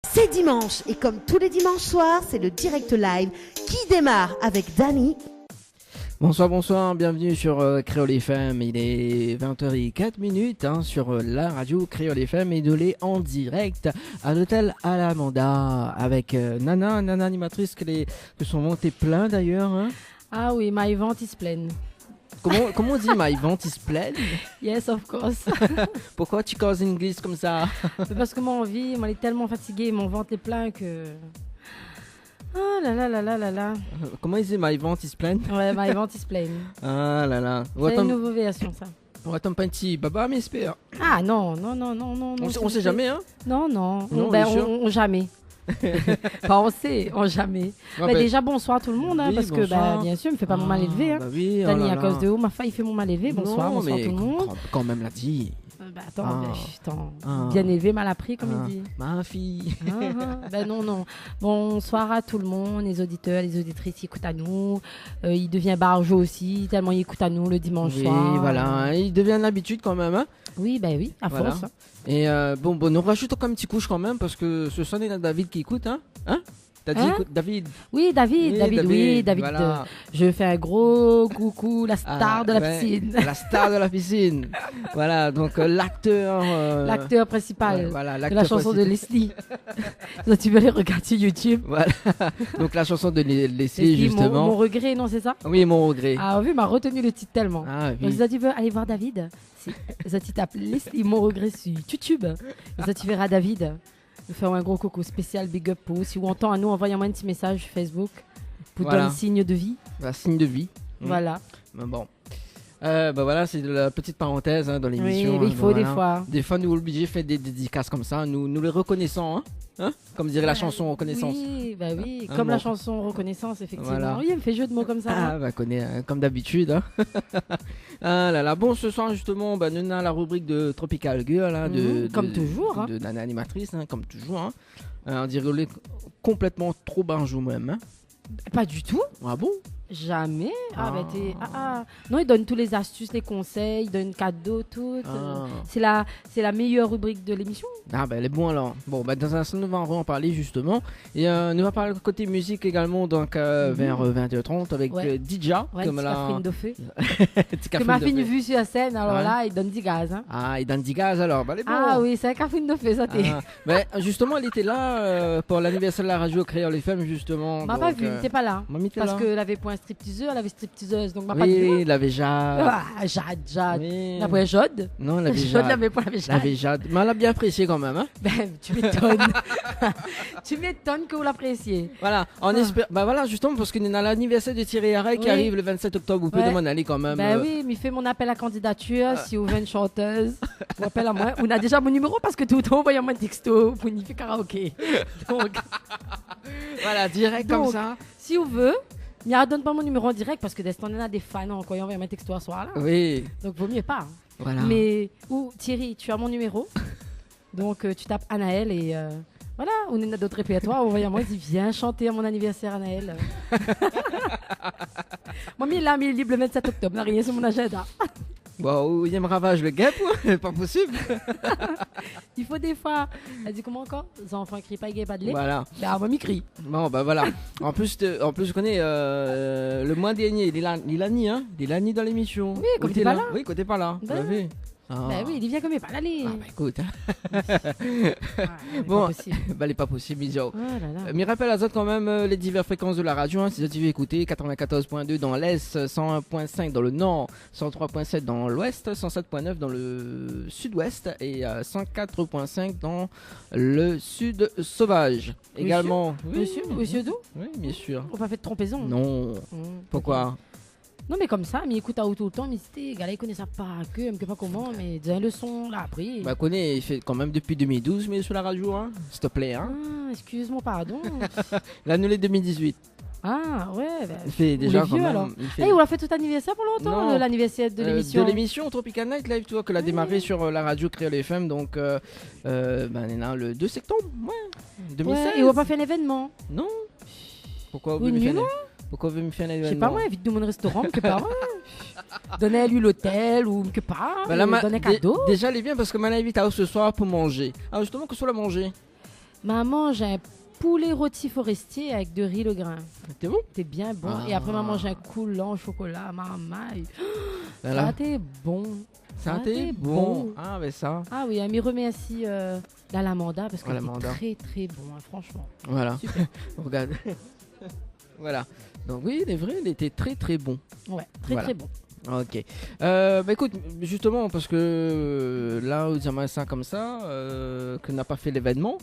C'est dimanche et comme tous les dimanches soirs, c'est le direct live qui démarre avec Dany. Bonsoir, bienvenue sur Créole FM. Il est 20h04 sur la radio Créole FM et de l'est en direct à l'hôtel Alamanda avec Nana animatrice que son ventre est plein d'ailleurs. Hein. Ah oui, my vent is plein. Comment on dit my vent is plein? Yes, of course. Pourquoi tu causes anglais comme ça? C'est parce que moi est tellement fatiguée, mon ventre est plein que... Ah là là là là là là. Comment il dit my vent is plein? Ouais, my vent is plein. Ah là là. C'est une nouvelle version ça. On attend pas un petit baba mais espère. Ah non. On sait jamais hein? Non. Non, on jamais. Enfin, on jamais. Ouais, déjà bonsoir tout le monde hein, oui, parce que bien sûr, il me fait pas mon mal élevé hein. Bah oui, Dany, à cause de où ma femme il fait mon mal élevé. Bonsoir tout le monde. Quand même l'a dit. Attends, bien élevé, mal appris, comme il dit. Ma fille. Non. Bonsoir à tout le monde, les auditeurs, les auditrices qui écoutent à nous. Il devient barjot aussi, tellement il écoute à nous le dimanche soir. Oui, voilà, il devient l'habitude quand même. Hein. Oui, à force. Et bon, nous rajoutons quand même un petit couche quand même, parce que ce soir, il y a David qui écoute. Hein. T'as dit David? Oui, David. Voilà. Je fais un gros coucou, la star de la piscine. La star de la piscine. Voilà, donc l'acteur. L'acteur principal voilà, de la chanson de Leslie. Donc, tu veux les regarder sur YouTube. Voilà. Donc la chanson de Leslie, justement. Mon regret, non, c'est ça? Oui, mon regret. Ah oui, m'a retenu le titre tellement. Ah oui. Donc, tu veux aller voir David? Ça, tu tapes Leslie, mon regret sur YouTube. Ça, tu verras David. Nous faisons un gros coucou spécial, big up pour vous. Si vous entendez à nous, envoyez-moi un petit message sur Facebook pour donner signe de vie. Signe de vie. Voilà. Bon. Voilà, c'est de la petite parenthèse dans l'émission. Oui, mais il faut des fois. Des fois, nous sommes obligés de faire des dédicaces comme ça. Nous les reconnaissons, hein, comme dirait la chanson Reconnaissance. Oui, comme la chanson Reconnaissance, effectivement. Voilà. Oui, il me fait jeu de mots comme ça. Comme d'habitude. Hein. Ah là là. Bon, ce soir, justement, nous avons la rubrique de Tropical Girl. Comme toujours. De Nana animatrice, comme toujours. On dirait complètement trop banjou même. Hein. Pas du tout. Ah bon? Jamais. Non, il donne tous les astuces, les conseils, il donne cadeaux, tout. C'est la meilleure rubrique de l'émission. Elle est bonne alors. Bon, dans un instant, nous allons en parler justement. Et nous allons parler côté musique également, donc vers 20h30 avec Dija. Comme la de feu. Que ma fille vue sur la scène, alors là, il donne 10 gaz. Hein. Ah, il donne 10 gaz alors. Elle est bonne. Ah oui, c'est un café de feu, ça t'est. Justement, elle était là pour l'anniversaire de la radio Créole FM, justement. M'a pas vu, elle n'était pas là. Parce qu'elle avait point stripteaseuse, elle avait stripteaseuse, donc m'a pas vu. Oui, il avait Jade. Jade. Oui. La point Jade. Non, elle avait Jade. Elle avait Jade. Mais elle a bien apprécié quand même. Hein. Tu m'étonnes. Tu m'étonnes que vous l'appréciez. Voilà, on espère. Voilà, justement, parce qu'il y a l'anniversaire de Thierry Harel qui arrive le 27 octobre. Vous pouvez demander aller quand même. Oui, mais fait mon appel à candidature. Si vous voulez une chanteuse, vous appelez à moi. On a déjà mon numéro parce que tout le temps, envoyez-moi un texto pour une karaoké. Donc, voilà, direct comme ça. Si vous voulez. Mais donne pas mon numéro en direct parce que on a des fans en envoyant un texto à soir là. Oui. Donc vaut mieux pas. Voilà. Mais Thierry, tu as mon numéro. Donc tu tapes Anaël et voilà, on a d'autres répertoires. Envoyez-moi, il dit viens chanter à mon anniversaire Anaël. Moi il est libre le 27 octobre, n'a rien sur mon agenda. Wow, il me ravage le guêpe, pas possible. Il faut des fois. Elle dit comment encore? Les enfants crient pas guêpe, pas de lait. Voilà. Moi m'y crie. Bon, voilà. En plus, je connais le mois dernier, Lilani, hein. Lilani dans l'émission. Oui, quand t'es pas là. Oui, quand t'es pas là. Vous l'avez. Oui, il vient comme il pas l'aller. Écoute. Bon, elle est pas possible, Mizio. Mais rappelle à quand même les diverses fréquences de la radio. Si tu veux écouter, 94.2 dans l'Est, 101.5 dans le Nord, 103.7 dans l'Ouest, 107.9 dans le Sud-Ouest et 104.5 dans le Sud sauvage. Également. Monsieur d'où? Oui, bien sûr. On va faire de trompaison. Non. Pourquoi? Non mais comme ça, mais écoute à tout le temps, mais c'était gars, il connaît ça pas que, même que pas comment, mais des leçons là après. Connaît, il fait quand même depuis 2012 mais sur la radio hein. S'il te plaît hein. Excuse-moi, pardon. L'année 2018. Ah ouais, il fait déjà quand vieux, même. Alors. On a fait tout anniversaire pour longtemps, l'anniversaire de l'émission. De l'émission Tropical Night Live, tu vois, que l'a démarré sur la radio Créole FM, donc le 2 septembre, 2016. Et on va pas faire l'événement. Non. Pourquoi vous voulez faire Pourquoi vous me faire un événement? Je sais pas moi, invite de mon restaurant, que pas moi. Donnez à lui l'hôtel ou que pas. Donnez cadeau. Déjà, elle est bien parce que maintenant, invite à ce soir pour manger. Alors justement, que soit la manger? Maman, j'ai un poulet rôti forestier avec de riz le grain. T'es bon? T'es bien bon. Et après, maman, j'ai un coulant au chocolat. Maman, ça t'es bon. Ça t'es bon. Ah, mais ça. Ah oui, elle me remercie la lamanda parce que c'est très très bon, hein, franchement. Voilà. Super. Regarde. Voilà. Donc oui, il est vrai, il était très très bon. Ouais, très bon. Ok. Écoute, justement, parce que là, où j'aimerais ça comme ça, que n'a pas fait l'événement,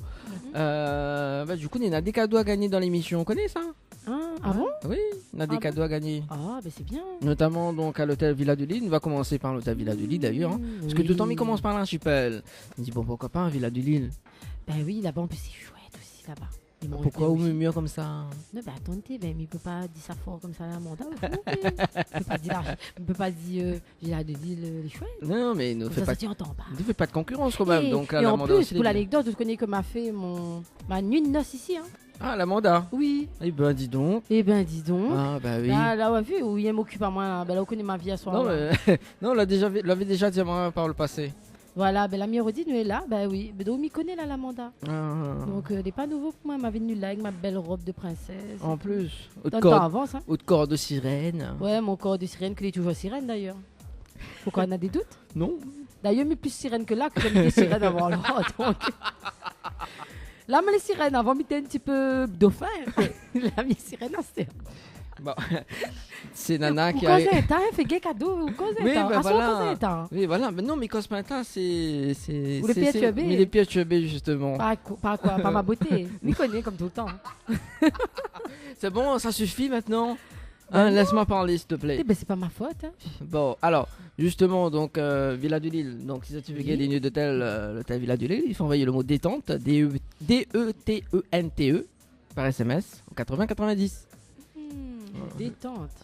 du coup, il y a des cadeaux à gagner dans l'émission. On connaît ça? Ah bon? Oui, on a des cadeaux à gagner. Ah, c'est bien. Notamment donc à l'hôtel Villa du Lille. On va commencer par l'hôtel Villa du Lille d'ailleurs. Parce que tout le temps, il commence par l'archipel. On dit, bon, pourquoi pas un Villa du Lille? Ben oui, là-bas, en plus, c'est chouette aussi, là-bas. Pourquoi au mieux comme ça? Non, attendez, mais il peut pas dire ça fort comme ça à la mandat. Il peut pas dire Villa du Lille, les chouettes. Non, mais ne fais pas de concurrence quand même. Donc, et en plus, pour l'anecdote, vous connaissez que m'a fait ma nuit de noces ici. Ah, la mandat? Oui. Eh ben, dis donc. Ah, bah oui. Là, on a vu où il m'occupe à moi. Là, on connaît ma vie à soi. Non, mais non, on l'avait déjà dit à moi par le passé. Voilà, la mienne nous est là, oui. Mais donc, m'y connaît là, la mandat. Donc, n'est pas nouveau pour moi. Elle m'avait venu là avec ma belle robe de princesse. En plus. Haute corps de sirène. Ouais, mon corps de sirène, qu'il est toujours sirène d'ailleurs. Pourquoi on a des doutes? Non. D'ailleurs, mais plus sirène que là, que j'aime des sirènes avant. Donc... Là, mais les sirènes, avant, j'étais un petit peu dauphin. La mienne sirène, c'est... Bon, c'est Nana qui a... fait gay cadeau, oui, voilà, mais non, mais cause matin, c'est... Ou les pieds turbés. Mais les pieds turbés, justement. Pas quoi, pas ma beauté. M'y connais comme tout le temps. C'est bon, ça suffit maintenant. Laisse-moi parler, s'il te plaît. C'est pas ma faute. Bon, alors, justement, donc, Villa du Lille. Donc, si tu veux gagner des nuits d'hôtel, l'hôtel Villa du Lille, il faut envoyer le mot détente, D-E-T-E-N-T-E, par SMS, au 80-90.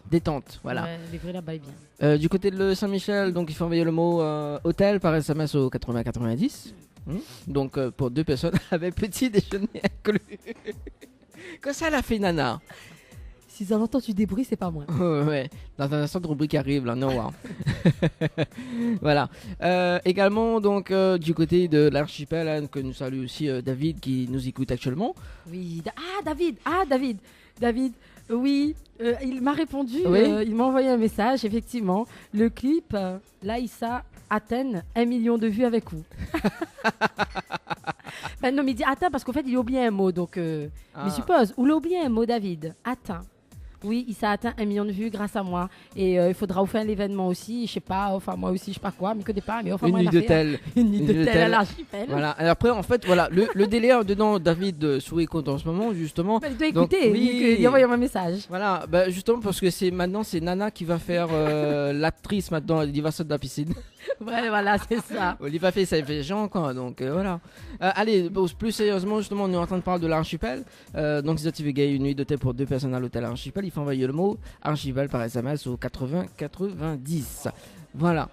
Détente, voilà. Ouais, les vrais là-bas est bien. Du côté de Saint-Michel, donc, il faut envoyer le mot hôtel par SMS au 80-90. Donc, pour 2 personnes avec petit déjeuner inclus. Que ça l'a fait, Nana? Si ça entend du bruit, c'est pas moi. Ouais, dans un instant de rubrique arrive là, no wow. Voilà. Également donc du côté de l'archipel, que nous salue aussi David qui nous écoute actuellement. Oui, David. Oui, il m'a répondu. Oui. Il m'a envoyé un message. Effectivement, le clip Laïssa Athènes 1 million de vues avec vous. Non, mais il dit atteint parce qu'en fait il a oublié un mot, donc je suppose. Ou il a oublié un mot, David. Atteint. Oui, il s'est atteint 1 million de vues grâce à moi. Et il faudra vous faire l'événement aussi. Je sais pas, enfin moi aussi, je sais pas quoi, mais que pas. Mais enfin, une nuit d'hôtel. Une nuit d'hôtel à l'archipel. Voilà. Et après, en fait, voilà, le délai dedans, David Soué compte en ce moment, justement. Il doit écouter. Oui. Il envoie un message. Voilà, justement parce que c'est Nana qui va faire l'actrice maintenant. Il va sortir de la piscine. Ouais, voilà, c'est ça. Il va faire ça fait gens quoi, donc voilà. Allez, plus sérieusement, justement, on est en train de parler de l'archipel. Donc, si tu veux gagner une nuit d'hôtel pour 2 personnes à l'hôtel archipel, il faut envoyer le mot archipel par SMS au 80-90. Voilà.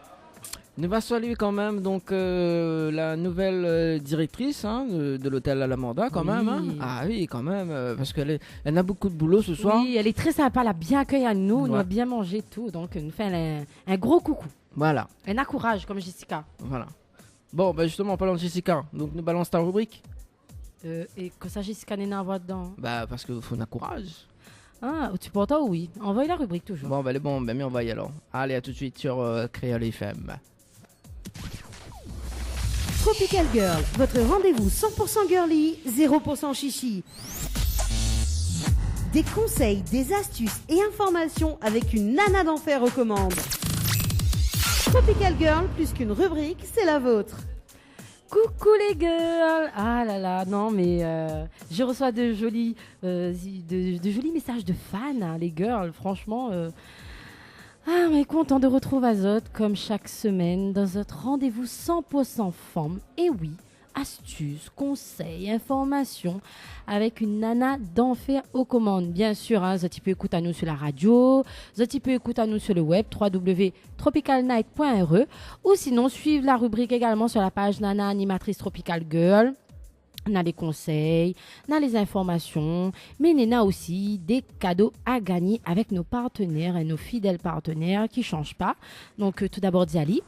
Nous va saluer quand même donc la nouvelle directrice de l'hôtel à la Manda quand même. Ah oui, quand même, parce qu'elle a beaucoup de boulot ce soir. Oui, elle est très sympa, elle a bien accueilli à nous, on a bien mangé tout, donc elle nous fait un gros coucou. Voilà. Un encourage comme Jessica. Voilà. Bon, donc en parlant de Jessica, donc nous balance ta rubrique. Et que ça, Jessica n'est pas dedans. Parce qu'il faut un encourage. Tu peux entendre, oui. Envoie la rubrique toujours. Bon, elle est bon, mais envoie alors. Allez, à tout de suite sur Créole FM. Tropical Girl, votre rendez-vous 100% girly, 0% chichi. Des conseils, des astuces et informations avec une nana d'enfer aux commandes. Tropical Girl, plus qu'une rubrique, c'est la vôtre. Coucou les girls. Ah là là, non mais je reçois de jolis messages de fans, les girls, franchement. Mais content de retrouver Azote comme chaque semaine dans notre rendez-vous 100% femmes. Et oui, astuces, conseils, informations avec une nana d'enfer aux commandes. Bien sûr, Zoti peut écouter à nous sur la radio, Zoti peut écouter à nous sur le web www.tropicalnight.re ou sinon suivre la rubrique également sur la page Nana Animatrice Tropical Girl. On a les conseils, on a les informations, mais on a aussi des cadeaux à gagner avec nos partenaires et nos fidèles partenaires qui ne changent pas. Donc tout d'abord Diali.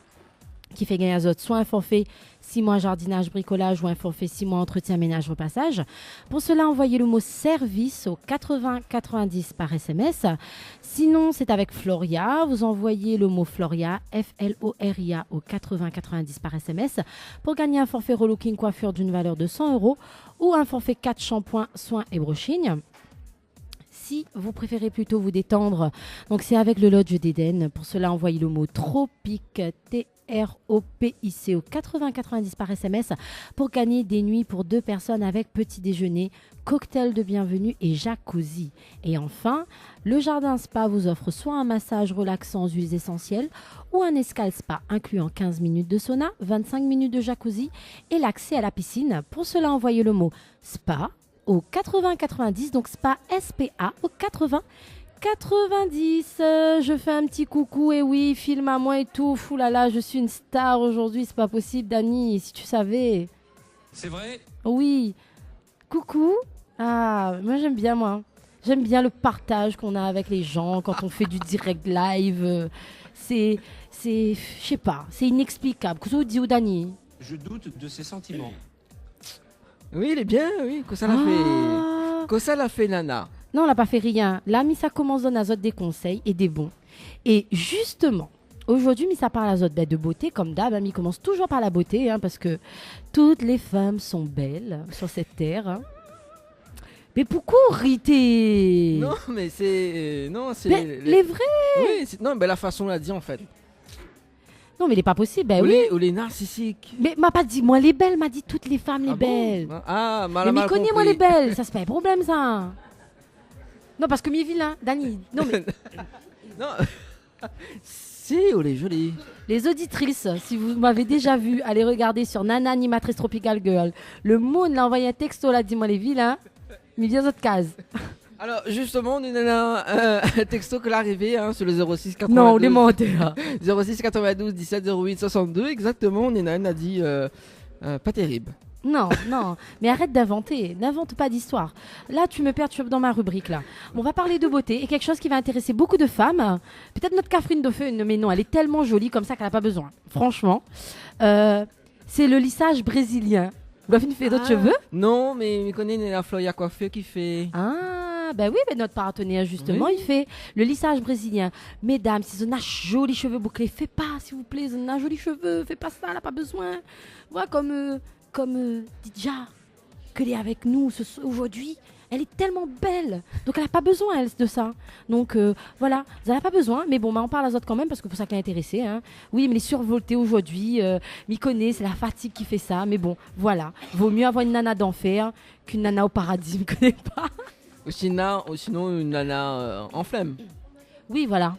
qui fait gagner à Zot soit un forfait 6 mois jardinage, bricolage ou un forfait 6 mois entretien, ménage, repassage. Pour cela, envoyez le mot service au 80 90 par SMS. Sinon, c'est avec Floria. Vous envoyez le mot Floria, F-L-O-R-I-A au 80 90 par SMS pour gagner un forfait relooking coiffure d'une valeur de 100 € ou un forfait 4 shampoings, soins et brushing. Si vous préférez plutôt vous détendre, donc c'est avec le Lodge d'Éden. Pour cela, envoyez le mot Tropic, T-R-O-P-I-C au 80 90 par SMS pour gagner des nuits pour 2 personnes avec petit déjeuner, cocktail de bienvenue et jacuzzi. Et enfin, le Jardin Spa vous offre soit un massage relaxant aux huiles essentielles ou un escale spa incluant 15 minutes de sauna, 25 minutes de jacuzzi et l'accès à la piscine. Pour cela, envoyez le mot spa au 80 90, donc spa SPA au 80 90. Je fais un petit coucou, et oui, filme à moi et tout. Fou là là, je suis une star aujourd'hui, c'est pas possible, Dani, si tu savais. C'est vrai? Oui. Coucou. Ah, moi j'aime bien, moi. J'aime bien le partage qu'on a avec les gens quand on fait du direct live. C'est, je sais pas, c'est inexplicable. Qu'est-ce que vous dites, Dani? Je doute de ses sentiments. Oui, il est bien, oui. Qu'est-ce ça l'a fait? Qu'est-ce ça l'a fait, Nana? Non, on n'a pas fait rien. Là, Missa commence à donner à Zot des conseils et des bons. Et justement, aujourd'hui, Missa parle à Zot de beauté. Comme d'hab, Mi commence toujours par la beauté, parce que toutes les femmes sont belles sur cette terre. Mais pourquoi riter? Non, mais c'est... non, c'est... Les vrais. Oui, non, mais la façon l'a dit, en fait. Non, mais il n'est pas possible. Ben, ou, oui. ou les narcissiques. Mais m'a pas dit moi les belles, m'a dit toutes les femmes les belles. Bon ah, mal mais connais moi les belles, ça c'est pas un problème ça. Non, parce que mi est vilain, Dani. Non mais non. Si, elle est jolie. Les auditrices, si vous m'avez déjà vu, allez regarder sur Nana Animatrice Tropical Girl. Le Moon l'a envoyé un texto, là, dis-moi les vilains. Mais viens autres cases. Alors justement, on a un texto que l'arrivée sur le 06 92. Non, on est monté là. 06 92 17 08 62, exactement, on a dit pas terrible. Non, non, mais arrête d'inventer, n'invente pas d'histoire. Là, tu me perturbes dans ma rubrique là. On va parler de beauté et quelque chose qui va intéresser beaucoup de femmes. Peut-être notre Catherine Dauphin, mais non, elle est tellement jolie comme ça qu'elle n'a pas besoin. Franchement, c'est le lissage brésilien. Vous avez fait d'autres cheveux? Non, mais je connais la Floria Coiffure qui fait. Ah, ben oui, ben notre partenaire justement, oui. il fait le lissage brésilien. Mesdames, si vous avez jolis cheveux bouclés, faites pas, s'il vous plaît, vous avez jolis cheveux, faites pas ça, elle n'a pas besoin. Voilà, comme Didja, qu'elle est avec nous aujourd'hui. Elle est tellement belle, donc elle n'a pas besoin elle, de ça. Donc voilà, elle n'a pas besoin, mais bon, on parle à Zot quand même parce que pour ça qu'elle est intéressée. Oui, mais elle est survoltée aujourd'hui, m'y connaît, c'est la fatigue qui fait ça, mais bon, voilà. Vaut mieux avoir une nana d'enfer qu'une nana au paradis, me connais pas. Ou sinon une nana en flemme. Oui, voilà.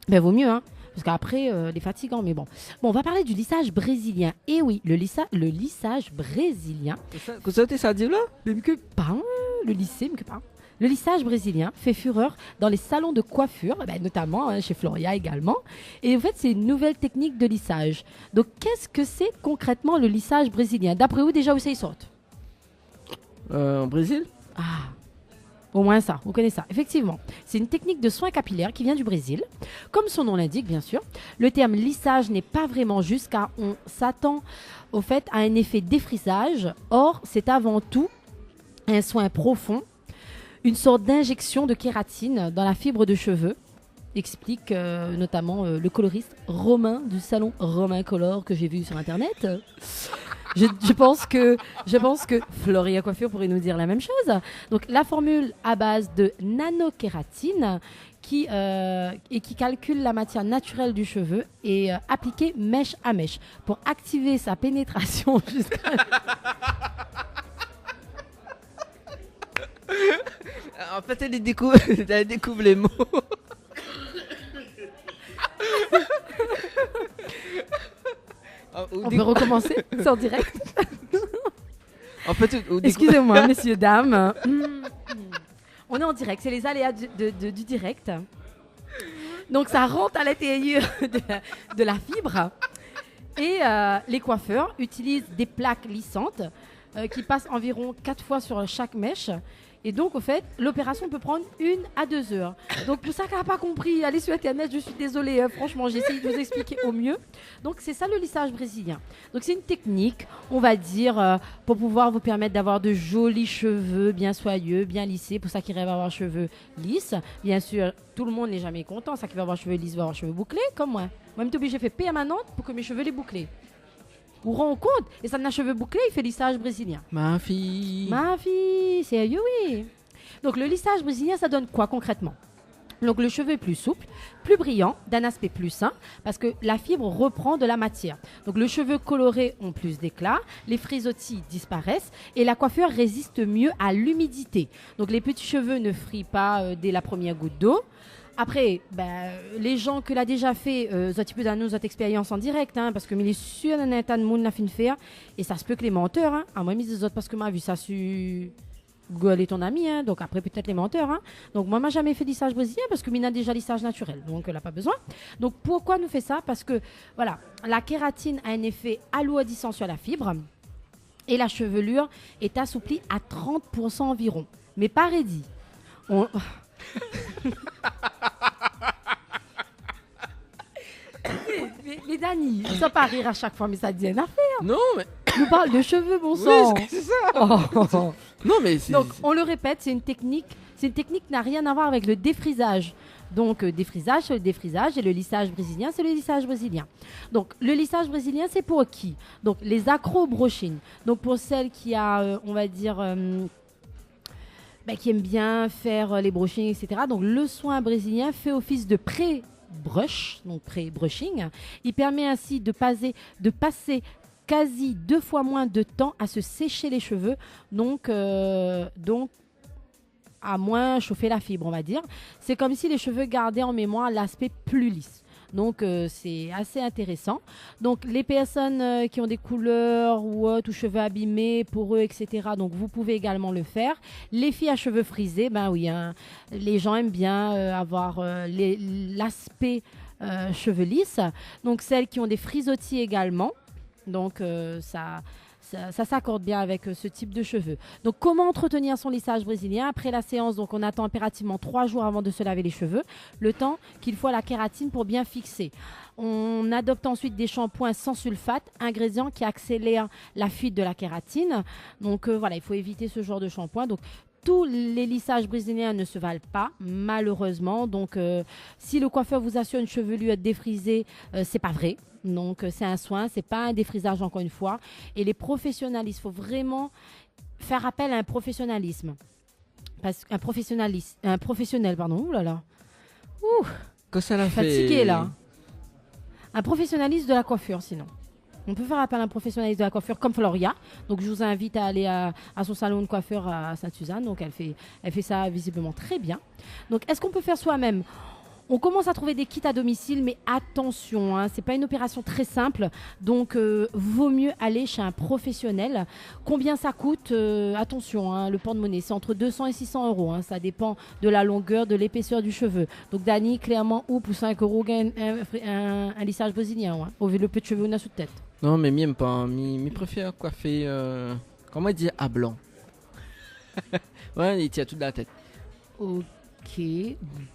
Ben vaut mieux, parce qu'après, les fatigants, mais bon. Bon, on va parler du lissage brésilien. Et oui, le lissage brésilien. Qu'est-ce que ça dit là? Le lissage brésilien fait fureur dans les salons de coiffure, notamment chez Floria également. Et en fait, c'est une nouvelle technique de lissage. Donc, qu'est-ce que c'est concrètement le lissage brésilien? D'après vous, déjà, où ça y sort? En Brésil? Ah, au moins ça, vous connaissez ça. Effectivement, c'est une technique de soin capillaire qui vient du Brésil. Comme son nom l'indique, bien sûr, le terme lissage n'est pas vraiment juste car on s'attend au fait à un effet défrisage. Or, c'est avant tout un soin profond, une sorte d'injection de kératine dans la fibre de cheveux, explique notamment le coloriste Romain du salon Romain Color que j'ai vu sur internet. Je pense que Floria Coiffure pourrait nous dire la même chose. Donc la formule à base de nanokératine qui calcule la matière naturelle du cheveu et appliquée mèche à mèche pour activer sa pénétration jusqu'à... En fait, elle découvre les mots. On peut recommencer? C'est en direct. En fait, excusez-moi, messieurs, dames. On est en direct, c'est les aléas du direct. Donc ça rentre à l'intérieur de la fibre. Et les coiffeurs utilisent des plaques lissantes qui passent environ 4 fois sur chaque mèche, Et donc, au fait, l'opération peut prendre 1 à 2 heures. Donc, pour ça qu'elle n'a pas compris, allez sur Internet, je suis désolée. Franchement, j'essaie de vous expliquer au mieux. Donc, c'est ça le lissage brésilien. Donc, c'est une technique, on va dire, pour pouvoir vous permettre d'avoir de jolis cheveux bien soyeux, bien lissés. Pour ça qui rêve d'avoir cheveux lisses. Bien sûr, tout le monde n'est jamais content. Ça qui va avoir cheveux lisses va avoir cheveux bouclés, comme moi. Moi, je suis obligée de faire permanente pour que mes cheveux les bouclés. Vous vous rendez compte? Et ça n'a cheveux bouclés, il fait lissage brésilien. Ma fille, sérieux, oui. Donc le lissage brésilien, ça donne quoi concrètement? Donc le cheveu est plus souple, plus brillant, d'un aspect plus sain, parce que la fibre reprend de la matière. Donc le cheveu coloré ont plus d'éclat, les frisottis disparaissent et la coiffure résiste mieux à l'humidité. Donc les petits cheveux ne frient pas dès la première goutte d'eau. Après, les gens que l'a déjà fait, ça tu peux donner notre expérience en direct, hein, parce que il est sûr d'un état de monde l'a fin de faire, et ça se peut que les menteurs, hein, à moi mis des autres parce que m'a vu ça sur Google est ton ami, hein, donc après peut-être les menteurs, hein. Donc moi m'a jamais fait lissage brésilien parce que mina déjà lissage naturel, donc elle n'a pas besoin. Donc pourquoi nous fait ça? Parce que voilà, la kératine a un effet alourdissant sur la fibre et la chevelure est assouplie à 30% environ, mais pas raidie. mais Dani, ça pas rire à chaque fois, mais ça dit une affaire. Non, mais. Nous parle de cheveux, bon sang. Oui, c'est ça. Oh. Non, mais c'est. Donc, on le répète, c'est une technique. C'est une technique qui n'a rien à voir avec le défrisage. Donc, défrisage, c'est le défrisage et le lissage brésilien, c'est le lissage brésilien. Donc, le lissage brésilien, c'est pour qui? Donc, les acro-brochines. Donc, pour celles qui a, on va dire. Qui aiment bien faire les brushings, etc. Donc, le soin brésilien fait office de pré-brush, donc pré-brushing. Il permet ainsi de passer quasi 2 fois moins de temps à se sécher les cheveux, donc à moins chauffer la fibre, on va dire. C'est comme si les cheveux gardaient en mémoire l'aspect plus lisse. Donc, c'est assez intéressant. Donc, les personnes qui ont des couleurs ou autres, ou cheveux abîmés pour eux, etc. Donc, vous pouvez également le faire. Les filles à cheveux frisés, oui, hein, les gens aiment bien avoir l'aspect cheveux lisses. Donc, celles qui ont des frisottis également. Donc, ça s'accorde bien avec ce type de cheveux. Donc, comment entretenir son lissage brésilien? Après la séance, donc, on attend impérativement 3 jours avant de se laver les cheveux, le temps qu'il faut à la kératine pour bien fixer. On adopte ensuite des shampoings sans sulfate, ingrédient qui accélère la fuite de la kératine. Donc, voilà, il faut éviter ce genre de shampoing. Donc, tous les lissages brésiliens ne se valent pas, malheureusement. Donc, si le coiffeur vous assure une chevelure défrisée, c'est pas vrai. Donc, c'est un soin, c'est pas un défrisage encore une fois. Et les professionnels, il faut vraiment faire appel à un professionnalisme. Un professionnel, pardon. Ouh là là. Ouh. Que ça l'a fait. Fatigué là. Un professionnaliste de la coiffure, sinon. On peut faire appel à un professionnaliste de la coiffure comme Floria. Donc, je vous invite à aller à son salon de coiffeur à Sainte-Suzanne. Donc, elle fait ça visiblement très bien. Donc, est-ce qu'on peut faire soi-même? On commence à trouver des kits à domicile, mais attention, hein, c'est pas une opération très simple, donc vaut mieux aller chez un professionnel. Combien ça coûte? Attention, hein, le porte-monnaie, c'est entre 200 et 600 euros. Hein, ça dépend de la longueur, de l'épaisseur du cheveu. Donc Dani, clairement, ou pour 5 euros, gagne un lissage brésilien, hein, au vu le peu de cheveux qu'on a sous tête. Non, mais m'aime pas. Je préfère coiffer, comment dire, à blanc. Ouais, il tient toute la tête. Ok,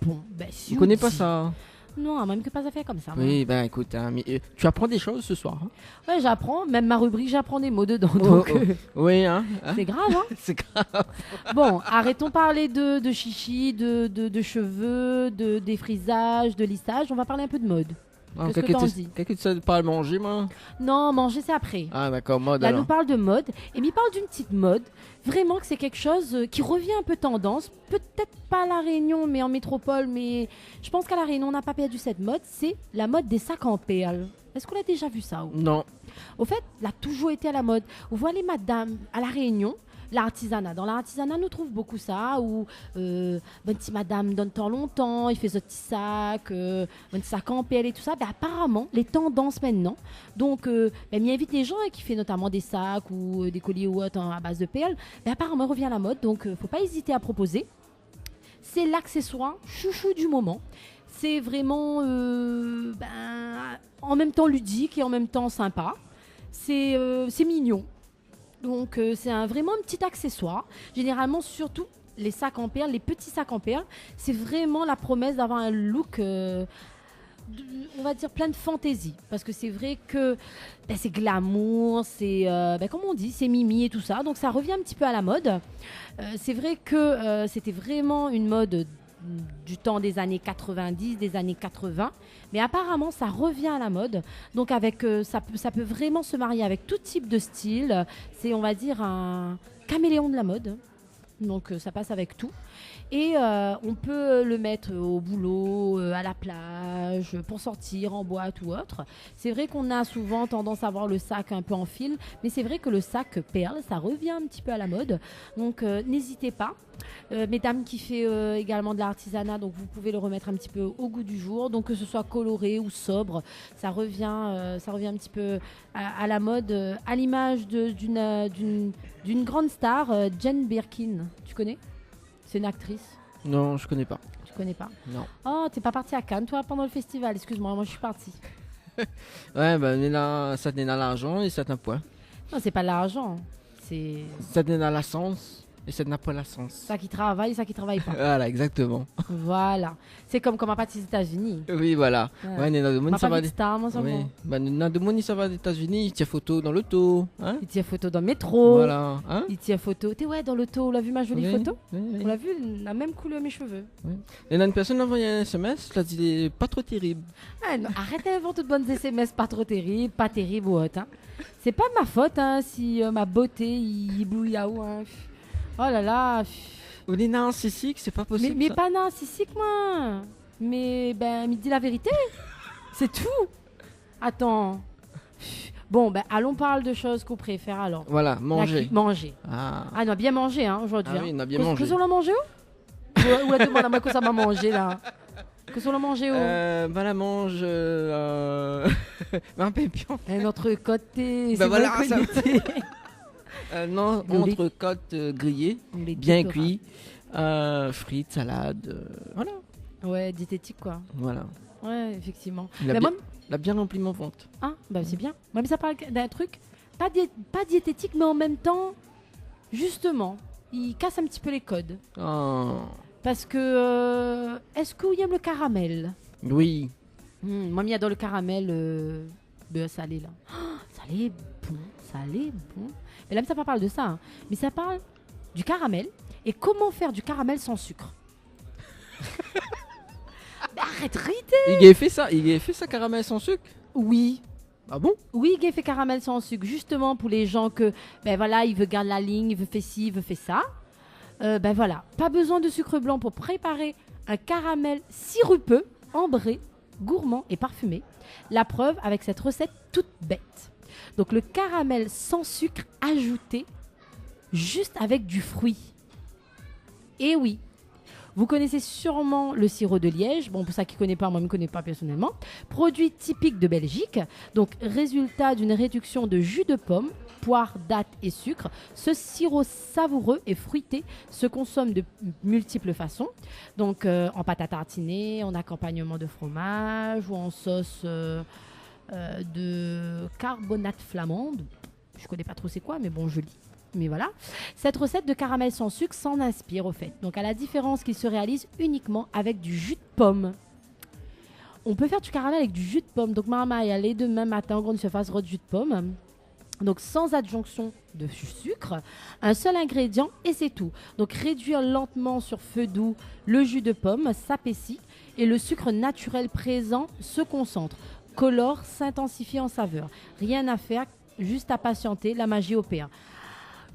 bon, si vous connaissez pas ça? Non, même que pas à faire comme ça. Oui, écoute, hein, tu apprends des choses ce soir. Hein? Ouais, j'apprends, même ma rubrique, j'apprends des mots dedans. Donc, oui, hein, c'est grave, hein. C'est grave. Bon, arrêtons de parler de chichi, de cheveux, de défrisage, de lissage. On va parler un peu de mode. Qu'est-ce que t'en dis? Qu'est-ce que tu sais pas manger, moi? Non, manger, c'est après. Ah, d'accord, mode Là, alors. nous parle de mode. Et il parle d'une petite mode. Vraiment que c'est quelque chose qui revient un peu tendance. Peut-être pas à La Réunion, mais en métropole. Mais je pense qu'à La Réunion, on n'a pas perdu cette mode. C'est la mode des sacs en perles. Est-ce qu'on a déjà vu ça? Non. Au fait, elle a toujours été à la mode. Vous voyez, madame, à La Réunion, l'artisanat. Dans l'artisanat, nous trouve beaucoup ça, où petit madame donne tant longtemps, il fait ce petit sac, un petit sac en perles et tout ça. Apparemment, les tendances maintenant, donc, il invite les gens qui fait notamment des sacs ou des colliers ou autres à base de perles. Apparemment, revient à la mode, donc faut pas hésiter à proposer. C'est l'accessoire chouchou du moment. C'est vraiment en même temps ludique et en même temps sympa. C'est mignon. Donc, c'est vraiment un petit accessoire. Généralement, surtout, les sacs en perles, les petits sacs en perles, c'est vraiment la promesse d'avoir un look, on va dire, plein de fantaisie. Parce que c'est vrai que c'est glamour, c'est, comme on dit, c'est mimi et tout ça. Donc ça revient un petit peu à la mode. C'est vrai que c'était vraiment une mode du temps des années 90, des années 80. Mais apparemment, ça revient à la mode. Donc avec, ça peut vraiment se marier avec tout type de style. C'est, on va dire, un caméléon de la mode. Donc ça passe avec tout. Et on peut le mettre au boulot, à la plage, pour sortir en boîte ou autre. C'est vrai qu'on a souvent tendance à voir le sac un peu en fil, mais c'est vrai que le sac perle, ça revient un petit peu à la mode. Donc n'hésitez pas. Mesdames qui fait également de l'artisanat, donc vous pouvez le remettre un petit peu au goût du jour. Donc que ce soit coloré ou sobre, ça revient un petit peu à la mode, à l'image d'une grande star, Jane Birkin. Tu connais ? C'est une actrice. Non, je connais pas. Tu connais pas? Non. Oh, t'es pas partie à Cannes, toi, pendant le festival. Excuse-moi, moi je suis partie. Ouais, ça tenait dans l'argent et ça n'a pas. Non, c'est pas l'argent. C'est Ça tenait dans la sens et ça n'a pas la sens. ça qui travaille, ça qui travaille pas. Voilà, exactement. Voilà. C'est comme à partir des États-Unis. Oui, voilà. Ouais, dans le monde, ça va. Star, moi, ça va. Oui. Dans le monde, ça va des États-Unis. Il tient photo dans l'auto. Hein? Il tient photo dans le métro. Voilà. Hein? Il tient photo. T'es ouais, dans l'auto. On l'a vu ma jolie Oui, photo. oui, oui. On l'a vu, la même couleur mes cheveux. Et là, une personne m'a envoyé un SMS, là, il est pas trop terrible. Ah, non, arrête d'inventer de bonnes SMS, pas trop terribles, pas terribles ou autre. Hein. C'est pas de ma faute hein, si ma beauté il bouille à où. Hein. Oh là là. On est narcissique, c'est pas possible. Mais ça. pas narcissique, moi. Mais il dit la vérité. C'est tout. Attends. Bon, allons parler de choses qu'on préfère alors. Voilà, manger. Manger. Ah. Ah, on a bien mangé hein, aujourd'hui. Ah oui, on a bien Qu'est-ce mangé. que on a mangé où Ou la demande à moi que ça m'a mangé là. Qu'est-ce qu'on a mangé où La mange. Un pépion. Et notre côté. Bah voilà, ça. ça. Non, Le lait. entrecôte grillée, Les bien décorables. cuit, frites, salade, voilà. Ouais, diététique quoi. Voilà. Ouais, effectivement. Il a Mais bien, moi- il a bien rempli mon ventre. Ah, c'est bien. Moi, mais ça parle d'un truc, pas diététique, mais en même temps, justement, il casse un petit peu les codes. Oh. Parce que, est-ce que vous aimez le caramel? Oui. Moi, il adore le caramel beurre salé, là. Oh, salé bon, salé bon. Mais là, ça ne parle de ça, hein. Mais ça parle du caramel et comment faire du caramel sans sucre. Mais arrête, rite. Il a fait ça caramel sans sucre. Oui. Ah bon? Oui, Gay fait caramel sans sucre, justement pour les gens que, voilà, il veut garder la ligne, il veut faire ci, il veut faire ça. Voilà, pas besoin de sucre blanc pour préparer un caramel sirupeux, ambré, gourmand et parfumé. La preuve avec cette recette toute bête. Donc le caramel sans sucre ajouté, juste avec du fruit. Et oui, vous connaissez sûrement le sirop de liège. Bon, pour ça qui ne connaît pas, moi je ne connais pas personnellement. Produit typique de Belgique. Donc, résultat d'une réduction de jus de pomme, poire, date et sucre. Ce sirop savoureux et fruité se consomme de multiples façons. Donc, en pâte à tartiner, en accompagnement de fromage ou en sauce de carbonate flamande. Je ne connais pas trop c'est quoi, mais bon, je lis. Mais voilà, cette recette de caramel sans sucre s'en inspire au fait. Donc à la différence qu'il se réalise uniquement avec du jus de pomme. On peut faire du caramel avec du jus de pomme. Donc maman y aller demain matin en grande surface de jus de pomme. Donc sans adjonction de sucre, un seul ingrédient et c'est tout. Donc réduire lentement sur feu doux le jus de pomme s'apaissit et le sucre naturel présent se concentre, colore, s'intensifie en saveur. Rien à faire, juste à patienter, la magie opère.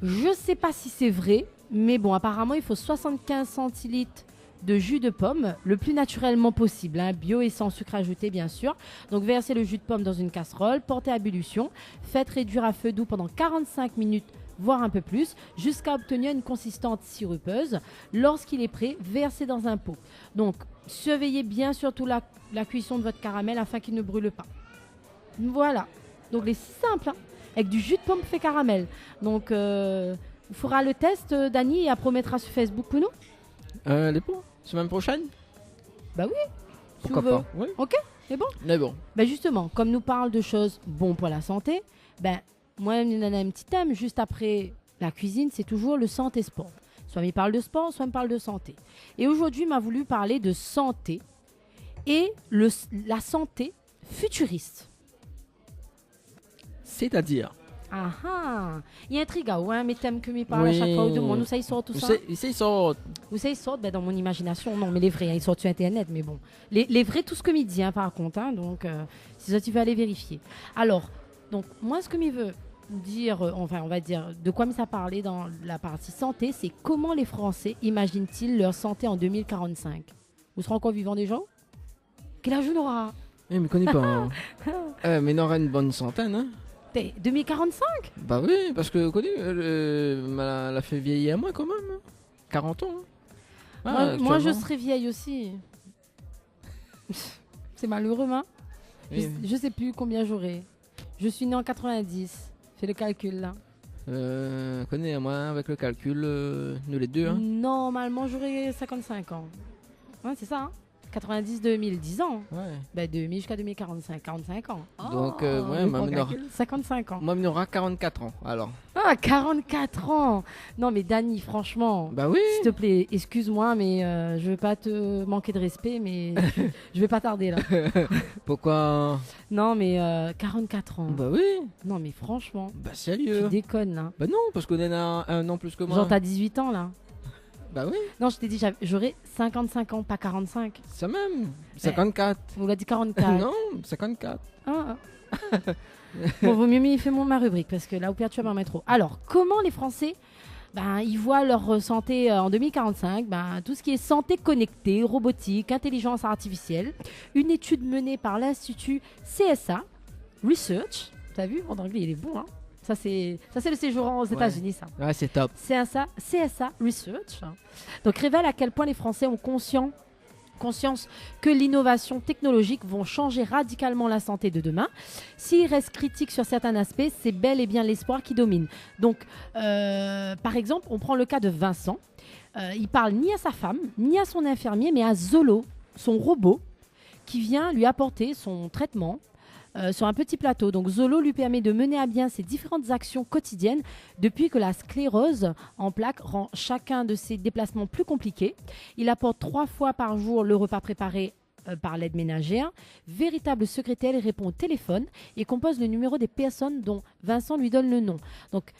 Je ne sais pas si c'est vrai, mais bon, apparemment, il faut 75 centilitres de jus de pomme, le plus naturellement possible, hein, bio et sans sucre ajouté, bien sûr. Donc, versez le jus de pomme dans une casserole, portez à ébullition, faites réduire à feu doux pendant 45 minutes, voire un peu plus, jusqu'à obtenir une consistance sirupeuse. Lorsqu'il est prêt, versez dans un pot. Donc, surveillez bien surtout la cuisson de votre caramel afin qu'il ne brûle pas. Voilà. Donc, les simple, hein. Avec du jus de pomme fait caramel. Donc, on fera le test, Dani, et après on mettra sur Facebook pour nous. Les bons, semaine prochaine? Bah oui. Pourquoi pas? Oui. Ok, c'est bon. Mais bon. Justement, comme nous parle de choses bonnes pour la santé, moi, on a un petit thème juste après la cuisine, c'est toujours le santé sport. Soit il parle de sport, soit il parle de santé. Et aujourd'hui, il m'a voulu parler de santé et la santé futuriste. C'est-à-dire Ah ah, il y a un truc, ouais, mes thèmes que m'y parle à chaque fois de moi. Où ça, ils sortent tout ça? Où ça, ils sortent? Où ça, ils sortent? Ben, dans mon imagination, non, mais les vrais, hein, ils sortent sur Internet, mais bon. Les vrais, tout ce que m'y dit, hein, par contre, hein, donc, si ça, tu veux aller vérifier. Alors, donc, moi, ce que m'y veut dire, enfin, on va dire, de quoi m'y a parlé dans la partie santé, c'est comment les Français imaginent-ils leur santé en 2045? Vous serez encore vivants déjà? Quel âge on aura? Mais je ne connais pas. Hein. Mais il en aura une bonne centaine, hein. 2045? Bah oui, parce que connu, elle a fait vieillir à moi quand même. 40 ans. Hein. Moi, je serais vieille aussi. C'est malheureux, hein. Oui. Je sais plus combien j'aurai. Je suis née en 90. Fais le calcul, là. Connais moi, avec le calcul, nous les deux. Hein. Normalement, j'aurai 55 ans. Ouais, c'est ça, hein. 90, 2000, 10 ans. Ouais. Ben, 2000 jusqu'à 2045, 45 ans. Donc, ouais, moi, 55 ans. Moi, il aura 44 ans, alors. Ah, 44 ans. Non, mais Dani, franchement. Bah oui. S'il te plaît, excuse-moi, mais je veux pas te manquer de respect, mais je vais pas tarder, là. Pourquoi? Non, mais 44 ans. Bah oui. Non, mais franchement. Bah sérieux. Tu déconnes, là. Bah non, parce qu'on en a un an plus que moi. Genre, t'as 18 ans, là. Bah oui. Non, je t'ai dit, j'aurais 55 ans, pas 45. Ça même. 54. On l'a dit 44. Non, 54. Ah. Bon, vaut mieux faire ma rubrique, parce que là, au pire, tu vas m'en mettre trop. Alors, comment les Français, ils voient leur santé en 2045? Tout ce qui est santé connectée, robotique, intelligence artificielle. Une étude menée par l'Institut CSA Research. T'as vu? En anglais, il est bon, hein? Ça, c'est le séjour aux États-Unis, ça. Ouais, c'est top. CSA Research. Donc, révèle à quel point les Français ont conscience que l'innovation technologique vont changer radicalement la santé de demain. S'ils restent critiques sur certains aspects, c'est bel et bien l'espoir qui domine. Donc, par exemple, on prend le cas de Vincent. Il parle ni à sa femme, ni à son infirmier, mais à Zolo, son robot, qui vient lui apporter son traitement sur un petit plateau. Donc Zolo lui permet de mener à bien ses différentes actions quotidiennes depuis que la sclérose en plaques rend chacun de ses déplacements plus compliqués. Il apporte 3 fois par jour le repas préparé par l'aide ménagère. Véritable secrétaire, il répond au téléphone et compose le numéro des personnes dont Vincent lui donne le nom. Donc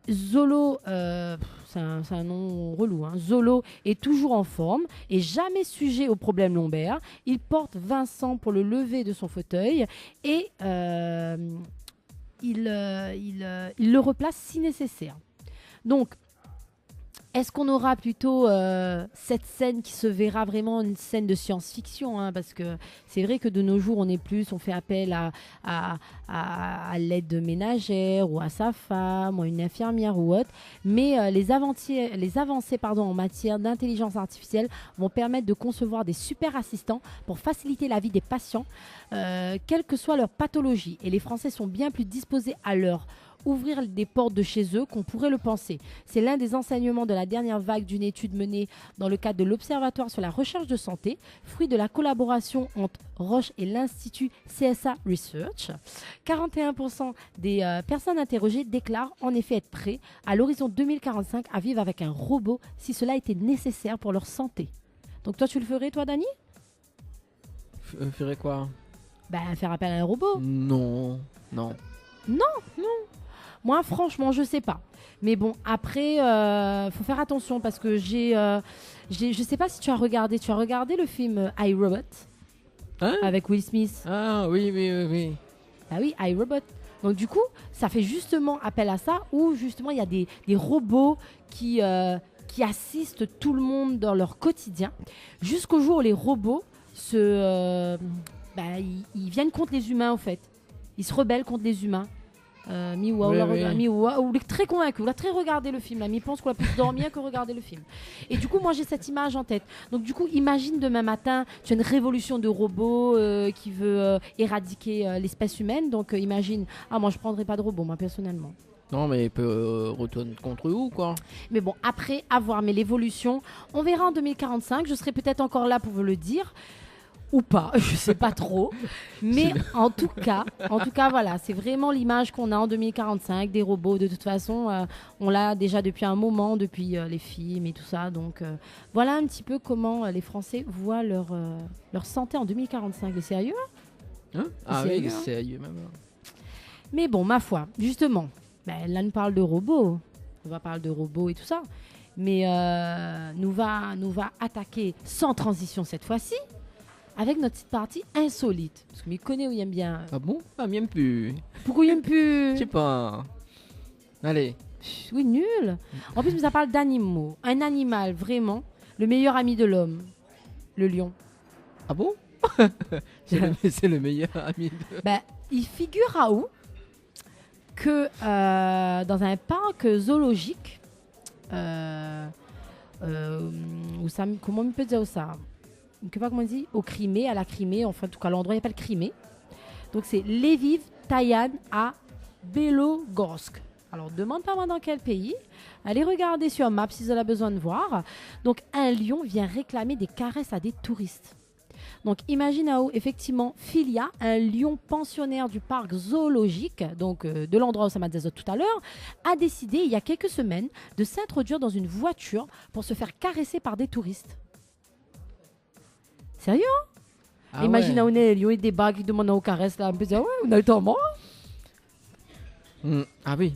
Zolo, c'est un nom relou, hein. Zolo est toujours en forme et jamais sujet aux problèmes lombaires. Il porte Vincent pour le lever de son fauteuil et il le replace si nécessaire. Donc, est-ce qu'on aura plutôt cette scène qui se verra vraiment une scène de science-fiction, hein, parce que c'est vrai que de nos jours, on fait appel à l'aide de ménagère ou à sa femme ou à une infirmière ou autre, mais les avancées en matière d'intelligence artificielle vont permettre de concevoir des super assistants pour faciliter la vie des patients, quelle que soit leur pathologie. Et les Français sont bien plus disposés à leur ouvrir des portes de chez eux qu'on pourrait le penser. C'est l'un des enseignements de la dernière vague d'une étude menée dans le cadre de l'Observatoire sur la recherche de santé, fruit de la collaboration entre Roche et l'Institut CSA Research. 41% des personnes interrogées déclarent en effet être prêts à l'horizon 2045 à vivre avec un robot si cela était nécessaire pour leur santé. Donc toi, tu le ferais, toi, Dani? Ferais quoi? Faire appel à un robot. Non. Moi, franchement, je sais pas. Mais bon, après, faut faire attention parce que je sais pas si tu as regardé le film iRobot, hein? Avec Will Smith. Ah oui. Ah oui, iRobot. Donc du coup, ça fait justement appel à ça où justement il y a des robots qui assistent tout le monde dans leur quotidien jusqu'au jour où les robots ils viennent contre les humains en fait. Ils se rebellent contre les humains. Ou est très convaincu, ou a très regardé le film. Il pense qu'on a plus dormir que regarder le film. Et du coup, moi, j'ai cette image en tête. Donc, du coup, imagine demain matin, tu as une révolution de robots qui veut éradiquer l'espèce humaine. Donc, imagine, moi, je prendrais pas de robot, moi, personnellement. Non, mais il peut retourner contre eux ou quoi. Mais bon, après, à voir. Mais l'évolution, on verra en 2045. Je serai peut-être encore là pour vous le dire. ou pas, je sais pas trop. Mais en tout cas, voilà, c'est vraiment l'image qu'on a en 2045 des robots. De toute façon, on l'a déjà depuis un moment, depuis les films et tout ça. Donc voilà un petit peu comment les Français voient leur santé en 2045. C'est sérieux Ah oui, c'est sérieux même. Mais bon, ma foi, justement, là, on parle de robots. On va parler de robots et tout ça. Mais nous va attaquer sans transition cette fois-ci avec notre petite partie insolite. Parce que je connais où il aime bien. Ah bon? Ah, même plus. Pourquoi il aime plus? Je sais pas. Allez. Oui, nul. En plus, ça parle d'animaux. Un animal, vraiment, le meilleur ami de l'homme. Le lion. Ah bon? C'est le meilleur ami de... Il figure à où que dans un parc zoologique, comment on peut dire ça? Je ne sais pas comment on dit, au Crimée, à la Crimée, enfin en tout cas l'endroit il s'appelle Crimée. Donc c'est Lviv Taïan à Belogorsk. Alors demande pas moi dans quel pays. Allez regarder sur Maps si vous avez besoin de voir. Donc un lion vient réclamer des caresses à des touristes. Donc imagine à où effectivement Philia, un lion pensionnaire du parc zoologique, donc de l'endroit où ça m'a dit tout à l'heure, a décidé il y a quelques semaines de s'introduire dans une voiture pour se faire caresser par des touristes. Sérieux? Imagine à où il y a des bagues qui demandent aux caresses là, on peut dire ouais, on a le temps moi. Ah oui.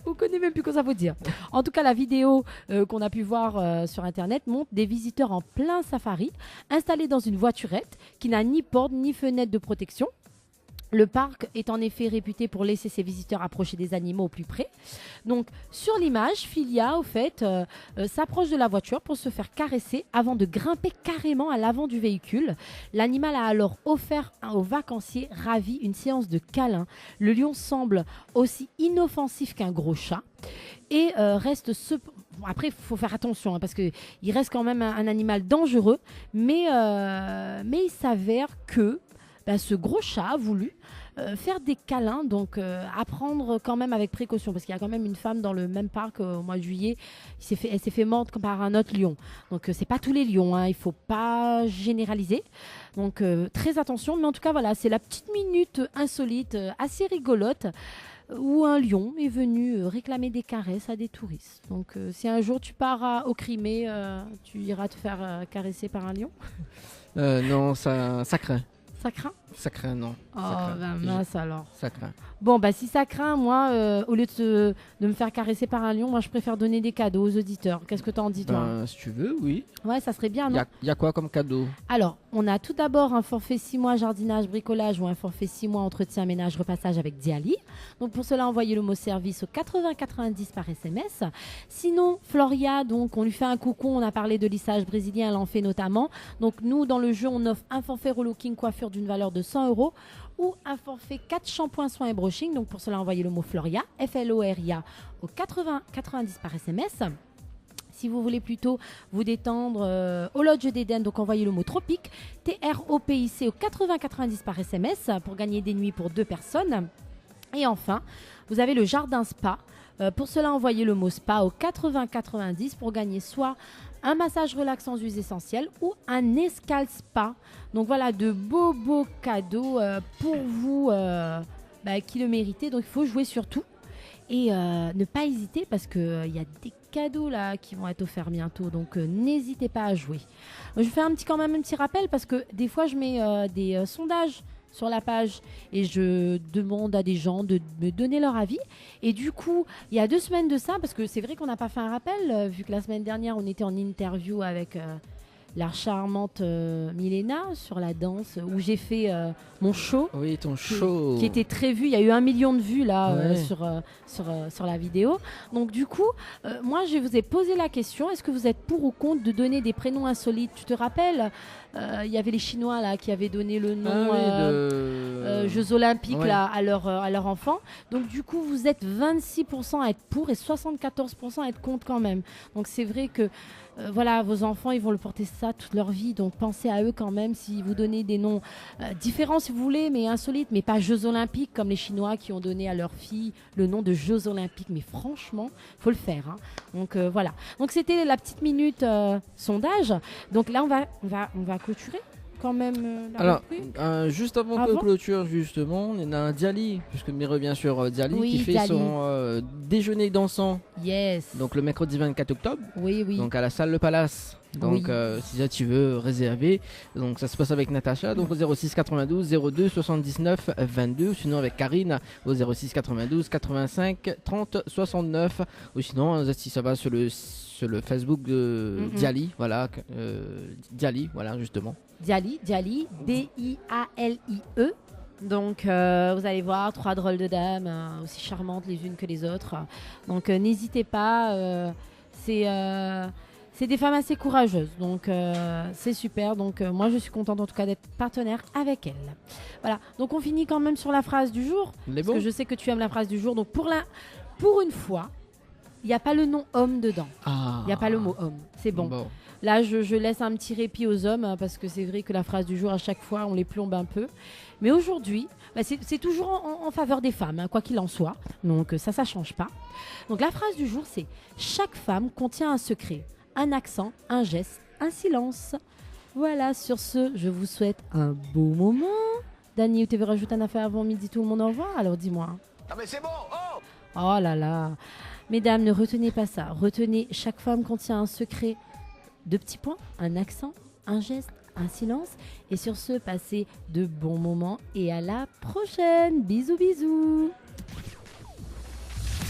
Vous connaissez même plus que ça veut dire. En tout cas, la vidéo qu'on a pu voir sur Internet montre des visiteurs en plein safari, installés dans une voiturette qui n'a ni porte ni fenêtre de protection. Le parc est en effet réputé pour laisser ses visiteurs approcher des animaux au plus près. Donc, sur l'image, Philia, au fait, s'approche de la voiture pour se faire caresser avant de grimper carrément à l'avant du véhicule. L'animal a alors offert aux vacanciers ravis une séance de câlins. Le lion semble aussi inoffensif qu'un gros chat et reste après, il faut faire attention parce qu'il reste quand même un animal dangereux, mais il s'avère que ce gros chat a voulu faire des câlins, donc à prendre quand même avec précaution, parce qu'il y a quand même une femme dans le même parc au mois de juillet, elle s'est fait mordre par un autre lion. Donc c'est pas tous les lions, il faut pas généraliser. Donc très attention, mais en tout cas voilà, c'est la petite minute insolite, assez rigolote, où un lion est venu réclamer des caresses à des touristes. Donc si un jour tu pars au Crimée, tu iras te faire caresser par un lion? Non, ça craint. Ça craint? Ça craint, non. Oh, mince alors. Ça craint. Bon, si ça craint, moi, au lieu de me faire caresser par un lion, moi, je préfère donner des cadeaux aux auditeurs. Qu'est-ce que t'en dis, toi? Si tu veux, oui. Ouais, ça serait bien, non? Il y a quoi comme cadeau? Alors, on a tout d'abord un forfait 6 mois jardinage, bricolage ou un forfait 6 mois entretien, ménage, repassage avec Diali. Donc, pour cela, envoyez le mot service au 8090 par SMS. Sinon, Floria, donc, on lui fait un coucou. On a parlé de lissage brésilien, elle en fait notamment. Donc, nous, dans le jeu, on offre un forfait relooking coiffure d'une valeur de 100 € ou un forfait 4 shampoings, soins et brushing. Donc, pour cela, envoyez le mot Floria, Floria, au 8090 par SMS. Si vous voulez plutôt vous détendre au Lodge d'Eden, donc envoyez le mot tropique, TROPIC au 8090 par SMS pour gagner des nuits pour 2 personnes. Et enfin, vous avez le jardin spa. Pour cela, envoyez le mot spa au 8090 pour gagner soit un massage relax sans huiles essentielles ou un escale spa. Donc voilà, de beaux cadeaux pour vous qui le méritez. Donc il faut jouer sur tout et ne pas hésiter parce qu'il y a des cadeaux là qui vont être offerts bientôt. Donc n'hésitez pas à jouer. Je fais quand même un petit rappel parce que des fois je mets des sondages sur la page et je demande à des gens de me donner leur avis. Et du coup, il y a 2 semaines de ça, parce que c'est vrai qu'on n'a pas fait un rappel, vu que la semaine dernière, on était en interview avec la charmante Milena sur la danse, où j'ai fait mon show. Oui, ton show. Qui était très vu. Il y a eu 1 million de vues là sur la vidéo. Donc du coup, moi, je vous ai posé la question, est-ce que vous êtes pour ou contre de donner des prénoms insolites? Tu te rappelles il y avait les Chinois là qui avaient donné le nom Jeux Olympiques là à leur enfant. Donc du coup, vous êtes 26% à être pour et 74% à être contre quand même. Donc c'est vrai que voilà, vos enfants, ils vont le porter ça toute leur vie. Donc pensez à eux quand même. Si vous donnez des noms différents si vous voulez, mais insolites, mais pas Jeux Olympiques comme les Chinois qui ont donné à leur fille le nom de Jeux Olympiques. Mais franchement, faut le faire. Hein. Donc voilà. Donc c'était la petite minute sondage. Donc là, on va clôturer. quand même la Alors, rubrique juste avant que clôture, justement, on a un Diali, puisque Mire revient sur Diali, qui fait Diali. son déjeuner dansant. Yes. Donc le mercredi 24 octobre. Oui. Donc à la salle Le Palace. Donc si tu veux réserver, donc ça se passe avec Natacha, donc au 06 92 02 79 22, sinon avec Karine au 06 92 85 30 69, ou sinon si ça va sur le Facebook de Diali, voilà, Diali, voilà justement. Diali, D-I-A-L-I-E. Donc vous allez voir 3 drôles de dames, aussi charmantes les unes que les autres. Donc n'hésitez pas, c'est des femmes assez courageuses, donc c'est super. Donc moi je suis contente en tout cas d'être partenaire avec elles. Voilà, donc on finit quand même sur la phrase du jour, parce que je sais que tu aimes la phrase du jour. Donc pour une fois, il n'y a pas le nom homme dedans. Il n'y a pas le mot homme, c'est bon. Là je laisse un petit répit aux hommes, parce que c'est vrai que la phrase du jour à chaque fois on les plombe un peu. Mais aujourd'hui, c'est toujours en faveur des femmes, quoi qu'il en soit. Donc ça change pas. Donc la phrase du jour, c'est « Chaque femme contient un secret, un accent, un geste, un silence. » Voilà, sur ce, je vous souhaite un beau moment. Dani, tu veux rajouter une affaire avant midi, tout le monde en voit? Alors dis-moi. Ah mais c'est bon. Oh là là. Mesdames, ne retenez pas ça. Retenez, chaque femme contient un secret. 2 petits points, un accent, un geste, un silence. Et sur ce, passez de bons moments et à la prochaine. Bisous, bisous.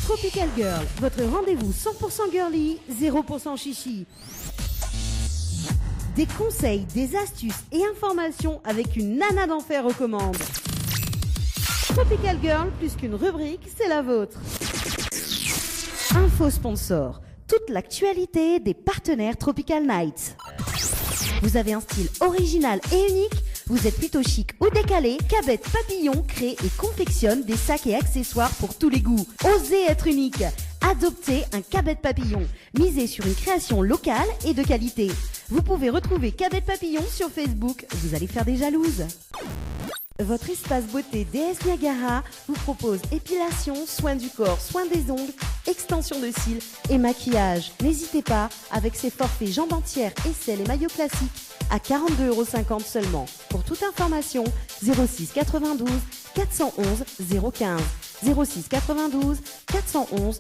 Tropical Girl, votre rendez-vous 100% girly, 0% chichi. Des conseils, des astuces et informations avec une nana d'enfer aux commandes. Tropical Girl, plus qu'une rubrique, c'est la vôtre. Info sponsor, toute l'actualité des partenaires Tropical Nights. Vous avez un style original et unique? Vous êtes plutôt chic ou décalé? Cabette Papillon crée et confectionne des sacs et accessoires pour tous les goûts. Osez être unique. Adoptez un Cabette Papillon. Misez sur une création locale et de qualité. Vous pouvez retrouver Cabette Papillon sur Facebook. Vous allez faire des jalouses. Votre espace beauté DS Niagara vous propose épilation, soins du corps, soins des ongles, extension de cils et maquillage. N'hésitez pas, avec ses forfaits jambes entières, aisselles et maillots classiques à 42,50 € seulement. Pour toute information, 06 92 411 015. 06 92 411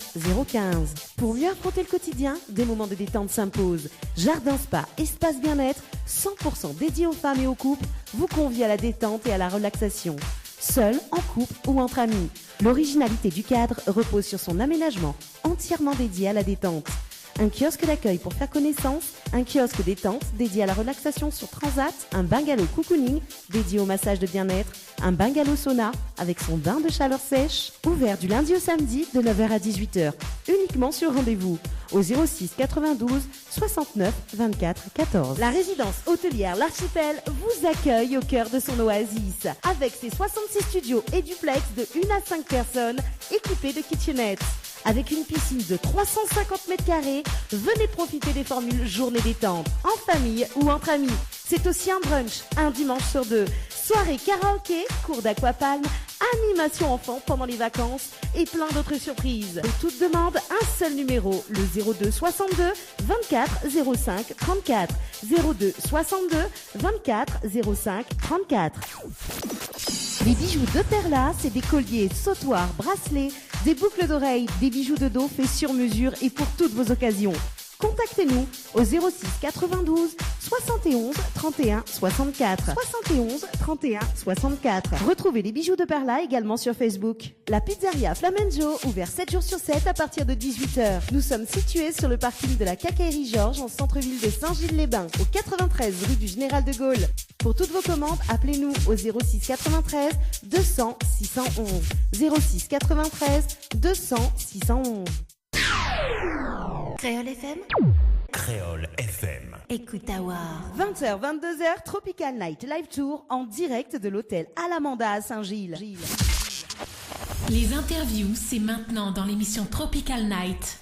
015. Pour mieux affronter le quotidien, des moments de détente s'imposent. Jardin Spa, espace bien-être, 100% dédié aux femmes et aux couples, vous convie à la détente et à la relaxation. Seul, en couple ou entre amis. L'originalité du cadre repose sur son aménagement, entièrement dédié à la détente. Un kiosque d'accueil pour faire connaissance, un kiosque détente dédié à la relaxation sur Transat, un bungalow cocooning dédié au massage de bien-être, un bungalow sauna avec son bain de chaleur sèche, ouvert du lundi au samedi de 9h à 18h, uniquement sur rendez-vous, au 06 92 69 24 14. La résidence hôtelière L'Archipel vous accueille au cœur de son oasis, avec ses 66 studios et duplex de 1 à 5 personnes équipés de kitchenettes. Avec une piscine de 350 mètres carrés, venez profiter des formules journée détente, en famille ou entre amis. C'est aussi un brunch, un dimanche sur 2, soirée karaoké, cours d'aquapalme, animation enfant pendant les vacances et plein d'autres surprises. Pour toute demande, un seul numéro, le 02 62 24 05 34. 02 62 24 05 34. Les bijoux de Perla, c'est des colliers, sautoirs, bracelets, des boucles d'oreilles, des bijoux de dos faits sur mesure et pour toutes vos occasions. Contactez-nous au 06 92 71 31 64. 71 31 64. Retrouvez les bijoux de Perla également sur Facebook. La pizzeria Flamenjo, ouvert 7 jours sur 7 à partir de 18h. Nous sommes situés sur le parking de la Quincaillerie Georges en centre-ville de Saint-Gilles-les-Bains, au 93 rue du Général de Gaulle. Pour toutes vos commandes, appelez-nous au 06 93 200 611. 06 93 200 611. Créole FM. Créole FM. Écoute Awa. 20h, 22h, Tropical Night Live Tour en direct de l'hôtel Alamanda à Saint-Gilles. Les interviews, c'est maintenant dans l'émission Tropical Night.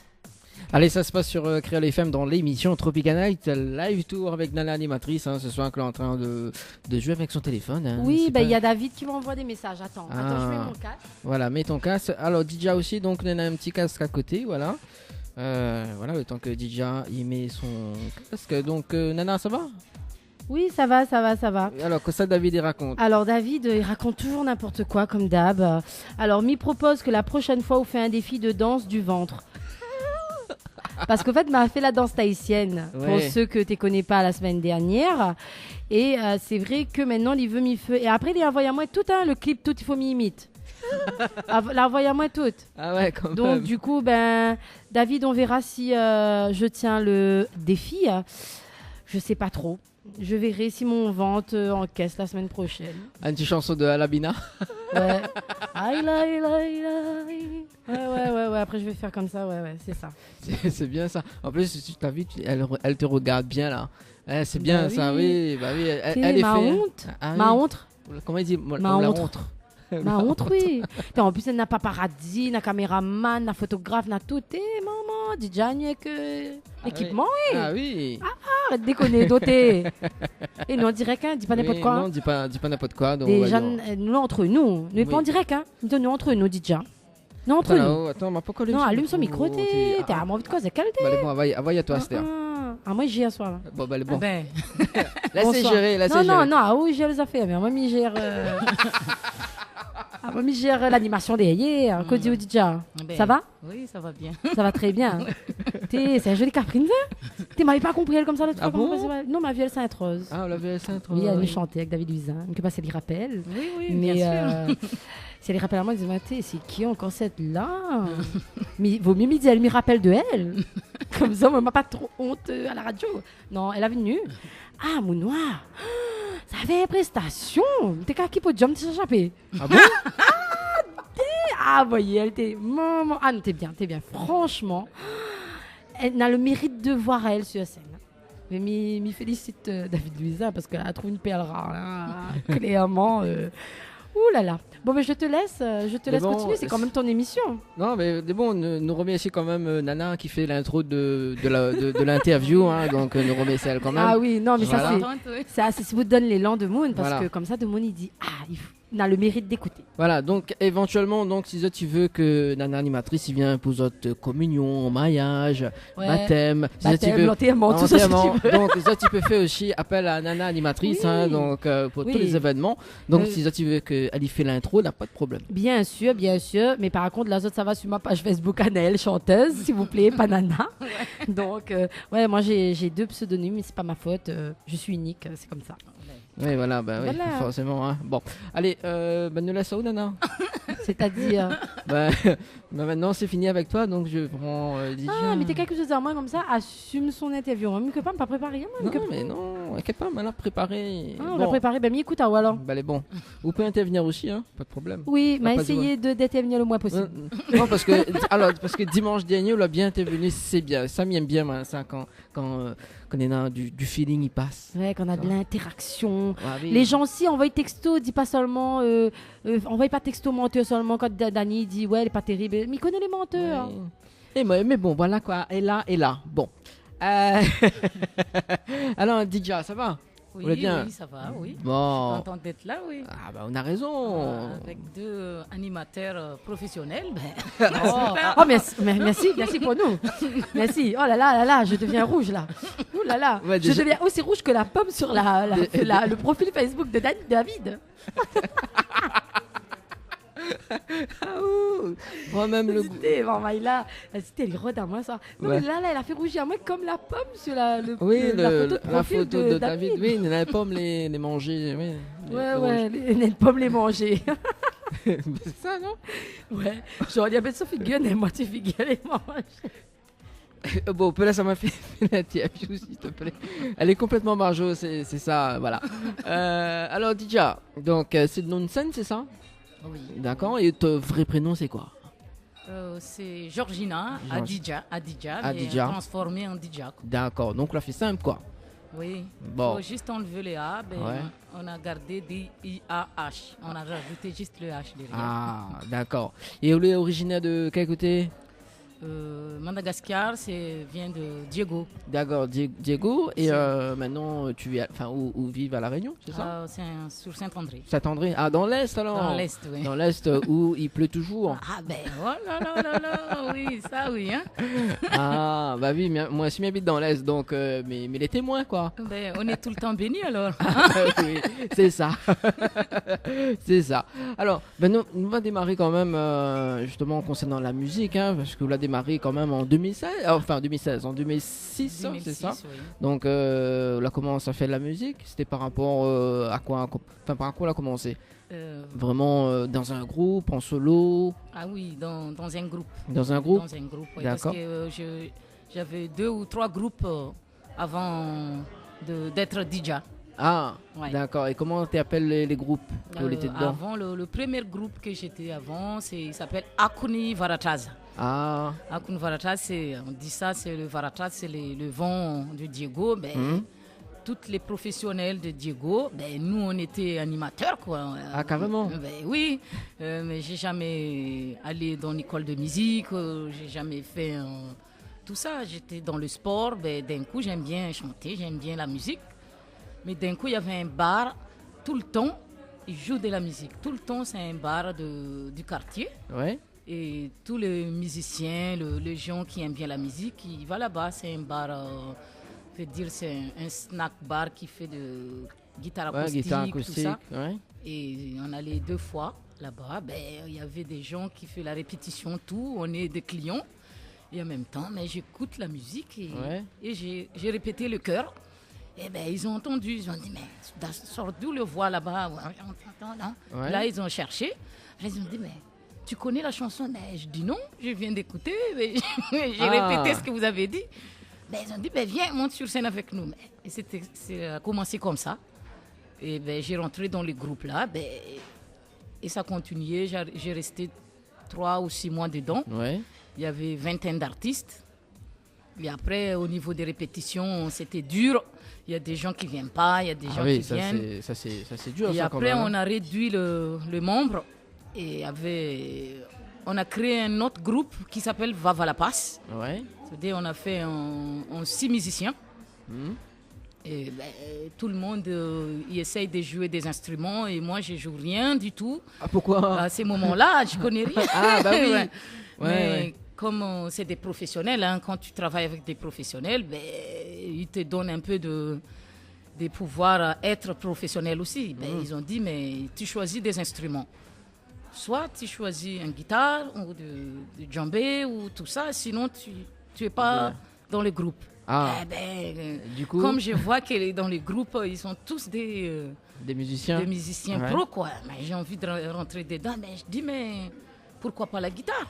Allez, ça se passe sur Créole FM dans l'émission Tropical Night Live Tour avec Nana animatrice. Ce soir, elle est en train de jouer avec son téléphone. Oui, il y a David qui m'envoie des messages. Attends, je mets mon casque. Voilà, mets ton casque. Alors, DJ aussi, donc, on a un petit casque à côté, voilà. Voilà, le temps que DJ il met son casque. Donc, Nana, ça va? Oui, ça va. Alors, que ça, David, il raconte. Alors, David, il raconte toujours n'importe quoi, comme d'hab. Alors, m'y propose que la prochaine fois, on fait un défi de danse du ventre. Parce qu'en fait, m'a fait la danse tahitienne, pour ceux que tu ne connais pas la semaine dernière. Et c'est vrai que maintenant, il veut m'y feu. Et après, il envoie à moi tout, le clip, tout, il faut m'y imite. La envoie à moi toute. Ah ouais, quand même. Donc, du coup, David, on verra si je tiens le défi. Je sais pas trop. Je verrai si mon ventre encaisse la semaine prochaine. Une petite chanson de Alabina. Ouais. Aïe, aïe, aïe, aïe. Ouais. Après, je vais faire comme ça. Ouais, c'est ça. C'est bien ça. En plus, si tu t'as vu, elle te regarde bien là. C'est bien ça, oui. Bah oui. Elle est ma fait. honte. Ah, ma oui. honte. Comment il dit Ma honte. Ma honte, oui. En plus, elle n'a pas paradis, n'a caméraman, n'a photographe, n'a tout. Maman, dis déjà que équipement, oui. Ah oui. Arrête de déconner, doté. Et nous, en direct, dis pas n'importe quoi. Non, dis pas n'importe quoi. Donc, déjà, nous, entre nous. Nous, pas en direct, Nous, entre nous, dis déjà. Non, entre nous. Attends, m'a pas collé. Non, allume son micro, t'es à envie de quoi, c'est quel Bah, bon, envoie à toi, Esther. Moi, j'y ai à soir. Bon, bah, bon. Laissez gérer, Non, oui, j'ai les affaires, mais moi, je gère. Moi, je gère l'animation derrière. Cody ou Didja. Ça va? Oui, ça va bien. Ça va très bien. C'est un joli caprine, ça? Tu m'avais pas compris, elle, comme ça, l'autre fois? Non, ma vie, elle Sainte-Rose. Ah, la vie, elle Sainte-Rose. Oui, elle me chantait avec David Luisin. Je ne sais pas si elle y rappelle. Oui, bien sûr. Si elle y rappelle à moi, elle disait, c'est qui encore cette là? Mais vaut mieux me dire, elle me rappelle de elle. Comme ça, on m'a pas trop honte à la radio. Non, elle est venue. Ah, mon noir. Ça fait une prestation. T'es qu'à qui pour jump t'échapper? Ah bon? Voyez, elle était... Maman. Ah non, t'es bien. Franchement, elle a le mérite de voir elle sur scène. Mais m'y félicite David Luisin parce qu'elle a trouvé une perle rare, là. Clairement. Ouh là là. Bon, mais je te laisse continuer. C'est quand même ton émission. Non, mais bon, nous remercie quand même Nana qui fait l'intro de l'interview. Donc, nous remercie elle quand même. Ah oui, non, mais voilà. ça, c'est ce qui vous donne l'élan de Moon. Parce que comme ça, de Moon, il dit, il a le mérite d'écouter. Voilà, donc éventuellement, si tu veux que Nana animatrice il vient pour votre communion, mariage, baptême, l'enterrement, tout ça, si tu veux. Donc ça tu peux faire aussi appel à Nana animatrice, pour tous les événements. Donc si tu veux qu'elle y fait l'intro, n'a pas de problème. Bien sûr. Mais par contre, la autre, ça va sur ma page Facebook Anaëlle chanteuse, s'il vous plaît, pas Nana. Donc moi j'ai 2 pseudonymes, mais c'est pas ma faute. Je suis unique, c'est comme ça. Oui, voilà, oui, forcément. Bon, allez, nous laisse où, Nana? C'est-à-dire maintenant, c'est fini avec toi, donc je prends mais t'es quelque chose à moi comme ça, assume son interview. Mais que pas, pas préparé. Non, elle pas mal préparé. On l'a préparé, m'écoute, ou alors? Bon, vous pouvez intervenir aussi, pas de problème. Oui, m'a essayé d'intervenir le moins possible. Non, parce que dimanche dernier, on a bien intervenu, c'est bien. Ça m'aime bien, ça, quand on est dans du feeling, il passe. Ouais, quand on a de l'interaction. Oui. Les gens aussi envoient texto, dis pas seulement, envoie pas texto menteur seulement quand Dani dit ouais, elle est pas terrible. Mais il connaît les menteurs. Oui. Mais bon, voilà quoi. Et là. Bon. Alors, Didja, ça va? Oui, bien. Oui, ça va, oui. Bon. Je suis contente d'être là, oui. On a raison. Avec 2 animateurs professionnels. Merci pour nous. Merci. Oh là là, je deviens rouge là. Oh là là. Ouais, je deviens aussi rouge que la pomme sur le profil Facebook de David. Moi-même le goût. C'était le gros à moi ça. Non, mais là, elle a fait rougir à moi comme la pomme sur la photo de David. Oui, les pommes les manger. Les pommes les manger. C'est ça, non? Ouais. J'aurais dit à Sophie figure, et moi tu figures les manger. Bon, ça m'a fait l'interview, s'il te plaît. Elle est complètement margeau, c'est ça, voilà. Alors, Didja, donc c'est Nonsense, c'est ça? Oui. D'accord, et ton vrai prénom, c'est quoi? C'est Georgina Adidja, transformée en Didja. D'accord, donc on l'a fait simple, quoi. Oui, bon. Faut juste enlever les A, on a gardé D-I-A-H. On a rajouté juste le H derrière. Ah, d'accord. Et elle est originaire de quel côté? Madagascar, vient de Diego. D'accord, Diego. Et maintenant, tu es, où vivent à La Réunion, c'est ça? C'est sur Saint-André. Saint-André. Ah, dans l'Est alors? Dans l'Est, oui. Dans l'Est où il pleut toujours. Ah ben, oh là là là là, oui, ça oui. Hein. Ah, bah oui, moi aussi j'habite dans l'Est, donc, mais les témoins, quoi. Ben, on est tout le temps bénis alors. Oui, c'est ça. C'est ça. Alors, ben, nous va démarrer quand même, justement, concernant la musique, hein, parce que vous l'avez démarré quand même en 2016, en 2006, c'est ça? Oui. Donc, là, comment ça fait de la musique? C'était par rapport à quoi? Par quoi on a commencé? Vraiment dans un groupe, en solo? Ah oui, dans un groupe. Dans un groupe? Dans un groupe, oui. D'accord. Parce que j'avais 2 ou 3 groupes avant d'être DJ. Ah, Ouais. d'accord. Et comment tu appelles les groupes que vous étiez dedans? Avant, le premier groupe que j'étais avant, il s'appelle Akuni Varataz. Ah, Akuni Varataz, on dit ça, c'est le Varataz, c'est le vent de Diego. Ben, toutes les professionnels de Diego, ben, nous, on était animateurs, quoi. Ah, carrément? Ben, oui, mais j'ai jamais allé dans l'école de musique, j'ai jamais fait tout ça. J'étais dans le sport, ben, d'un coup, j'aime bien chanter, j'aime bien la musique. Mais d'un coup, il y avait un bar, tout le temps, ils jouent de la musique. Tout le temps, c'est un bar du quartier. ouais. Et tous les musiciens, les gens qui aiment bien la musique, ils vont là-bas. C'est un bar, je veux dire, c'est un snack bar qui fait de guitare Ouais, acoustique, guitare tout acoustique. ça. Ouais. Et on allait 2 fois là-bas. Ben, il y avait des gens qui font la répétition, tout. On est des clients. Et en même temps, mais j'écoute la musique et j'ai répété le chœur. Et ben, ils ont entendu, ils ont dit, mais sort d'où le voix là-bas? Ouais. Là, ils ont cherché. Ils ont dit, mais tu connais la chanson? Mais je dis non, je viens d'écouter, mais j'ai répété ce que vous avez dit. Ben, ils ont dit, ben, viens, monte sur scène avec nous. Et c'est a commencé comme ça. Et ben, j'ai rentré dans les groupes là, ben, et ça continuait. J'ai resté 3 ou 6 mois dedans. Ouais. Il y avait 20 d'artistes. Et après, au niveau des répétitions, c'était dur. Il y a des gens qui ne viennent pas, il y a des gens qui viennent. Ça c'est dur. Et ça, après, quand même, on a réduit le membre et on a créé un autre groupe qui s'appelle Vava la Passe. Ouais. C'est-à-dire on a fait en 6 musiciens. Et ben, tout le monde il essaye de jouer des instruments et moi, je ne joue rien du tout. Ah, pourquoi? À ces moments-là, je ne connais rien. Ah, bah oui. Ouais. Mais Ouais. comme c'est des professionnels, hein, quand tu travailles avec des professionnels, ben, ils te donnent un peu de pouvoir être professionnel aussi. Ben, ils ont dit, mais tu choisis des instruments. Soit tu choisis une guitare ou du djembé ou tout ça, sinon tu n'es pas dans le groupe. Ah, Eh ben, du coup, comme je vois que dans les groupes, ils sont tous des musiciens. Ouais. pro, quoi. Mais j'ai envie de rentrer dedans, mais je dis, mais pourquoi pas la guitare?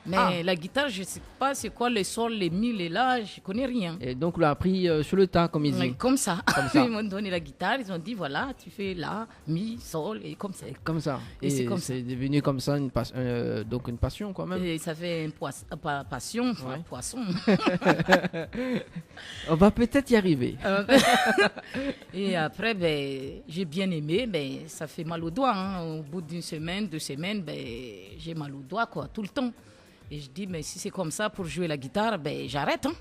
Mais la guitare, je ne sais pas c'est quoi les sols, les mi, les la, je ne connais rien. Et donc, on l'a appris sur le tas, comme ils Mais disent. comme ça. Comme ça. Ils m'ont donné la guitare, ils ont dit voilà, tu fais la, mi, sol, et comme ça. Comme ça. Et c'est comme ça. C'est devenu comme ça donc une passion, quand même. Et ça fait une passion, Ouais. poisson. On va peut-être y arriver. Et après, ben, j'ai bien aimé, ben, ça fait mal aux doigts. Hein. Au bout d'une semaine, 2 semaines, ben, j'ai mal aux doigts, quoi, tout le temps. Et je dis, mais si c'est comme ça pour jouer la guitare, ben, j'arrête. Hein.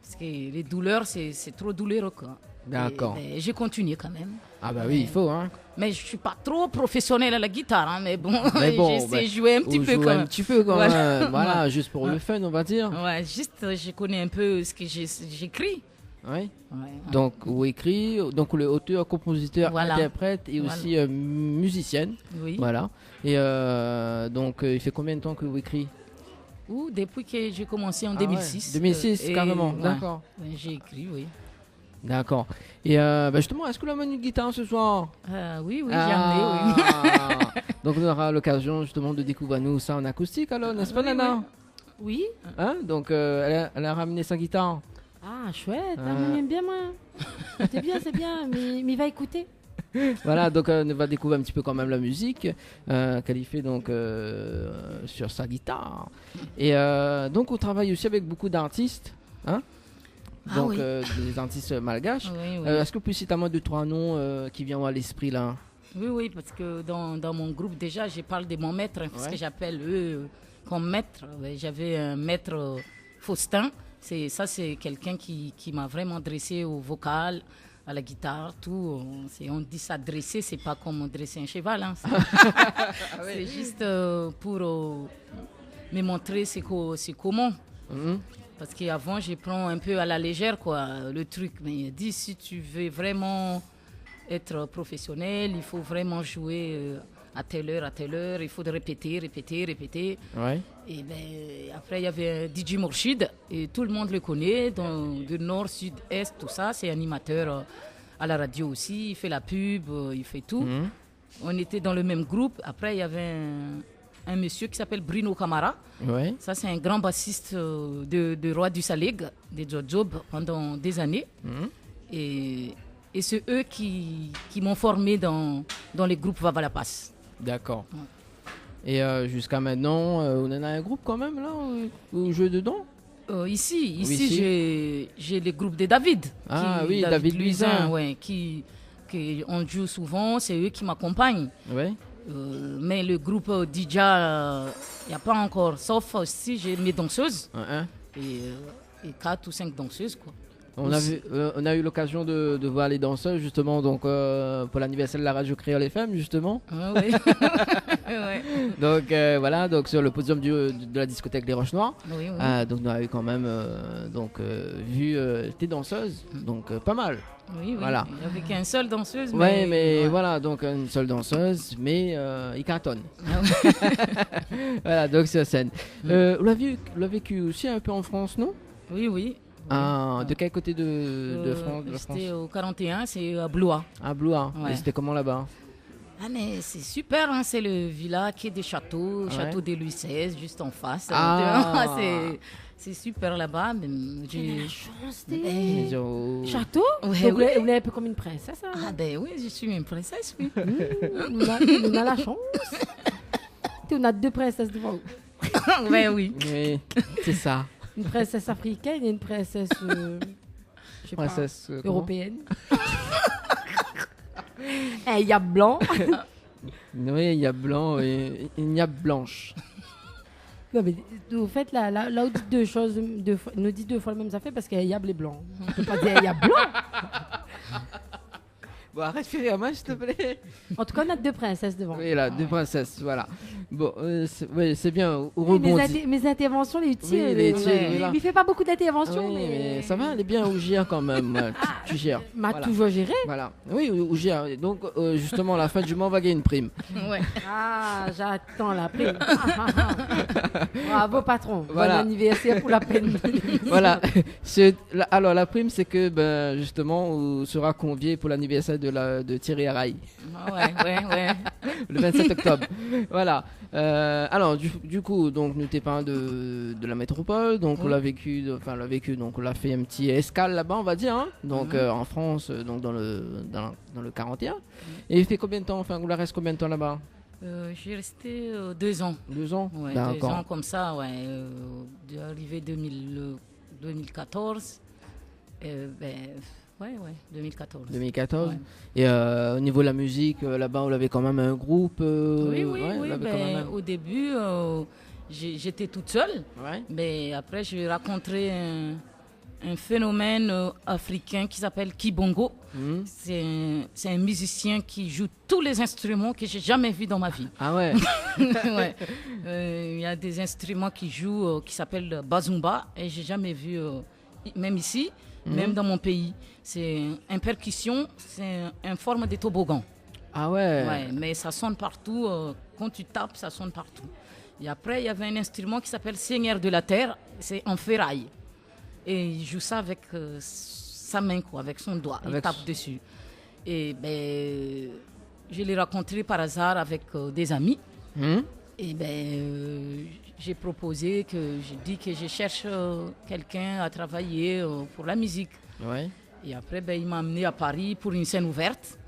Parce que les douleurs, c'est trop douloureux, quoi. D'accord. Et, ben, j'ai continué quand même. Ah bah oui, il faut, hein. Mais je ne suis pas trop professionnelle à la guitare, hein, mais bon, Mais bon, j'essaie de jouer un petit peu quand un même. petit peu quand Voilà. même. Voilà, Ouais. juste pour le fun, on va dire. Ouais, juste, je connais un peu ce que j'écris. Oui. Ouais. Donc, ou écrit, donc le auteur, compositeur, Voilà. interprète et Voilà. aussi musicienne. Oui. Voilà. Et donc, il fait combien de temps que vous écrivez? Ou depuis que j'ai commencé en Ah 2006. ouais, 2006, et carrément. ouais, D'accord. ouais, j'ai écrit, oui. D'accord. Et bah justement, est-ce que vous avez une guitare ce soir? Oui, j'ai amené, oui. Ah. Donc, on aura l'occasion justement de découvrir nous ça en acoustique, alors, n'est-ce pas, Oui, Nana? Oui. Hein? Donc, elle a ramené sa guitare. Ah, chouette. Moi, j'aime bien, moi. C'est bien, mais il va écouter. Voilà, donc on va découvrir un petit peu quand même la musique qu'elle y fait donc sur sa guitare. Et donc on travaille aussi avec beaucoup d'artistes, hein? Donc oui. des artistes malgaches. Oui, oui. Est-ce que vous pouvez citer à moi 2-3 noms qui viennent à l'esprit là? Oui, parce que dans mon groupe, déjà, je parle de mon maître, parce que j'appelle eux comme maître. Ouais, j'avais un maître Faustin. C'est quelqu'un qui m'a vraiment dressé au vocal, à la guitare, tout. On dit ça dresser, c'est pas comme dresser un cheval. Hein. C'est juste pour me montrer c'est comment. Parce qu'avant, je prends un peu à la légère le truc. Mais il dit, si tu veux vraiment être professionnel, il faut vraiment jouer à telle heure, il faut répéter. Ouais. Et après, il y avait DJ Mourchid, et tout le monde le connaît, du nord, sud, est, tout ça. C'est animateur à la radio aussi, il fait la pub, il fait tout. On était dans le même groupe. Après, il y avait un monsieur qui s'appelle Bruno Camara. Ouais. Ça, c'est un grand bassiste de Roi du Salig, de Jojob, pendant des années. Et c'est eux qui m'ont formé dans les groupes Vava La Passe. D'accord. Et jusqu'à maintenant, on en a un groupe quand même là où joue dedans. Ici, j'ai le groupe de David. David Luisin, ouais, qui on joue souvent, c'est eux qui m'accompagnent. Ouais. Mais le groupe Dija, il n'y a pas encore, sauf si j'ai mes danseuses et 4 ou 5 danseuses, quoi. On a eu l'occasion de voir les danseuses justement donc pour l'anniversaire de la radio Créole FM justement. Ah, oui. Ouais. Donc voilà, donc sur le podium de la discothèque Les Roches Noires. Oui. Donc on a eu quand même vu tes danseuses, donc pas mal. Oui. Voilà. Avec une seule danseuse. Mais voilà, donc une seule danseuse, mais il cartonne. Voilà, donc sur scène. Vous l'avez vécu aussi un peu en France, non? Oui. De quel côté de France, C'était au 41, c'est à Blois. À Blois. Ouais. Et c'était comment là-bas? Mais c'est super, hein, c'est le villa qui est des châteaux, château de Louis XVI, juste en face. C'est super là-bas. J'ai la chance Château? Ouais, donc vous êtes un peu comme une princesse. Hein? Ah ben oui, je suis une princesse, oui. On a la chance. On a 2 princesses devant vous. Ben oui. Oui, c'est ça. Une princesse africaine et une princesse, européenne. Il y a blanc. Oui, il y a blanc et il y a blanche. Non, mais vous faites là vous dites 2 choses, nous dites 2 fois la même affaire parce qu'il y a blé blanc. On ne peut pas dire il y a blanc. Bon, respirez à moi, s'il te plaît. En tout cas, on a 2 princesses devant. Oui, là, 2 princesses, voilà. Bon, c'est bien, mes interventions, les utiles. Oui, les utiles, il ne fait pas beaucoup d'interventions. Oui, mais ça va, elle est bien, Ougia quand même. Tu gères. M'a toujours géré. Voilà. Oui, Ougia. Donc, justement, à la fin du mois, on va gagner une prime. Ouais. Ah, j'attends la prime. Bravo, patron. Voilà. Bon anniversaire pour la peine. Voilà. Alors, la prime, c'est que, justement, on sera convié pour l'anniversaire de Thierry Araï. Ouais. Le 27 octobre. Voilà. Alors, du coup, donc, nous t'es parlé de la métropole. Donc, on l'a vécu, donc, on l'a fait un petit escale là-bas, on va dire. Hein, donc, en France, donc, dans le 41. Et il fait combien de temps, vous la reste combien de temps là-bas? J'ai resté 2 ans. 2 ans? Ouais, 2 ans comme ça, ouais. Arrivé 2014. 2014. 2014. Ouais. Et au niveau de la musique, là-bas, on avait quand même un groupe. Oui. Au début, j'étais toute seule. Ouais. Mais après, j'ai rencontré un phénomène africain qui s'appelle Kibongo. C'est un musicien qui joue tous les instruments que j'ai jamais vus dans ma vie. Ah ouais. Ouais. Il y a des instruments qui jouent qui s'appellent bazumba et j'ai jamais vu, même ici. Même dans mon pays, c'est une percussion, c'est une forme de toboggan. Ah ouais. Ouais, mais ça sonne partout. Quand tu tapes, ça sonne partout. Et après, il y avait un instrument qui s'appelle Seigneur de la Terre. C'est en ferraille. Et il joue ça avec sa main, avec son doigt. Il tape dessus. Et je l'ai rencontré par hasard avec des amis. Et j'ai proposé j'ai dit que je cherche quelqu'un à travailler pour la musique. Ouais. Et après, il m'a amené à Paris pour une scène ouverte.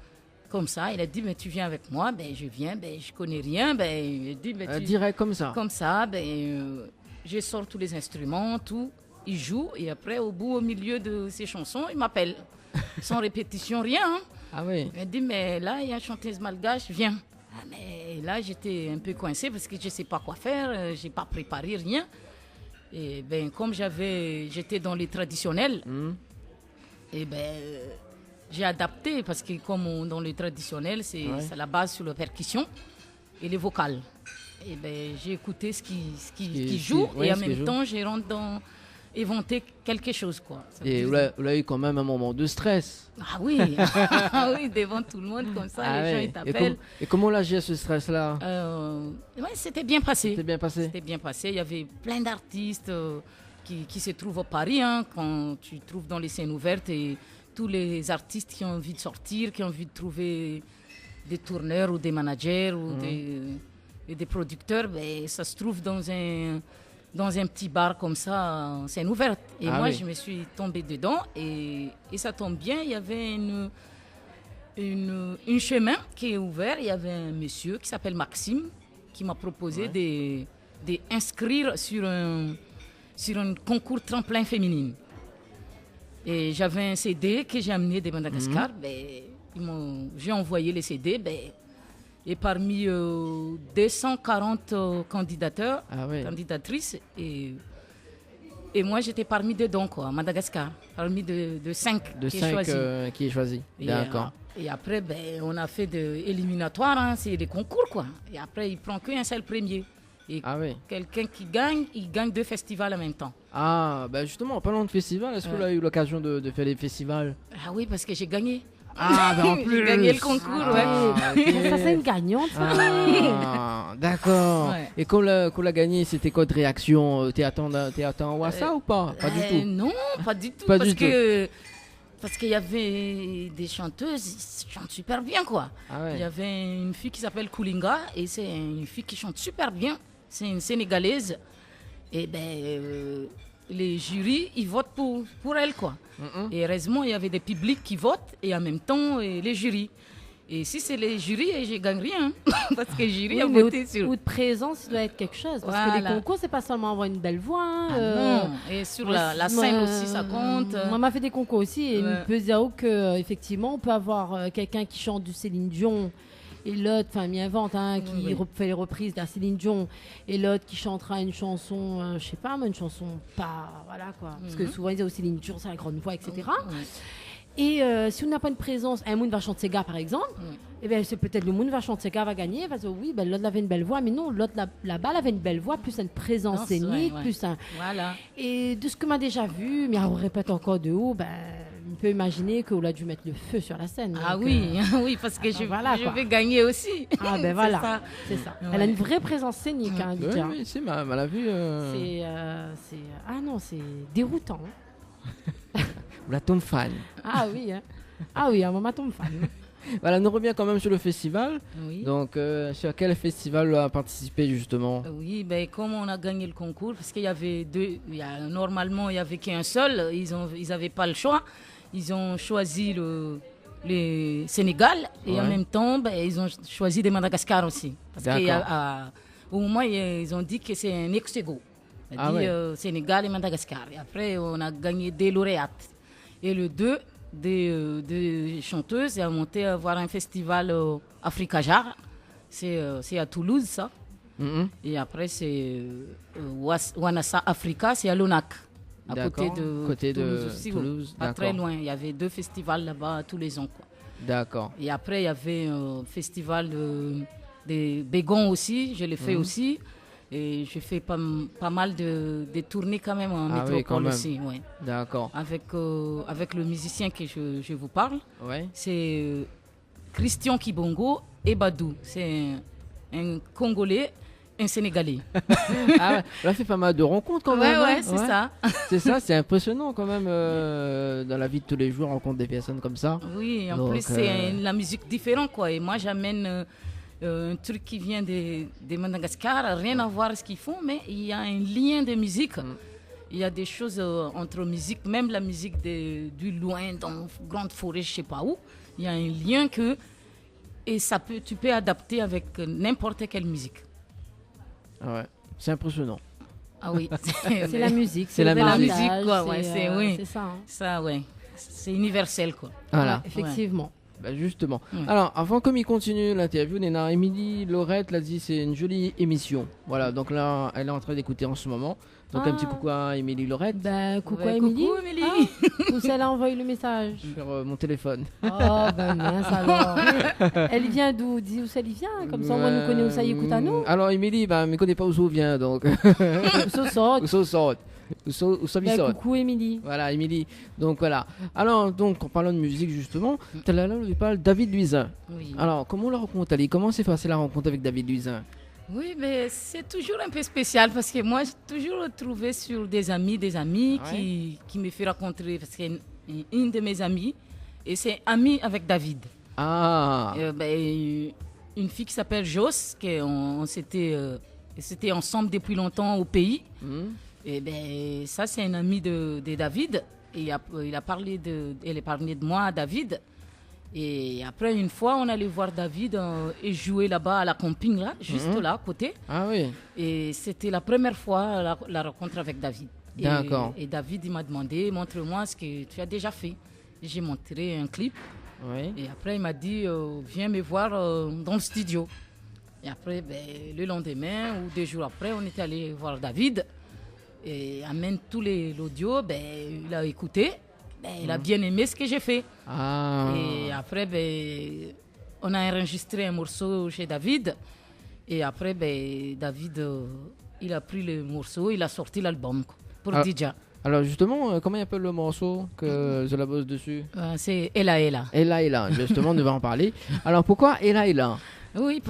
Comme ça, il a dit, mais tu viens avec moi. Je viens, je connais rien. Il dit, direct comme ça. Comme ça, je sors tous les instruments, tout. Il joue et après, au milieu de ses chansons, il m'appelle. Sans répétition, rien. Hein. Ah oui. Elle dit, mais là, il y a une chanteuse malgache, viens. Ah, mais là, j'étais un peu coincée parce que je ne sais pas quoi faire, je n'ai pas préparé rien. Et ben, comme j'étais dans les traditionnels, et ben, j'ai adapté parce que comme dans les traditionnels, c'est la base sur la percussion et les vocales. Et ben, j'ai écouté ce qui joue et en même temps, j'ai rentré dans inventer quelque chose, quoi. Et vous avez eu quand même un moment de stress. Ah oui, oui, devant tout le monde comme ça, les gens ils t'appellent. Et comment on a géré ce stress-là? C'était bien passé. C'était bien passé. C'était bien passé. Il y avait plein d'artistes qui se trouvent à Paris, hein, quand tu trouves dans les scènes ouvertes, et tous les artistes qui ont envie de sortir, qui ont envie de trouver des tourneurs ou des managers ou des producteurs, ben, ça se trouve dans un petit bar comme ça, en scène ouverte. Et moi, je me suis tombée dedans et ça tombe bien. Il y avait un chemin qui est ouvert. Il y avait un monsieur qui s'appelle Maxime qui m'a proposé d'inscrire sur un concours tremplin féminine. Et j'avais un CD que j'ai amené de Madagascar. J'ai envoyé les CD. Et parmi 240 candidatrices, et moi j'étais parmi dedans, quoi, à Madagascar, parmi de 5 qui est choisi. D'accord. Et après, on a fait des éliminatoires, hein, c'est des concours, quoi. Et après, il prend qu'un seul premier. Et quelqu'un qui gagne, il gagne 2 festivals en même temps. Ah, justement, en parlant de festivals, est-ce que vous avez eu l'occasion de faire des festivals? Ah oui, parce que j'ai gagné. Ah, en plus. J'ai gagné le concours, okay. Ça, c'est une gagnante. D'accord. Ouais. Et quand l'a gagné, c'était quoi de réaction? T'es attendu à ça ou pas? Pas du tout. Non, pas du tout. Parce qu'il y avait des chanteuses qui chantent super bien, quoi. Il y avait une fille qui s'appelle Koulinga, et c'est une fille qui chante super bien. C'est une Sénégalaise. Et les jurys, ils votent pour elle, quoi. Et heureusement, il y avait des publics qui votent et en même temps les jurys. Et si c'est les jurys, je gagne rien. Parce que les jurys ont voté sur... Ou de présence, il doit être quelque chose. Parce que les concours, c'est pas seulement avoir une belle voix. Non. Et sur la scène aussi, ça compte. Moi, m'a fait des concours aussi. Et il peut dire qu'effectivement, on peut avoir quelqu'un qui chante du Céline Dion. Et l'autre, enfin, m'y invente, qui fait les reprises de Céline Dion. Et l'autre qui chantera une chanson, je sais pas, mais une chanson pas. Voilà, quoi. Parce que souvent, ils disent Céline Dion, c'est la grande voix, etc. Et si on n'a pas une présence, un monde va chanter Sega, par exemple, et bien c'est peut-être le monde va chanter Sega, va gagner. Va dire oui, l'autre avait une belle voix, mais non, l'autre là-bas, elle avait une belle voix, plus une présence scénique, plus un. Voilà. Et de ce que m'a déjà vu, mais on répète encore de haut, on peut imaginer qu'on a dû mettre le feu sur la scène. Ah donc, oui, parce que je vais gagner aussi. Ah ben voilà, c'est ça. Ouais. Elle a une vraie présence scénique, Lydia. Oui, c'est mal à vue. C'est déroutant. La tombe fan. Ah oui, Ah oui, un moment tombe fan. Voilà, on revient quand même sur le festival. Oui. Donc, sur quel festival a participé justement? Oui, comme on a gagné le concours, parce qu'il y avait normalement il y avait qu'un seul, ils n'avaient pas le choix. Ils ont choisi le Sénégal et en même temps, ils ont choisi de Madagascar aussi. Parce qu'au moment, ils ont dit que c'est un ex-égo. Sénégal et Madagascar. Et après, on a gagné des lauréates. Et le 2 des chanteuses a monté à voir un festival Africa Jar. C'est à Toulouse, ça. Et après, c'est Wanassa Africa, c'est à Lonac. À côté de Toulouse. Pas très loin. Il y avait 2 festivals là-bas tous les ans, quoi. D'accord. Et après, il y avait un festival de Bégon aussi. Je l'ai fait aussi. Et je fais pas mal de tournées quand même en métropole aussi. Ouais. D'accord. Avec le musicien que je vous parle. Ouais. C'est Christian Kibongo et Badou. C'est un Congolais, un Sénégalais. On a fait pas mal de rencontres quand même. Ouais, c'est ça. C'est ça, c'est impressionnant quand même dans la vie de tous les jours, on rencontre des personnes comme ça. Oui, en plus c'est la musique différente, quoi. Et moi j'amène... un truc qui vient de Madagascar, rien à voir avec ce qu'ils font, mais il y a un lien de musique. Il y a des choses entre musique, même la musique du loin, dans une grande forêt, je ne sais pas où. Il y a un lien et tu peux adapter avec n'importe quelle musique. Ah ouais, c'est impressionnant. Ah oui, c'est la musique. C'est la musique, quoi. C'est ça. Ça, ouais. C'est universel, quoi. Voilà. Effectivement. Bah justement. Ouais. Alors, avant que il continue l'interview, Nena, Émilie Laurette l'a dit, c'est une jolie émission. Voilà, donc là, elle est en train d'écouter en ce moment. Donc un petit coucou à Émilie Laurette Ben, coucou Ouais, Émilie. coucou, Émilie. Où c'est elle a envoyé le message? sur mon téléphone. Oh, ben mince alors. Elle vient d'où? Dis où ça elle vient? Comme ça, moi, nous connaissons où ça y écoute à nous. Alors, Émilie, ben, ne connaît pas où ça vient, donc. Où ça sort? Où ça sort. Où ça Ben, sort. coucou Émilie. Voilà, Émilie. Donc voilà. Alors, donc, en parlant de musique, justement, tout à l'heure, on parle David Luisin. Oui. Alors, comment la rencontre allait? Comment s'est passée la rencontre avec David Luisin? Oui, mais c'est toujours un peu spécial parce que moi, j'ai toujours trouvé sur des amis Ouais. qui me font rencontrer. Parce qu'une de mes amies, et c'est amie avec David. Ah, Une fille qui s'appelle Joss, c'était ensemble depuis longtemps au pays. Et ben, ça, c'est un ami de David. Et elle a parlé de moi à David. Et après, une fois, on allait voir David et jouer là-bas à la camping, là, juste là, à côté. ah oui. Et c'était la première fois la rencontre avec David. D'accord. Et David, il m'a demandé, montre-moi ce que tu as déjà fait. J'ai montré un clip. Oui. Et après, il m'a dit, viens me voir dans le studio. Et après, le lendemain ou 2 jours après, on est allé voir David. Et amène tous l'audio, il a écouté. Il a bien aimé ce que j'ai fait. Ah. Et après, on a enregistré un morceau chez David. Et après, David, il a pris le morceau, il a sorti l'album pour Dija. Alors justement, comment il appelle le morceau que je la bosse dessus? C'est Ella Ella. Ella, justement, on va en parler. Alors pourquoi Ella? Oui,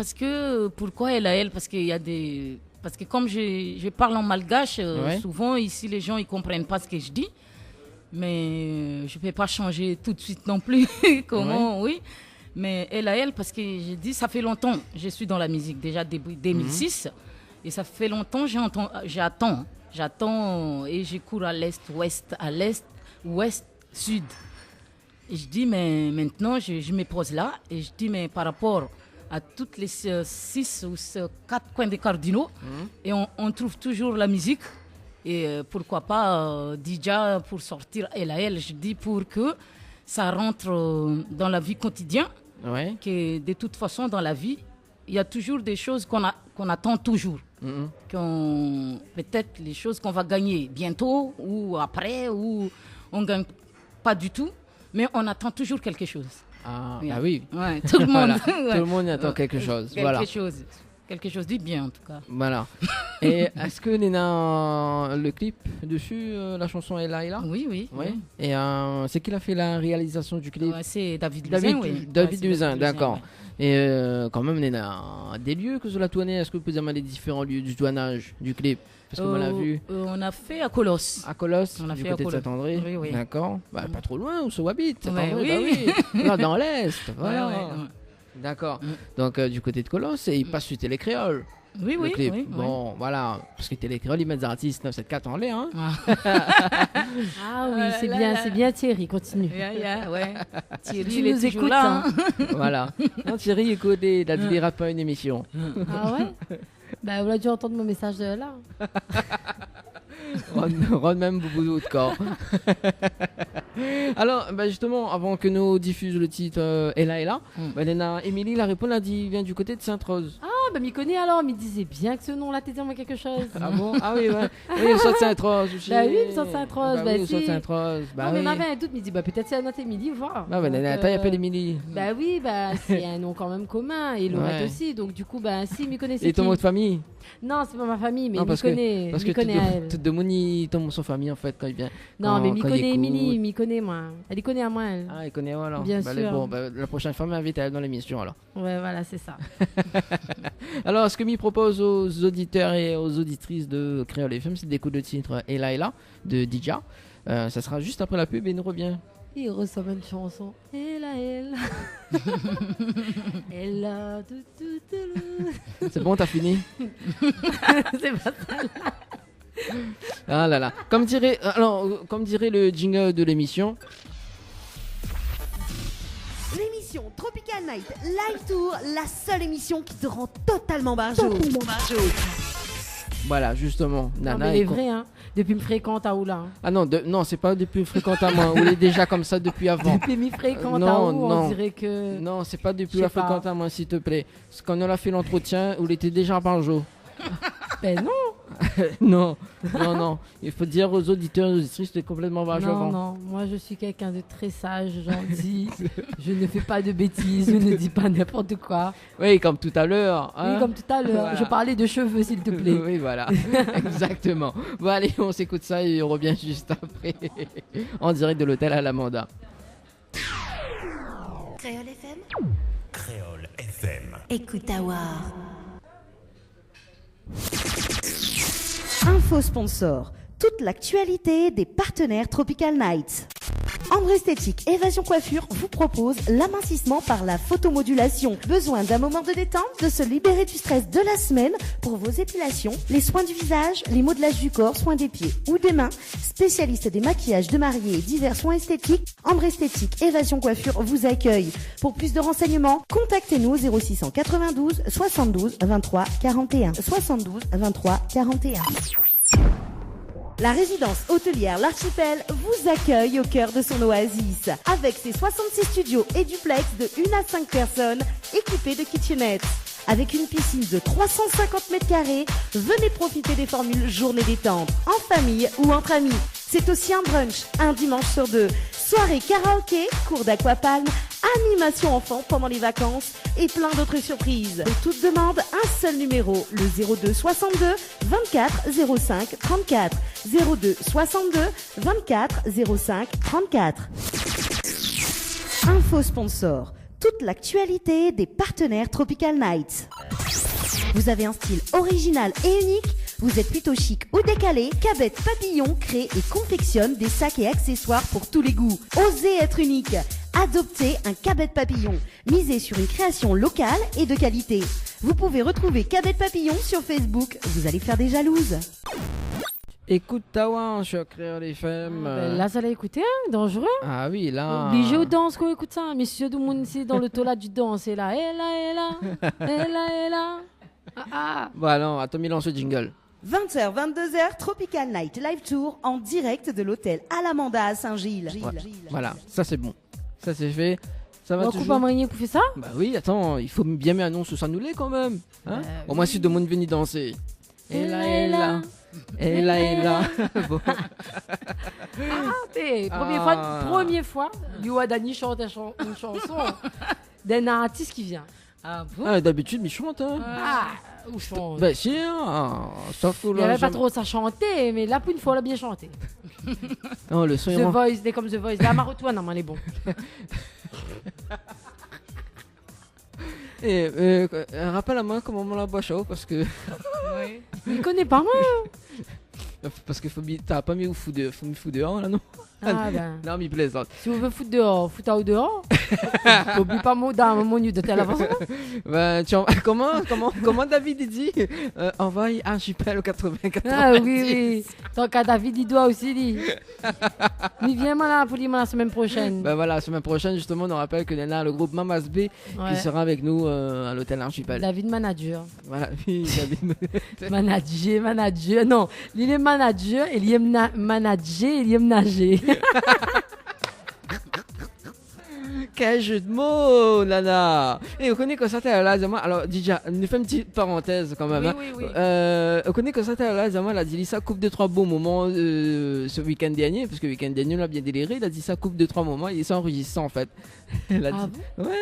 pourquoi Ella Ella? Parce que comme je parle en malgache, Ouais. souvent ici les gens ils comprennent pas ce que je dis. Mais je ne peux pas changer tout de suite non plus. Comment, oui. Mais elle, parce que j'ai dit, ça fait longtemps, je suis dans la musique, déjà depuis 2006. Et ça fait longtemps, j'attends et je cours à l'est, ouest, sud. Et je dis, mais maintenant, je me pose là. Et je dis, mais par rapport à toutes les 6 ou 4 coins des cardinaux, et on trouve toujours la musique. Et pourquoi pas Dija pour sortir elle, je dis pour que ça rentre dans la vie quotidienne. Ouais. Que de toute façon, dans la vie, il y a toujours des choses qu'on attend toujours. Peut-être les choses qu'on va gagner bientôt ou après, ou on ne gagne pas du tout, mais on attend toujours quelque chose. Ah, Yeah. bah oui. Ouais, tout le monde. Voilà. Tout le monde attend quelque chose. Voilà. Quelque chose du bien en tout cas. Voilà. Et est-ce que Nena, le clip dessus, la chanson est là? Oui, oui. Ouais. Et c'est qui a fait la réalisation du clip? Ouais, c'est David Luzin, oui. David Ouais, Luzin, c'est d'accord. ouais. Et quand même, Nena, des lieux que vous la tournez, est-ce que vous pouvez dire les différents lieux du tournage du clip? Parce que on l'a vu. On a fait à Colosse. À Colosse, On a du fait à côté de Colosse. Saint-André. Oui, oui. D'accord. Bah, pas trop loin, où se habite. Ouais, Saint-André, oui. bah oui. Là, dans l'Est. Voilà. Ouais. D'accord. Donc, du côté de Colosse, et il passe sur Télécréole. Oui, Le oui, clip. oui. Bon, voilà. Parce que Télécréole, ils mettent des artistes 974 en l'air. Hein. Ah oui, c'est bien Thierry, continue. Ouais. Thierry, Tu il est nous toujours écoutes, là. hein. Voilà. Non, Thierry, écoutez, il a dit rate pas une émission. Ah ouais? Bah, vous avez dû entendre mon message de là. Ron même boubou de corps. Alors, bah justement, avant que nous diffusions le titre Ella, Nena, Émilie, la réponse a dit vient du côté de Sainte-Rose. Ah, bah, m'y connaît alors, m'y disait bien que ce nom-là t'était moi quelque chose. Ah bon? Ah oui, ouais. Oui, il sort de Sainte-Rose aussi. Bah oui, il sort de Sainte-Rose, Bah bah oui, il sort de si. Sainte-Rose. Bah Non, mais oui. m'avait un doute, m'y dit, bah peut-être c'est notre Émilie, voir. Ah bah Nena, t'as appelé Émilie. Bah oui, bah c'est un nom quand même commun, et Laurette Ouais. aussi, donc du coup, bah si, m'y connaissait Et ton qui. mot de famille? Non, c'est pas ma famille, mais Non, m'y parce que- connaît, Parce que m'y connaît à elle. tout de monde, il tombe sur famille en fait quand il vient. Non, mais m'y quand il connaît écoute. Émilie, m'y connaît moi. Elle y connaît à moi, elle. Ah, il connaît, voilà. Bien Bah, sûr. Bon, bah, la prochaine fois, m'invite à elle dans l'émission alors. Ouais, voilà, c'est ça. Alors, ce que m'y propose aux auditeurs et aux auditrices de Créole FM, c'est d'écouter le titre Ella de Dija. Ça sera juste après la pub et il nous revient. Il ressemble à une chanson. Elle. Elle a tout. C'est bon, t'as fini? C'est pas ça. Ah là là. Comme dirait le jingle de l'émission. L'émission Tropical Night Live Tour, la seule émission qui te rend totalement barjot. Voilà, justement. Non, Nana mais il est est vrai, hein. Depuis me fréquente à où là? Ah non, non, c'est pas depuis fréquentement. On est déjà comme ça depuis avant. Depuis me fréquente à Non, où? non. On dirait que. Non, c'est pas depuis Je la sais pas. fréquentement, s'il te plaît. Parce qu'on a fait l'entretien où il était déjà par jour. Ben non. Non, non, non. Il faut dire aux auditeurs et aux auditrices que c'est complètement par jour. Non, non, moi je suis quelqu'un de très sage, gentil. Je ne fais pas de bêtises, je ne dis pas n'importe quoi. Oui, comme tout à l'heure. hein. Oui, comme tout à l'heure. Voilà. Je parlais de cheveux, s'il te plaît. Oui, voilà. Exactement. Bon, allez, on s'écoute ça et on revient juste après. En direct de l'hôtel à l'Amanda. Créole FM. Créole FM. Écoute Awar. Info sponsor. Toute l'actualité des partenaires Tropical Nights. Ambre Esthétique Évasion Coiffure vous propose l'amincissement par la photomodulation. Besoin d'un moment de détente, de se libérer du stress de la semaine pour vos épilations, les soins du visage, les modelages du corps, soins des pieds ou des mains. Spécialiste des maquillages de mariés et divers soins esthétiques, Ambre Esthétique Évasion Coiffure vous accueille. Pour plus de renseignements, contactez-nous au 0692 72 23 41. 72 23 41. La résidence hôtelière L'Archipel vous accueille au cœur de son oasis. Avec ses 66 studios et duplex de 1 à 5 personnes équipés de kitchenettes. Avec une piscine de 350 mètres carrés, venez profiter des formules journée détente, en famille ou entre amis. C'est aussi un brunch, un dimanche sur 2. Soirée karaoké, cours d'aquapalme, animation enfant pendant les vacances et plein d'autres surprises. Pour toute demande, un seul numéro, le 02 62 24 05 34. 02 62 24 05 34. Info sponsor. Toute l'actualité des partenaires Tropical Nights. Vous avez un style original et unique? Vous êtes plutôt chic ou décalé? Cabette Papillon crée et confectionne des sacs et accessoires pour tous les goûts. Osez être unique. Adoptez un Cabette Papillon. Misez sur une création locale et de qualité. Vous pouvez retrouver Cabette Papillon sur Facebook. Vous allez faire des jalouses. Écoute Tawa sur Créole FM. Ben là, ça l'a écouté, hein, dangereux. Ah oui, là. Obligé au danse qu'on écoute ça. Messieurs, tout le monde ici dans le tola du danse. Et là, et là, et là, et là, et là. Ah, ah. Bon, alors, attends, lance le jingle. 20h, 22h, Tropical Night Live Tour en direct de l'hôtel Alamanda à Saint-Gilles. Voilà, ça c'est bon. Ça c'est fait. Ça va On coupe toujours. un moyen pour faire ça? Bah oui, attends, il faut bien mettre annonce ça nous l'est quand même. Hein Au moins si tout le monde venir danser. Et là, et là. Et là, et là. Bon. Première fois, Yoa Dani chante une chanson d'un artiste qui vient. Ah bon? Ah, d'habitude, il chante. Hein. Ah, où chante? Bah si, sauf que Il n'y avait pas trop ça chanter, mais là, pour une fois, on a bien chanté. Non, le son est The Voice, dès comme The Voice. Là, Marotoua, non, mais elle est bon. Et rappelle à moi comment on la boit chaud parce que Oui. Il connaît pas moi. t'as pas mis au fou dehors là non. Ah ben. Non mais il plaisante. Si vous voulez foutre dehors, foutez au dehors. N'oublie pas mon nu de telle façon. Bah, comment David il dit envoie Archipel au 80. Ah oui. Donc à David, il doit aussi dire. Mais viens là pour la semaine prochaine. Bah voilà, la semaine prochaine justement on rappelle que Nena le groupe Mamas B Ouais. qui sera avec nous à l'hôtel Archipel. David manager. Voilà, oui, David. Manager. Non, il est manager et il aime manager et il aime nager. Quel jeu de mots, Nana. Et on connaît que ça t'es là, Zama. Alors, déjà, nous fait une petite parenthèse quand même. Oui, hein. oui, oui. On connaît que ça t'es là, Zama. Elle a dit ça, coupe de 3 beaux moments ce week-end dernier, parce que le week-end dernier, on l'a bien déliré. Il a dit ça, coupe de 3 moments. Il s'est enregistré en fait. Elle a Ah dit, ouais,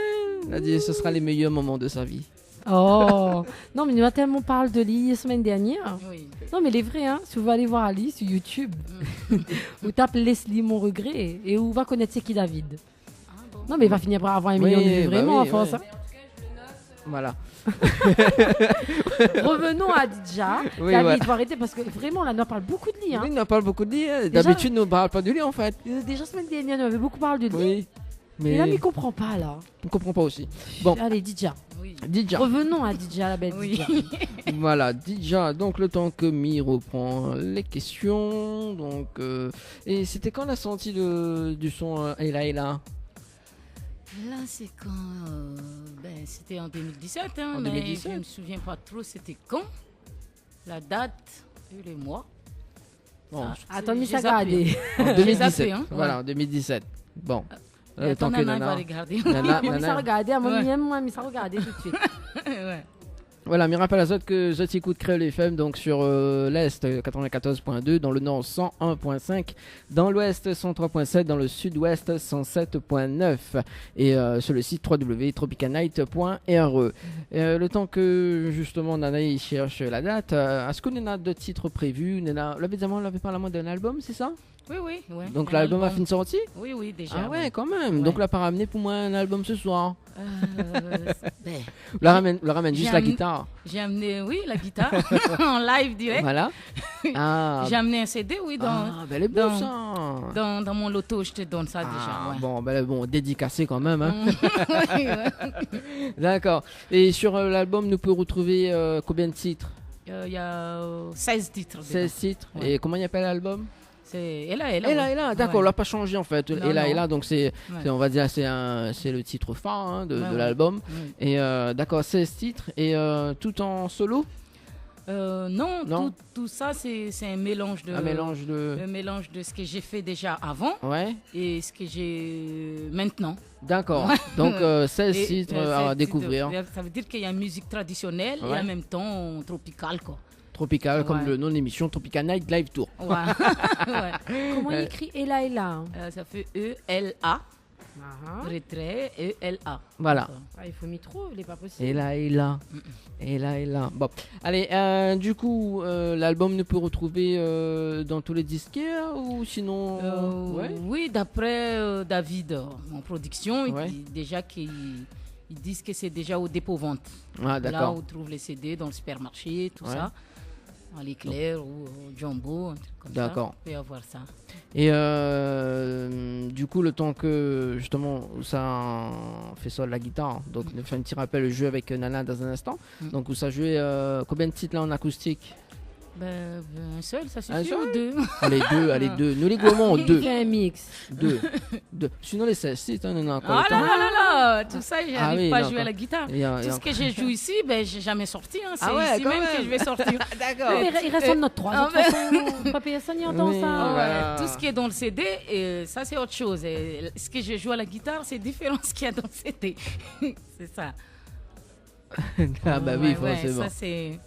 elle a dit ce sera les meilleurs moments de sa vie. Oh non, mais nous avons tellement parlé de lui la semaine dernière. Oui. Non, mais il est vrai, hein. Si vous allez voir Ali sur YouTube, vous tapez Leslie Mon Regret et vous va connaître c'est qui David. Non, mais il va finir par avoir un million de vues, vraiment, en France. ouais. Voilà. Revenons à Didja. Oui, David, ouais. il faut arrêter parce que vraiment, là, on parle beaucoup de lui. Hein. Oui, on en parle beaucoup de lui. Hein. Déjà- D'habitude, nous ne parlons pas de lui en fait. Déjà, semaine dernière, on avait beaucoup parlé de lui. Oui. Mais Et là, mais il comprend pas, là. on ne comprend pas aussi. Bon, Allez, Didja. Oui. Didja. Revenons à Didja, la belle Oui. Didja. Voilà, Didja. Donc, le temps que Mi reprend les questions. Donc, et c'était quand la sortie du son Et là Là, c'est quand c'était en 2017, hein, En mais 2017. je me souviens pas trop c'était quand, la date et le mois. Bon, Attends, mais j'ai ça zappé. garde. en J'ai 2017. zappé, hein. Voilà, en 2017. Bon. Et Le temps ton que nana, il va Nana. regarder. Moi, ça regardait. Moi, Ouais. moi, mais ça regardait tout de suite. Ouais. Voilà, mais rappelle à Zot que je t'écoute Créole FM, donc sur l'Est 94.2, dans le Nord 101.5, dans l'Ouest 103.7, dans le Sud-Ouest 107.9 et sur le site www.tropicalnight.re. Le temps que justement Nana il cherche la date, est-ce que Nana a de titres prévus? Nana, évidemment, on avait parlé de l'album, c'est ça? Oui, oui. Ouais. Donc Un l'album a album. fini de sortir? Oui, oui, déjà. Ah ouais, oui. quand même. Ouais. Donc là, par amener pour moi un album ce soir. Ben, La ramène juste j'ai la amené- guitare. j'ai amené, oui, la guitare en live direct. Voilà. Ah, J'ai amené un CD, oui, ben elle est beau dans- ça. dans mon loto, je te donne ça Ah, déjà. Ouais. bon, dédicacé quand même. Hein. Oui, ouais. D'accord. Et sur l'album, nous pouvons retrouver combien de titres? Il y a 16 titres. dedans. 16 titres. Ouais. Et comment il appelle l'album? C'est Et là, Et là, d'accord, on Ouais. l'a pas changé en fait. Non, Et là, non. donc c'est, on va dire, c'est le titre phare hein, de Ouais. l'album. Ouais. Et d'accord, 16 titres. Et tout en solo? Non, Non. tout ça, c'est un mélange de. Un mélange de. Un mélange de ce que j'ai fait déjà avant Ouais, et ce que j'ai maintenant. d'accord. Donc 16 Et, titres c'est- à découvrir. Ça veut dire qu'il y a une musique traditionnelle et Ouais. en même temps tropicale, quoi. Tropical, comme Ouais. le nom de l'émission, Tropical Night Live Tour. Ouais. Ouais. Comment il écrit Ella Ella? Ça fait E-L-A, Ah, retrait, E-L-A. Voilà. ah, il faut m'y trouver, il est pas possible. Et là, et là. Bon, allez, du coup, l'album ne peut retrouver dans tous les disquaires ou sinon. Ouais. Oui, d'après David, en production, Ouais. il dit déjà qu'ils disent que c'est déjà au dépôt-vente. Ah, Là d'accord. où on trouve les CD dans le supermarché, tout Ouais. ça. À l'éclair ou au Jumbo, un truc comme D'accord. ça. On peut avoir ça. Et du coup, le temps que justement ça fait ça la guitare, donc on fait un petit rappel, le jeu avec Nana dans un instant. Mm. Donc où ça jouait combien de titres là en acoustique? Ben, un seul, ça Un suffit seul ou deux? Allez, deux. Nous les gourmands, Il deux. fait un mix. Deux. Sinon les 16 titres, hein, Nana. Ah là là là là, tout ça, j'arrive Ah oui, pas à non, jouer à la guitare. Il y a- il y Tout a- ce que j'ai joué ici, ben, j'ai jamais sorti. Hein. C'est Ah ouais, ici quand même même. que je vais sortir. D'accord. Il reste en note 3. Ah, De toute façon, Papa Yassan, il entend Oui, ça. Ah ouais, voilà. tout ce qui est dans le CD, ça c'est autre chose. Et ce que je joue à la guitare, c'est différent de ce qu'il y a dans le CD. C'est ça. Ah bah oui, Ouais, forcément. ça c'est.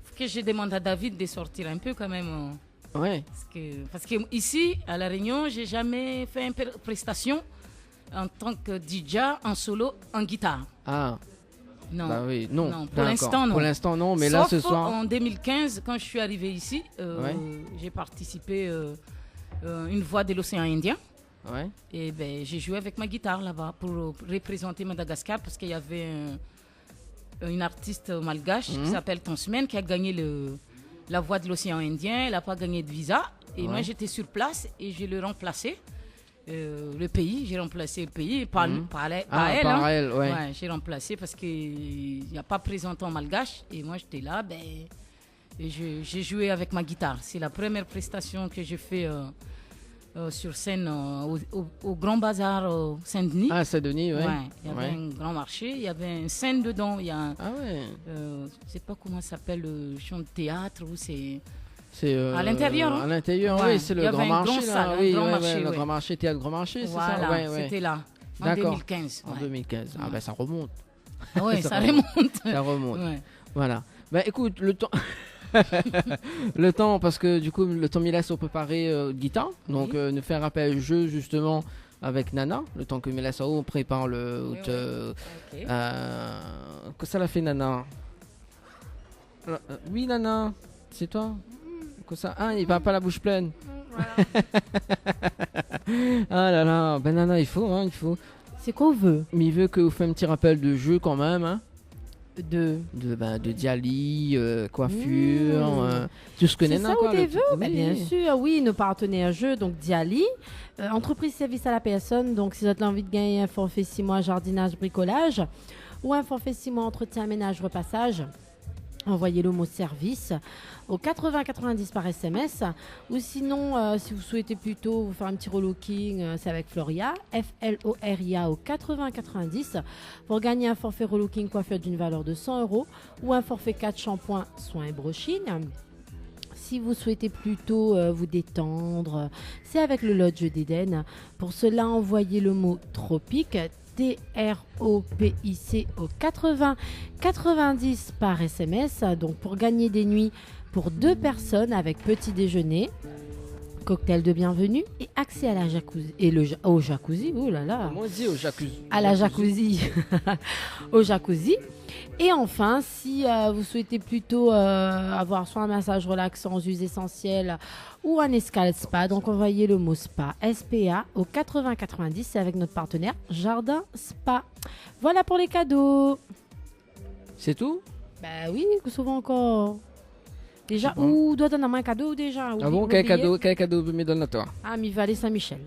Faut que je demande à David de sortir un peu quand même. Ouais. Parce que ici, à La Réunion, j'ai jamais fait une prestation en tant que DJ en solo en guitare. Ah, Non. bah oui, non. Non, pour D'accord. l'instant, non. Pour l'instant, non, mais là Sauf ce soir. en 2015, quand je suis arrivée ici, Ouais. j'ai participé une voix de l'océan Indien. Ouais. Et ben, j'ai joué avec ma guitare là-bas pour représenter Madagascar parce qu'il y avait une artiste malgache qui s'appelle Tonsmen qui a gagné la voix de l'océan Indien. Elle n'a pas gagné de visa. Et moi, j'étais sur place et je l'ai remplacé. Le pays, j'ai remplacé le pays, pas elle. Par hein. elle, ouais. Ouais, j'ai remplacé parce qu'il n'y a pas présentant malgache. Et moi, j'étais là, ben, et j'ai joué avec ma guitare. C'est la première prestation que j'ai fait sur scène au Grand Bazar Saint-Denis. Ah, Saint-Denis, ouais. Il y avait Ouais. un grand marché, il y avait une scène dedans. Il y a Ah ouais. je ne sais pas comment ça s'appelle, le champ de théâtre ou c'est. C'est À l'intérieur, hein. À l'intérieur, Ouais. oui, c'est Il le y avait grand un marché grand là. salle, un Oui, grand ouais, marché, ouais, le ouais. grand marché, théâtre grand marché, c'est ça. Voilà, Ouais, ouais. c'était là, en D'accord. 2015. En ouais. 2015. Ah Ouais. ben ça remonte. Ah ouais, Ça ça remonte. remonte. Ça remonte. Ouais. Voilà. Bah écoute, le temps. Le temps, parce que du coup, le temps m'y laisse pour préparer guitare. Donc, Oui. nous faire un rappel jeu justement avec Nana. Le temps que me laisse on prépare le. Oui, Ok. Que ça l'a fait Nana. Oui, Nana, c'est toi. Que ça. Ah, il va pas la bouche pleine. Ah là là, ben Nana, il faut, hein, il faut. C'est qu'on veut. Mais il veut que vous fassiez un petit rappel de jeu quand même, hein. De. De Diali, coiffure, tout ce que C'est Nana ça quoi. ou des vœux Oui. Bien sûr, oui, nos partenaires jeux, donc Diali, entreprise service à la personne, donc si vous avez envie de gagner un forfait 6 mois jardinage, bricolage, ou un forfait 6 mois entretien, ménage, repassage, envoyez le mot service au 8090 par SMS, ou sinon, si vous souhaitez plutôt vous faire un petit relooking, c'est avec Floria, Floria au 8090 pour gagner un forfait relooking coiffure d'une valeur de 100 € ou un forfait 4 shampoings soins brochine. si vous souhaitez plutôt vous détendre, c'est avec le Lodge d'Éden. Pour cela, envoyez le mot tropique, TROPIC au 80 90 par SMS. Donc pour gagner des nuits pour 2 personnes avec petit déjeuner, cocktail de bienvenue et accès à la jacuzzi au jacuzzi. Oh là là. Comment on dit au jacuzzi? À la jacuzzi. Au jacuzzi. Et enfin, si vous souhaitez plutôt avoir soit un massage relaxant aux huiles essentielles ou un escale spa, donc envoyez le mot spa, SPA, au 80 90, c'est avec notre partenaire Jardin Spa. Voilà pour les cadeaux. C'est tout? Bah oui, souvent encore. Déjà, Bon. ou doit donner un cadeau déjà. Ah bon, quel cadeau me donne à toi? Ah, mi Vallée Saint-Michel.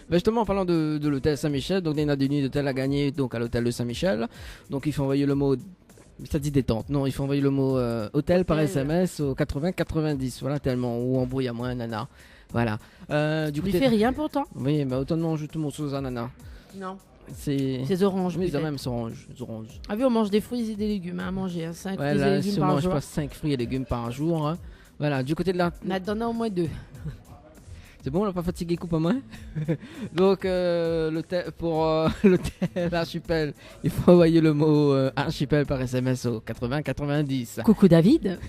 Ben justement, en parlant de l'hôtel Saint-Michel, donc il y en a des nuits d'hôtel à gagner donc à l'hôtel de Saint-Michel. Donc il faut envoyer le mot, ça dit détente, non, il faut envoyer le mot hôtel par SMS au 80 90, voilà, tellement, ou embrouille à moi, nana. Voilà. Du Il fait rien pourtant. Oui, mais autant de manger tout mon sauce à nana. Non. C'est. C'est orange. Oui, peut-être. même, c'est orange. Ah oui, on mange des fruits et des légumes à manger. 5 Ouais, fruits et là, légumes si on par mange jour. pas 5 fruits et légumes par jour. Hein. Voilà, du côté de la. On a donné au moins 2. C'est bon, on n'a pas fatigué, coupe à moi. Donc, pour l'hôtel Archipel, il faut envoyer le mot Archipel par SMS au 80 90. Coucou David.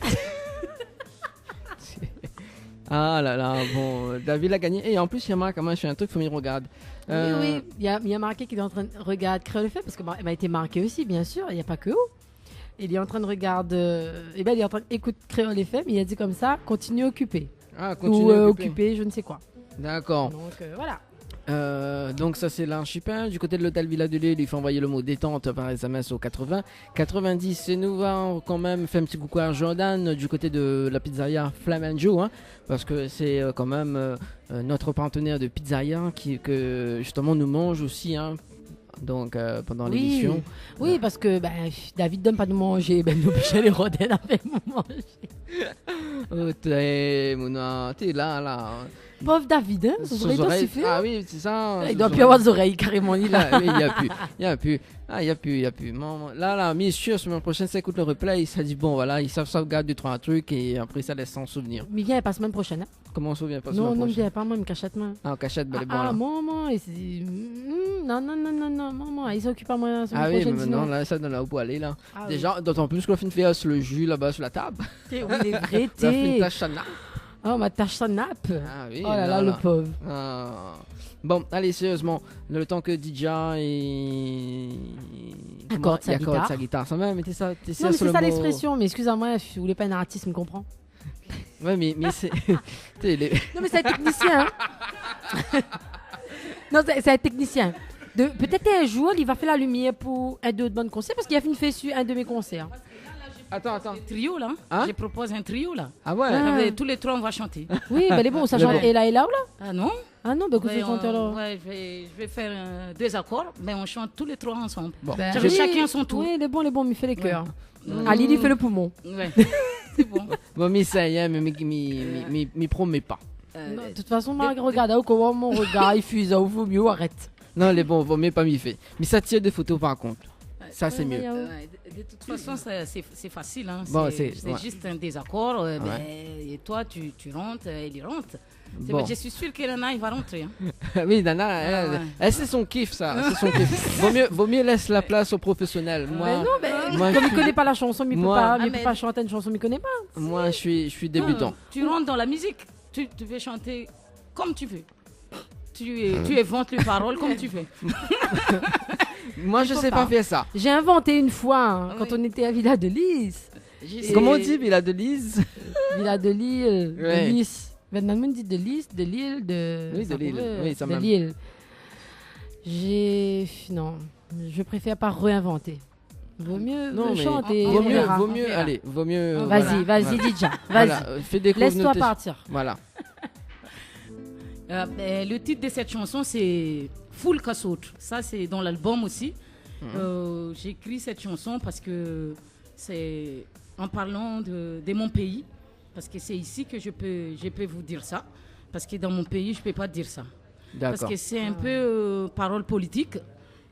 Ah là là, bon, David a gagné. Et en plus, il y a marqué, comment je fais un truc, il faut qu'il regarde. Oui, il y a marqué qu'il est en train de regarder Créole FM, parce qu'elle m'a été marqué aussi, bien sûr, il n'y a pas que où. Il est en train de regarder, il est en train d'écouter Créole FM, il a dit comme ça, continue occupé. Ah, continue Ou occupé. occupé, je ne sais quoi. D'accord. Donc voilà. Donc ça c'est l'archipel. Du côté de l'hôtel Villa de Lille, il faut envoyer le mot détente par SMS au 80 90. Et nous va quand même faire un petit coucou à Jordan du côté de la pizzeria Flamanjo, hein, parce que c'est quand même notre partenaire de pizzeria que justement nous mange aussi, hein, donc pendant l'émission. Oui, parce que David donne pas de manger, nous oblige les rodènes avec manger. Oh t'es Mouna, t'es là. Pauvre David, hein, son oreille doit suffire. Ah oui, c'est ça. Il doit plus avoir d'oreilles carrément, il a. Il n'y a plus. Ah, il y a plus. Là, messieurs, semaine prochaine, ça écoute le replay. Ça dit, bon, voilà, ils savent sauvegarder 2-3 trucs et après, ça laisse sans souvenir. Mais viens pas semaine prochaine. Hein. Comment on se souvient pas Non, semaine non, prochaine? viens pas, moi, il me cachette, moi. Ah, en cachette, ben, bon, Ah, là. maman, non, maman, il s'occupe pas moi la semaine Ah oui, prochaine. mais sinon. maintenant, là, ça donne là où pour aller, là. Ah, Déjà, d'autant plus que la fin de fait le jus là-bas sur la table. oui, il est vrai, La fin de t'es. tâche à nappe. Oh, ma tâche sa nappe. Ah oui. Oh là là, le pauvre. Ah. Bon, allez, sérieusement, le temps que DJ et... Accorde sa guitare. sa guitare. Ça m'a mettez ça, Non, mais c'est ça mot... l'expression, mais excuse-moi, je voulais pas un artiste, me comprends. Ouais, mais c'est... Non, mais c'est un technicien. Hein. Non, c'est un technicien. Peut-être un jour, il va faire la lumière pour un de bonnes concerts, parce qu'il a fait sur un de mes concerts. Attends. Un trio là. Hein? Je propose un trio là. Ah ouais. Ah. Tous les trois on va chanter. Oui, bah, les bons, ça Les chante bons. et là ou là? Ah non? Ah non, bah, que Ouais, ce chante alors. ouais, je vais faire 2 accords, mais on chante tous les trois ensemble. Bon. Ben, J'avais chacun son tour. Oui, les bons, il fait les cœurs. Ouais. Ali, il fait le poumon. Ouais. C'est bon. Bon, mais ça y est, mais m'y promets pas. Non, de toute façon, moi, regarde, comment mon regard, il fuse, il vaut mieux, arrête. Non, les bons, vaut mieux pas m'y faire. Mais ça tire des photos par contre. Ça, c'est mieux. Ouais, de toute façon, c'est facile. Hein. Bon, c'est ouais. juste un désaccord. Ouais. Et toi, tu rentres, il rentre. Bon. Je suis sûre que Nana, il va rentrer. Hein. Oui, Nana, elle, c'est son kiff, ça. C'est son kiff. Vaut mieux laisser la place aux professionnels. Moi, Mais non, mais moi, comme je il connaît pas la chanson, il peut Moi- pas, Ah, il peut mais- pas chanter une chanson, il connaît pas. moi, je suis débutant. Tu rentres dans la musique. Tu veux chanter comme tu veux. Tu inventes les paroles comme tu veux. Moi, je faut sais pas. pas faire ça. J'ai inventé une fois, hein, Ah quand oui. on était à Villa de Lys. Et- Comment on dit, Villa de Lise? Villa de Lille, Ouais. de Lys. Maintenant, on dit de Lys, de Lille, de. Oui, de ça Lille. pouvait, Oui, ça de même. Lille. Non, je préfère pas réinventer. Vaut mieux Non, mais chanter. vaut on mieux, verra. vaut mieux, verra. allez, vaut mieux. Vas-y, voilà. vas-y, Didja, vas-y. Voilà, fais découvrir Laisse-toi nos- partir. Voilà. Le titre de cette chanson, c'est Full Kassaut. Ça, c'est dans l'album aussi. J'ai écrit cette chanson parce que c'est en parlant de mon pays. Parce que c'est ici que je peux vous dire ça. Parce que dans mon pays, je ne peux pas dire ça. Parce D'accord. que c'est un peu parole politique.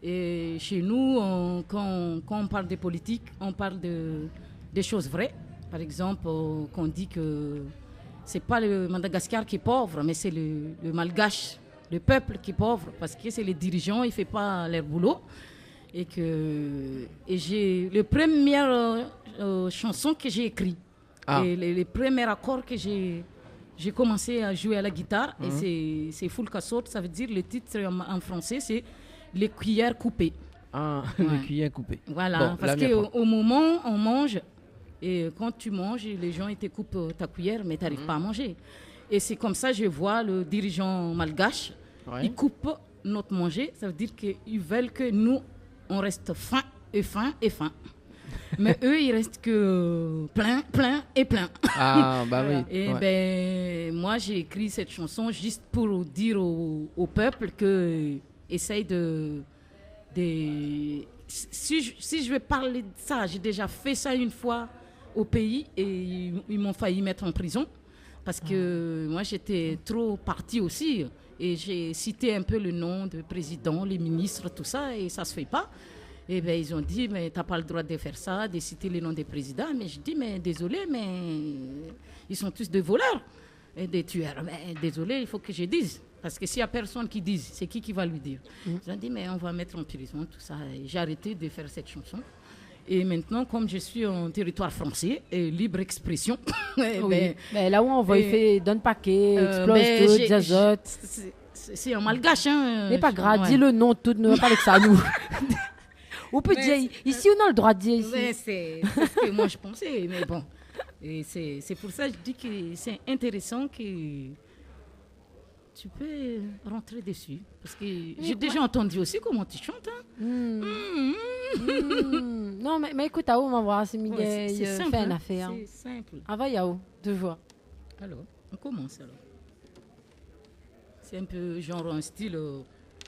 Et chez nous, quand on parle de politique, on parle des choses vraies. Par exemple, qu'on dit que c'est pas le Madagascar qui est pauvre, mais c'est le malgache, le peuple qui est pauvre, parce que c'est les dirigeants, ils ne font pas leur boulot. Et j'ai les premières chansons que j'ai écrites, et les premiers accords que j'ai commencé à jouer à la guitare, et c'est Full Cassot, ça veut dire le titre en français, c'est Les cuillères coupées. Ah, les cuillères coupées. Voilà, parce qu'au moment on mange, et quand tu manges, les gens ils te coupent ta cuillère, mais tu n'arrives pas à manger. Et c'est comme ça que je vois le dirigeant malgache, il coupe notre manger, ça veut dire qu'ils veulent que nous, on reste faim et faim et faim. Mais eux, ils restent que plein, plein et plein. Ah, bah oui. Et ben, moi, j'ai écrit cette chanson juste pour dire au peuple que essaye de si je vais parler de ça, j'ai déjà fait ça une fois au pays et ils m'ont failli mettre en prison parce que moi, j'étais trop partie aussi et j'ai cité un peu le nom du président, les ministres, tout ça, et ça se fait pas. Et ben, ils ont dit, mais tu n'as pas le droit de faire ça, de citer les noms des présidents. Mais je dis, mais désolé, mais ils sont tous des voleurs et des tueurs. Mais désolé, il faut que je dise. Parce que s'il n'y a personne qui dise, c'est qui va lui dire? Ils ont dit, mais on va mettre en prison, tout ça. Et j'ai arrêté de faire cette chanson. Et maintenant, comme je suis en territoire français, et libre expression. Mais là où on va, il fait donne paquet, explose tout, diazote. C'est un malgache. Hein, mais pas grave, dis le nom, tout, ne va pas avec ça, nous. On peut dire, ici, on a le droit de dire ici. C'est ce que moi je pensais, mais bon. Et c'est pour ça que je dis que c'est intéressant que tu peux rentrer dessus. Parce que j'ai déjà entendu aussi comment tu chantes. Hein. Non, mais écoute, on va voir si Miguel fait une affaire. C'est simple. Ah, va, Yao, deux fois. Alors, on commence alors. C'est un peu genre un style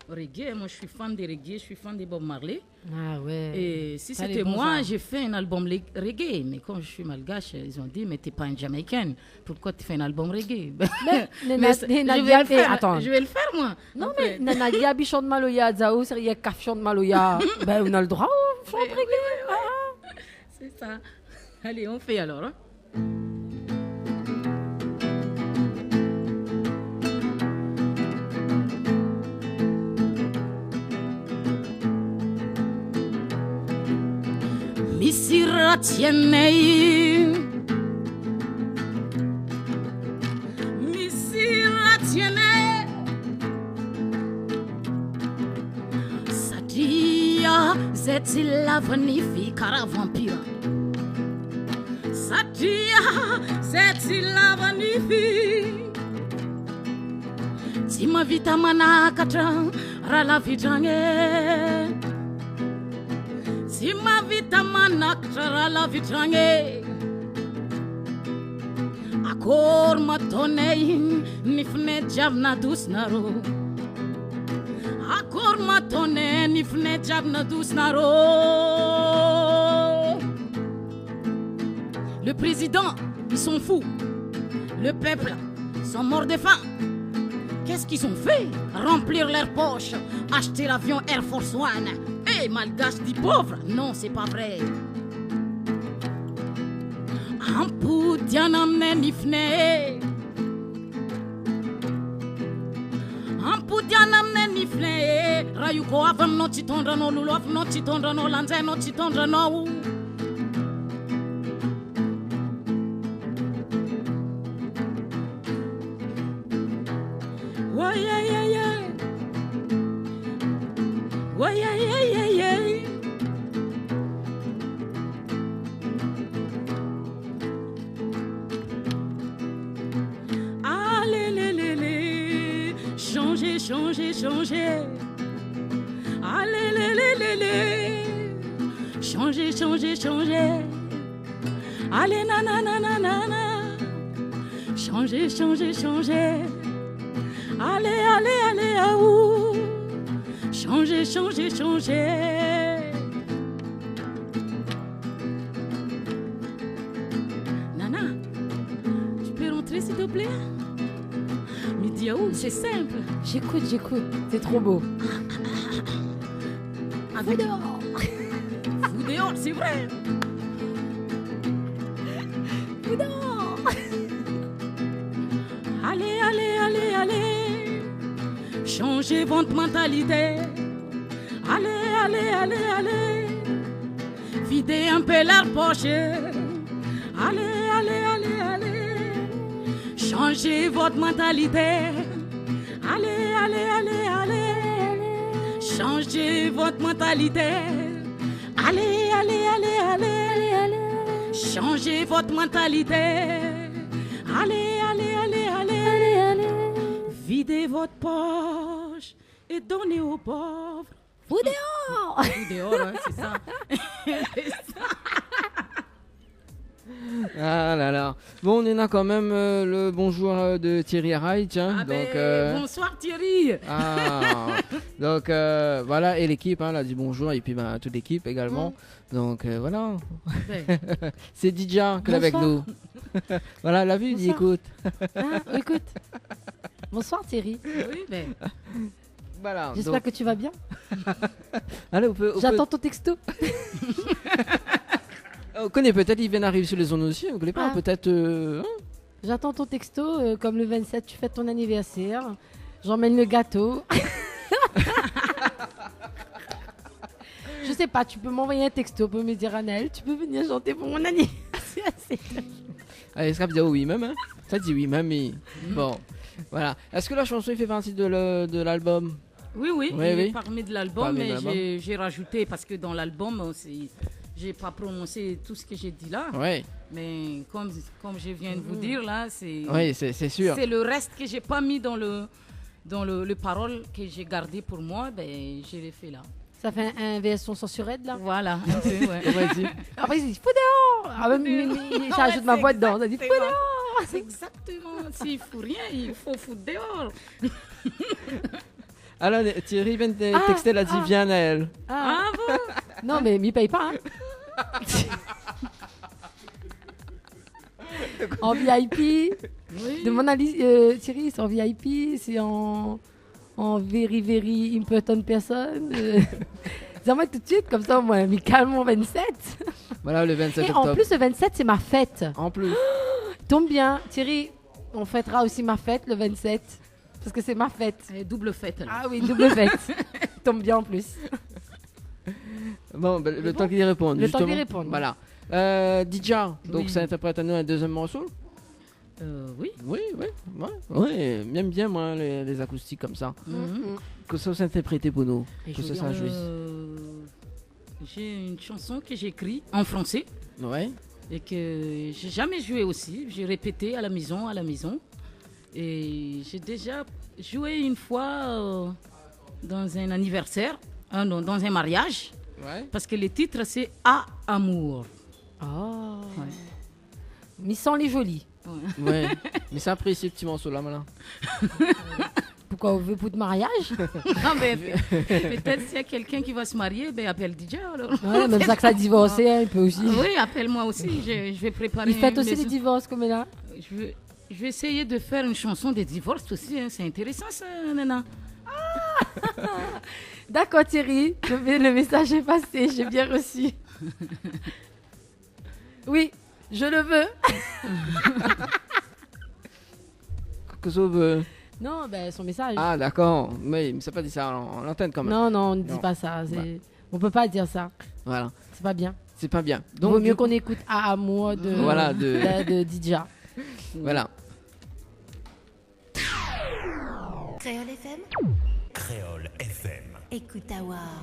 reggae. Moi, je suis fan de reggae, je suis fan de Bob Marley. Ah ouais. Et si c'était moi, j'ai fait un album reggae. Mais quand je suis malgache, ils ont dit, mais t'es pas une Jamaïcaine. Pourquoi tu fais un album reggae? Je vais le faire, moi. Non, mais Nadia chante Maloya, Zao, c'est rien qu'à chante Maloya. Ben, on a le droit, on chante reggae. C'est ça. Allez, on fait alors. Hein? Misira tiene, Sadia zeti-la vanificara vampira. Sadia zeti-la vanifi. Tima vita manakatra rala vitrange. Si ma vita manaktra la vitrange akor matonei nifne javna dusnaro akor matone nifne javna dusnaro. Le président, ils sont fous. Le peuple, ils sont morts de faim. Qu'est-ce qu'ils ont fait? Remplir leurs poches, acheter l'avion Air Force One. Hey, malgache dit pauvre? Non, c'est pas vrai. Ampu dianamne nifne. Ampu dianamne nifne. Rayuko avam no chitondra no lulu avam no chitondra no lanze no chitondra no. Changer. Allez, changer. Allez, nanana. Changer. Allez, aou. Changer. Nana, tu peux rentrer s'il te plaît? Midiaou, c'est simple. J'écoute. C'est trop beau. Fou dehors, c'est vrai. fou dehors. Allez, allez, allez, allez, changez votre mentalité. Allez, allez, allez, allez, videz un peu la poche. Allez, allez, allez, allez, changez votre mentalité. Allez, allez, allez, allez, changez votre mentalité. Allez, allez, allez, allez, changez votre mentalité. Allez, allez, allez, allez, videz votre poche et donnez aux pauvres. Fou dehors. Fou dehors, hein, c'est ça. Ah là là. Bon, on a quand même le bonjour de Thierry Haraï, tiens. Ah donc, bonsoir Thierry. Donc voilà, et l'équipe, hein, là, dit bonjour, et puis toute l'équipe également. Donc voilà. Ben, C'est Didja qui est avec nous. Voilà, la vue, il dit Bonsoir. écoute. Ah, écoute. Bonsoir Thierry. oui, ben, Voilà. J'espère donc, que tu vas bien. allez, J'attends ton texto. On connaît peut-être, il vient d'arriver sur les zones aussi, on connaît pas, Ah. peut-être. Hein. J'attends ton texto. Comme le 27, tu fêtes ton anniversaire. J'emmène le gâteau. Je sais pas, tu peux m'envoyer un texto pour me dire Anaël, tu peux venir chanter pour mon anniversaire. Allez, ça dit oui même, hein. Ça dit oui même. Bon, voilà. Est-ce que la chanson fait partie de l'album? oui, oui, Oui, il oui. est parmi de l'album, Parmi de mais l'album. j'ai rajouté parce que dans l'album, j'ai pas prononcé tout ce que j'ai dit là. Oui, Mais comme je viens de vous dire là, c'est oui, c'est sûr. c'est le reste que j'ai pas mis dans le parole que j'ai gardé pour moi, ben je l'ai fait là. Ça fait un version censurée là. Voilà, un peu, ouais. Vas-y. Après, il dit fou dehors. Ah, ça ajoute ma voix dedans. Ça dit fou dehors. C'est exactement. S'il faut rien, il faut foutre dehors. Alors, Thierry vient de Ah, texter, la dit ah. viens Naël. Ah. Ah bon? Non, mais m'y paye pas. Hein. En VIP. Oui. Demande à Thierry, c'est en VIP, c'est en very, very important person. Dis-moi tout de suite, comme ça, moi, amicalement 27. Voilà, le 27 Et octobre. en plus, le 27, c'est ma fête. En plus. Tombe bien, Thierry, on fêtera aussi ma fête le 27. Parce que c'est ma fête. Double fête. Là. Ah oui, double fête. Tombe bien en plus. Bon, ben, le temps qu'il y réponde. Le temps qu'il justement. réponde. Voilà. Didja, donc Oui. ça interprète à nous un deuxième morceau? Oui. Oui, oui. Ouais, j'aime bien, moi, les acoustiques comme ça. Mhm. Que ça s'interprète pour nous. Et Que je ça jouisse. J'ai une chanson que j'ai écrite en français Ouais. et que j'ai jamais joué aussi. J'ai répété à la maison. Et j'ai déjà joué une fois dans un anniversaire, non, dans un mariage, Ouais. parce que le titre c'est À Amour. Oh. Ouais. Mais sans les jolis. Ouais. Mais ça apprécie ce petit morceau là, maintenant. Pourquoi on veut pour de mariage? Non, mais peut-être s'il y a quelqu'un qui va se marier, ben appelle DJ alors. Ouais, même ça que ça a divorcé, hein, il peut aussi. Oui, appelle-moi aussi. Je vais préparer. Il fête aussi une les maison. divorces comme là. Je vais essayer de faire une chanson de divorce aussi. Hein. C'est intéressant ça, Nana. D'accord Thierry, le message est passé, j'ai bien reçu. Oui, je le veux. Que ça veut. Non, ben son message. Ah, d'accord. Mais ça pas dit ça en l'antenne quand même. Non, non, on ne dit Non. pas ça. Ouais. On peut pas dire ça. Voilà. C'est pas bien. C'est pas bien. Donc, vaut du mieux coup- qu'on écoute À Amour de, Voilà, de Didja. Voilà. Créole FM, Créole FM. écoute à voir.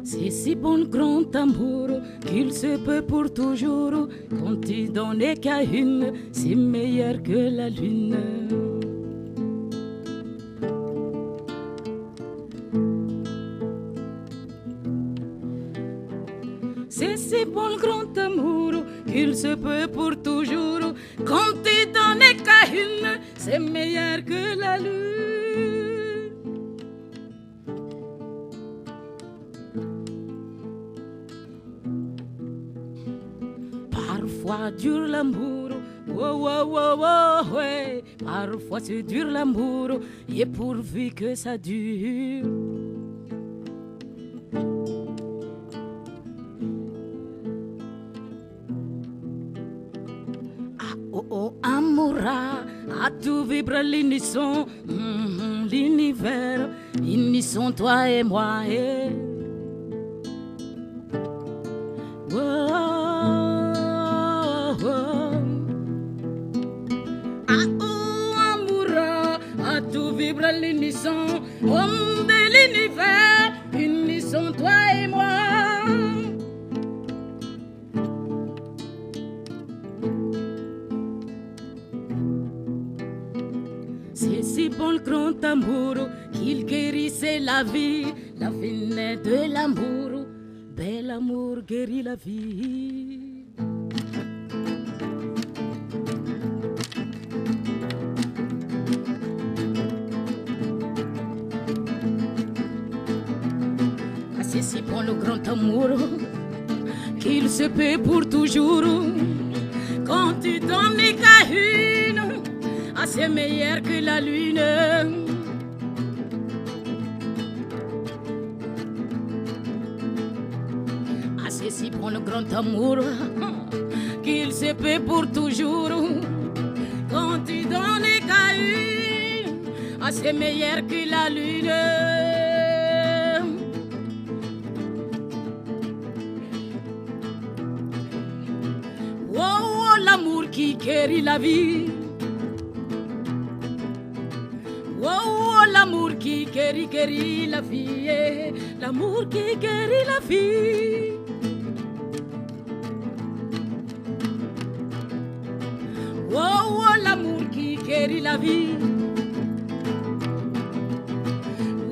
C'est si bon le grand amour qu'il se peut pour toujours. Quand tu donnes qu'à une, c'est meilleur que la lune. C'est si bon le grand amour qu'il se peut pour toujours. Quand tu donnes qu'à une, c'est meilleur que la lune. parfois dur l'amour. Oh, oh, oh, oh, ouais. Parfois c'est dur l'amour, et pourvu que ça dure. Ah, oh, oh, amoura, à tout vibre l'unisson, l'univers, unisson toi et moi. Oh, oh, oh. Ah, oh, amoura, à tout vibre l'unisson, homme de l'univers, unisson toi et moi. C'est si bon le grand amour qu'il guérissait la vie naît de l'amour, bel amour guérit la vie. Ah, c'est si bon le grand amour qu'il se paie pour toujours. Quand tu donnes qu'à une, ah, c'est meilleur que la lune. Ah, c'est si bon le grand amour qu'il se paie pour toujours. Quand tu donnes qu'à une, ah, c'est meilleur que la lune. Oh, l'amour qui guérit la vie. Oh, l'amour qui guérit la vie. L'amour qui guérit la vie. Oh, l'amour qui guérit la vie.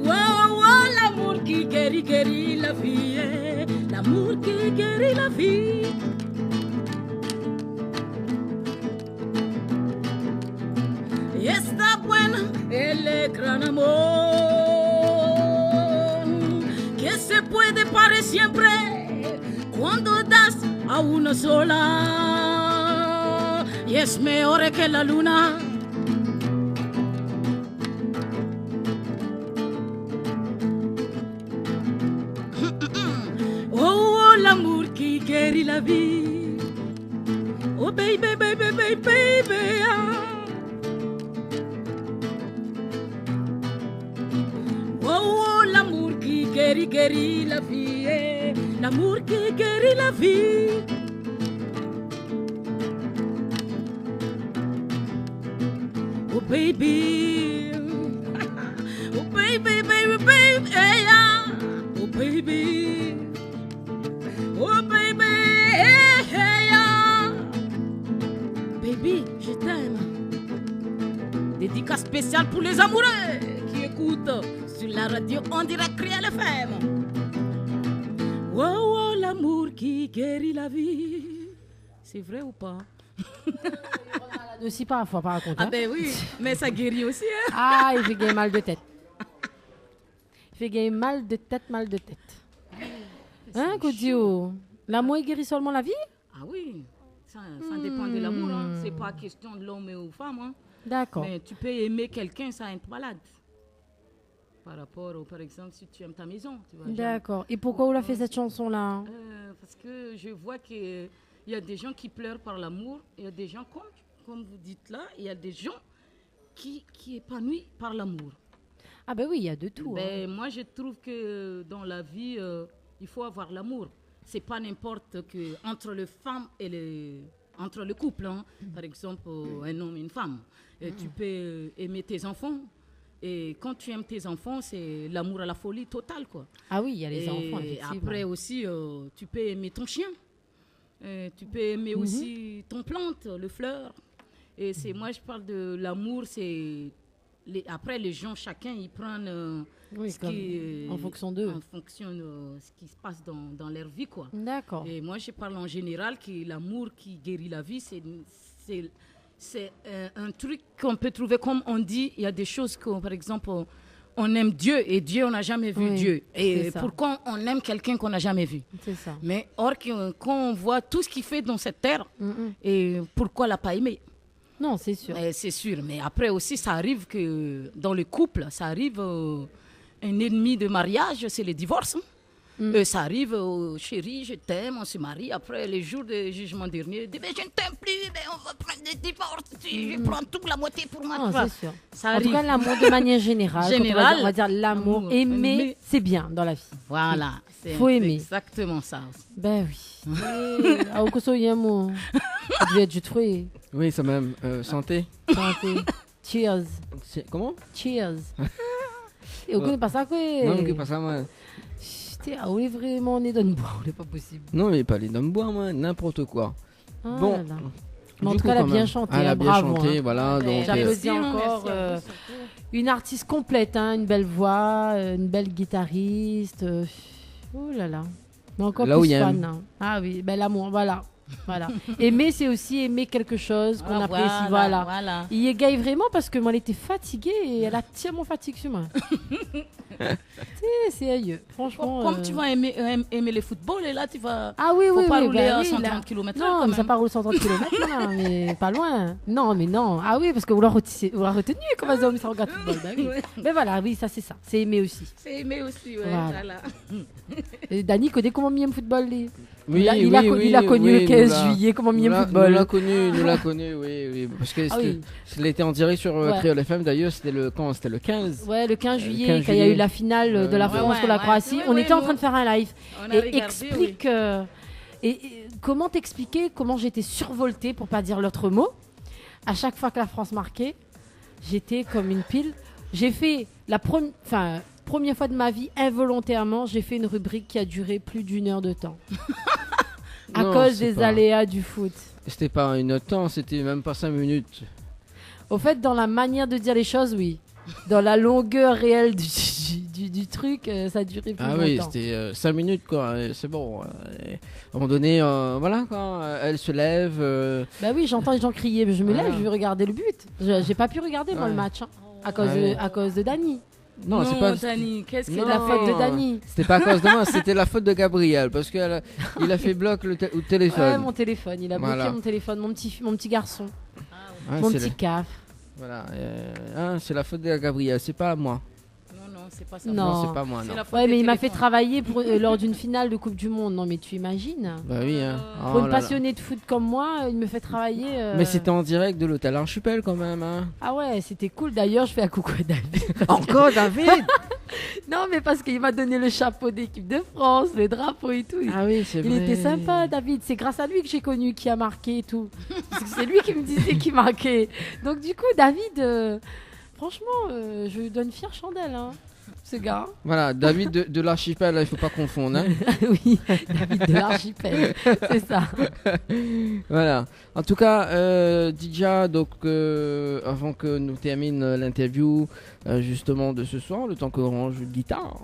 Oh, l'amour qui guérit la vie. L'amour qui guérit la vie. Está buena el gran amor que se puede para siempre cuando das a una sola y es mejor que la luna. Oh, l'amour qui guérit la vie. Oh, baby, baby, baby, baby. Oh, l'amour qui guérit la vie, l'amour qui guérit la vie. Oh baby, oh baby, baby, baby, yeah. Oh baby, oh baby, yeah. Baby, je t'aime. Dédicace spéciale pour les amoureux qui écoutent sur la radio en direct Créole FM. Wow, wow, l'amour qui guérit la vie. C'est vrai ou pas? Aussi parfois, par contre. Ah ben oui, mais ça guérit aussi. Hein? Ah, il fait gagner mal de tête. Il fait gagner mal de tête. Hein, Kodio? L'amour guérit seulement la vie? Ah oui, ça dépend de l'amour. Hein. C'est pas question de l'homme ou femme. Hein. D'accord. Mais tu peux aimer quelqu'un sans être malade. Par rapport au, par exemple, si tu aimes ta maison. Tu vois, d'accord. Et pourquoi vous a fait cette chanson-là? Parce que je vois qu'il y a des gens qui pleurent par l'amour. Il y a des gens, comme vous dites là, il y a des gens qui épanouissent par l'amour. Ah ben oui, il y a de tout. Ben, moi, je trouve que dans la vie, il faut avoir l'amour. C'est pas n'importe que entre les femmes et entre le couple. Hein. Par exemple, un homme et une femme. Tu peux aimer tes enfants. Et quand tu aimes tes enfants, c'est l'amour à la folie totale, quoi. Ah oui, il y a les enfants, Et effectivement. après aussi, tu peux aimer ton chien. Tu peux aimer aussi ton plante, le fleur. Et moi, je parle de l'amour, c'est... après, les gens, chacun, ils prennent en fonction d'eux. En fonction de ce qui se passe dans leur vie, quoi. D'accord. Et moi, je parle en général que l'amour qui guérit la vie, c'est un truc qu'on peut trouver, comme on dit, il y a des choses que, par exemple, on aime Dieu et Dieu, on n'a jamais vu Oui, Dieu. Et c'est ça. pourquoi on aime quelqu'un qu'on n'a jamais vu? C'est ça. Mais or, quand on voit tout ce qu'il fait dans cette terre, et pourquoi l'a pas aimé? Non, c'est sûr. C'est sûr. Mais après aussi, ça arrive que dans le couple, ça arrive un ennemi de mariage, c'est le divorce. Ça arrive, chérie, je t'aime, on se marie. Après, les jours de jugement dernier, dit, mais je ne t'aime plus, mais on va prendre des divorces. Je prends toute la moitié pour moi. Non, tu vois. c'est sûr. Ça En arrive. tout cas, l'amour de manière générale. Quand on va dire l'amour, Amour, aimer, aimer. c'est bien dans la vie. Voilà. C'est Faut un peu aimer. exactement ça. Ben oui. Ah, au koso yemo. Tu devais être du truc. Oui, ça même. Santé. Santé. Cheers. Comment? Cheers. Et on connaît pas ça, quoi. Non, mais pas ça, moi. Ah oui, vraiment, on est dans une boire, c'est pas possible. Non, mais pas les dames boire, moi, n'importe quoi. Ah Bon. là là. Mais en Du tout coup, cas, elle a quand bien même. chanté. Elle a bien bravo, chanté, hein. voilà. Donc, J'applaudis Merci, encore merci à vous. une artiste complète, hein, une belle voix, une belle guitariste. Oh là là. Mais encore Là où plus il y a fan. Hein. Ah oui, ben l'amour, voilà. Voilà. Aimer, c'est aussi aimer quelque chose qu'on apprécie. Voilà. Il y gagne vraiment parce que moi, elle était fatiguée et elle a tellement fatigué sur moi. C'est aïeux. Franchement. Comme tu vas aimer le football, et là, tu vas. Ah oui, Faut oui, pas oui. rouler bah à oui, 130 là. km/h. Non, quand mais ça même. part rouler 130 km, là, mais pas loin. Non, mais non. Ah oui, parce que vous l'a retenu comme un homme, ça regarde football. Bah oui. Mais voilà, oui, ça, c'est ça. C'est aimer aussi. C'est aimer aussi, ouais. Voilà. Voilà. Et Dani connaît comment mieux le football, lui. oui, il a connu le 15 juillet, comment mieux le football. Nous l'a connu, oui. Parce que Ah oui. il était en direct sur Ouais. Créole FM, d'ailleurs, c'était le 15. Ouais, le 15 juillet, 15 quand il y a juillet. eu la finale de la Ouais, France contre la Croatie, ouais, on ouais, était en nous, train de faire un live. On a Et regardé, explique et comment t'expliquer comment j'étais survoltée, pour pas dire l'autre mot. À chaque fois que la France marquait, j'étais comme une pile. J'ai fait première fois de ma vie, involontairement, j'ai fait une rubrique qui a duré plus d'1 heure de temps. À Non, cause c'est des pas- aléas du foot. C'était pas une heure de temps, c'était même pas 5 minutes. Au fait, dans la manière de dire les choses, oui. Dans la longueur réelle du truc, ça a duré plus Ah longtemps. oui, c'était 5 minutes, quoi. Et c'est bon. À un moment donné, voilà, quoi. Elle se lève. Bah oui, j'entends les gens crier, mais je me lève, Voilà. je vais regarder le but. J'ai pas pu regarder moi Ouais. le match, hein, à cause de Dani. Non, c'est pas. Dani, qu'est-ce que C'est Non. de la faute de Dani. C'était pas à cause de moi, c'était la faute de Gabriel. Parce qu'il a fait bloc le Ouais, téléphone. mon téléphone, il a bloqué Voilà. mon téléphone, mon petit garçon, Ah, mon c'est petit caf. Voilà. C'est la faute de Gabriel, c'est pas à moi. Non, c'est pas ça. Non. C'est pas moi, C'est non. la faute Ouais, des mais il m'a fait téléphones. travailler lors d'une finale de Coupe du Monde. Non, mais tu imagines? Bah oui, hein. Pour Oh une là là. passionnée de foot comme moi, il me fait travailler. Mais c'était en direct de l'hôtel Archipel quand même, hein. Ah ouais, c'était cool. D'ailleurs, je fais un coucou à David. Encore David. Non, mais parce qu'il m'a donné le chapeau d'équipe de France, le drapeau et tout. Ah oui, c'est vrai. Il était sympa, David. C'est grâce à lui que j'ai connu qui a marqué et tout. Parce que c'est lui qui me disait qui marquait. Donc, du coup, David, franchement, je lui donne fière chandelle, hein, ce gars. Voilà, David de l'Archipel, là, il faut pas confondre, hein. Oui, David de l'archipel. C'est ça. Voilà. En tout cas, Dija, donc avant que nous termine l'interview justement de ce soir, le temps qu'on joue de guitare,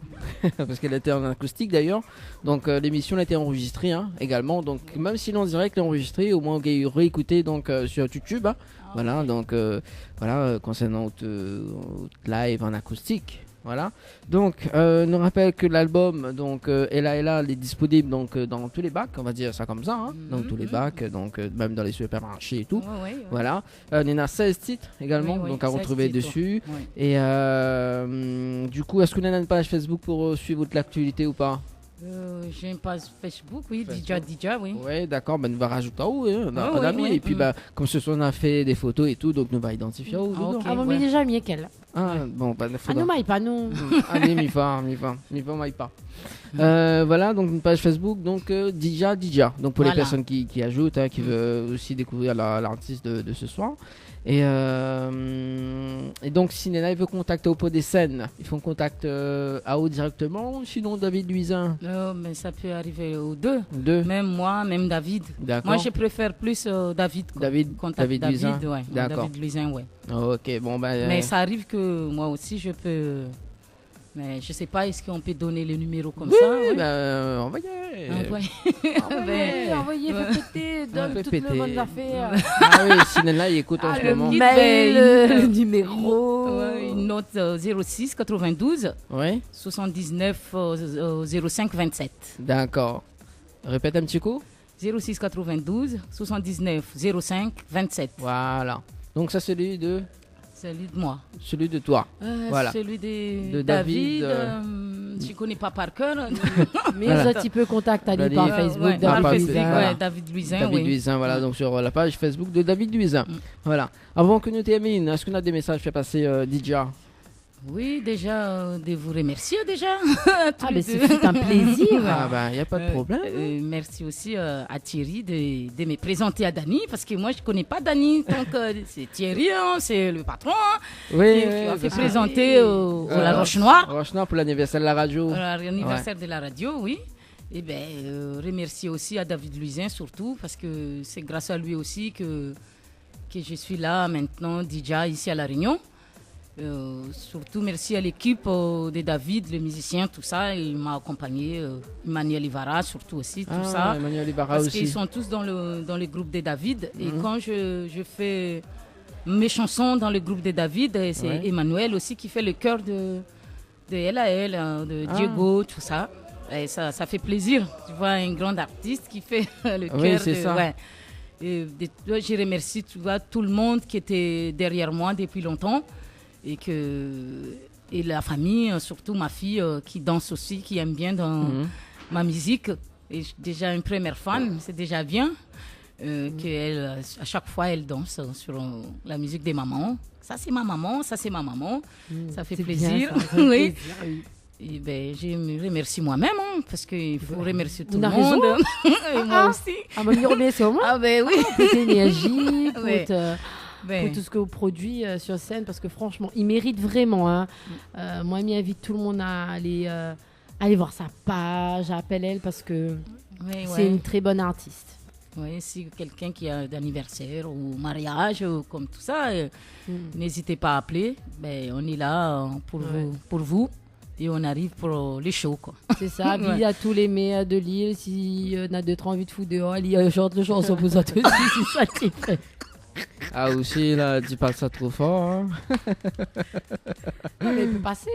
parce qu'elle était en acoustique d'ailleurs. Donc l'émission a été enregistrée hein, également. Donc même si l'en direct est enregistré, au moins on peut réécouter donc sur YouTube. Hein. Voilà. Donc voilà concernant live en acoustique. Voilà. Donc, nous rappelle que l'album, donc, Ella est disponible donc dans tous les bacs, on va dire ça comme ça, hein, dans tous les bacs, donc même dans les supermarchés et tout. Ouais. Voilà. Il y en a 16 titres également, Oui, donc à 16 retrouver titres. dessus. Ouais. Et du coup, est-ce que vous avez une page Facebook pour suivre toute l'actualité ou pas? J'ai une page Facebook, oui, Facebook. Dija, oui. Oui, d'accord, ben, nous va rajouter en haut, hein, on a Ouais, on a mis. ouais, Et puis, mm. bah, comme ce soir, on a fait des photos et tout, donc nous va identifier en haut. Ah, dedans. ok. Ah, bon, ouais. mais déjà, mieux qu'elle. Ah, bon, bah, Ah, faudra- non, mais pas nous. Allez, mi pas. Voilà, donc une page Facebook, donc Dija. Donc pour les Voilà. personnes qui ajoutent, hein, qui veulent aussi découvrir l'artiste de ce soir. Et donc, si Nena veut contacter au pot des scènes, ils font contact à eux directement, sinon David Luisin. Mais ça peut arriver aux deux. Deux. Même moi, même David. D'accord. Moi, je préfère plus David. quoi. David, Contact David Luisin. ouais. D'accord. David Luisin, ouais. Ok, bon, ben. Mais ça arrive que moi aussi, je peux Mais je ne sais pas, est-ce qu'on peut donner le numéro comme Oui, ça? envoyez. Envoyez, faites péter, donne tout le monde d'affaires. Ah oui, Sinella, il écoute en ce Le moment. mail, le numéro. Une note 06 92 Oui, 79 05 27. d'accord. Répète un petit coup. 06 92 79 05 27. Voilà. Donc ça, c'est celui de Moi. toi. Voilà. Celui De de David, je ne connais pas par cœur. Mais Voilà. un petit peu contact à lui par Facebook. Ouais, par par Facebook, Facebook, voilà. David Luisin. David oui. Luisin, voilà, donc sur la page Facebook de David Luisin. Voilà. Avant que nous terminions, est-ce qu'on a des messages fait passer Didja? Oui, déjà, de vous remercier déjà. tous Ah, les mais deux. c'est un plaisir. Ah ben, il n'y a pas de problème. Merci aussi à Thierry de me présenter à Dany, parce que moi, je ne connais pas Dany. Donc, c'est Thierry, hein, c'est le patron, hein, Oui, qui m'a fait parce que- présenter au la Roche-Noire. Roche-Noire pour l'anniversaire de la radio. L'anniversaire de la radio, oui. Et bien, remercier aussi à David Luisin, surtout, parce que c'est grâce à lui aussi que je suis là maintenant, déjà ici à La Réunion. Surtout merci à l'équipe de David, le musicien, tout ça. Il m'a accompagné, Emmanuel Ivara, surtout aussi, tout ça. Emmanuel Ibarra Parce aussi. qu'ils sont tous dans le groupe de David. Et quand je fais mes chansons dans le groupe de David, c'est Emmanuel aussi qui fait le chœur de LAL, de Diego, tout ça. Et ça fait plaisir. Tu vois, un grand artiste qui fait le chœur. Oui, c'est ça. Ouais. Et je remercie, tu vois, tout le monde qui était derrière moi depuis longtemps. Et la famille, surtout ma fille qui danse aussi, qui aime bien dans ma musique. Et déjà une première fan, c'est déjà bien. Qu'elle, à chaque fois, elle danse sur la musique des mamans. Ça, c'est ma maman, ça, c'est ma maman. Ça fait plaisir. Bien, ça fait Oui. plaisir, oui. Et ben, je me remercie moi-même, hein, parce qu'il faut remercier tout On le a raison. monde. Et moi aussi. Ah, mais on remercie au moins Ah ben oui. pour l'énergie, pour, Ouais. Ben, pour tout ce que vous produisez sur scène, parce que franchement, il mérite vraiment. Hein. Moi, je invite tout le monde à aller voir sa page, à appeler elle, parce que ouais, c'est une très bonne artiste. Oui, si quelqu'un qui a d'anniversaire ou mariage ou comme tout ça, n'hésitez pas à appeler. Ben, on est là pour vous et on arrive pour les shows, quoi. C'est ça, puis il y a tous les meilleurs de l'île. Si y en a deux, trois envie de foutre dehors, il chante le chanson pour ça aussi, c'est ça qui fait. Ah aussi, là, tu parles ça trop fort. Hein. Mais il peut passer.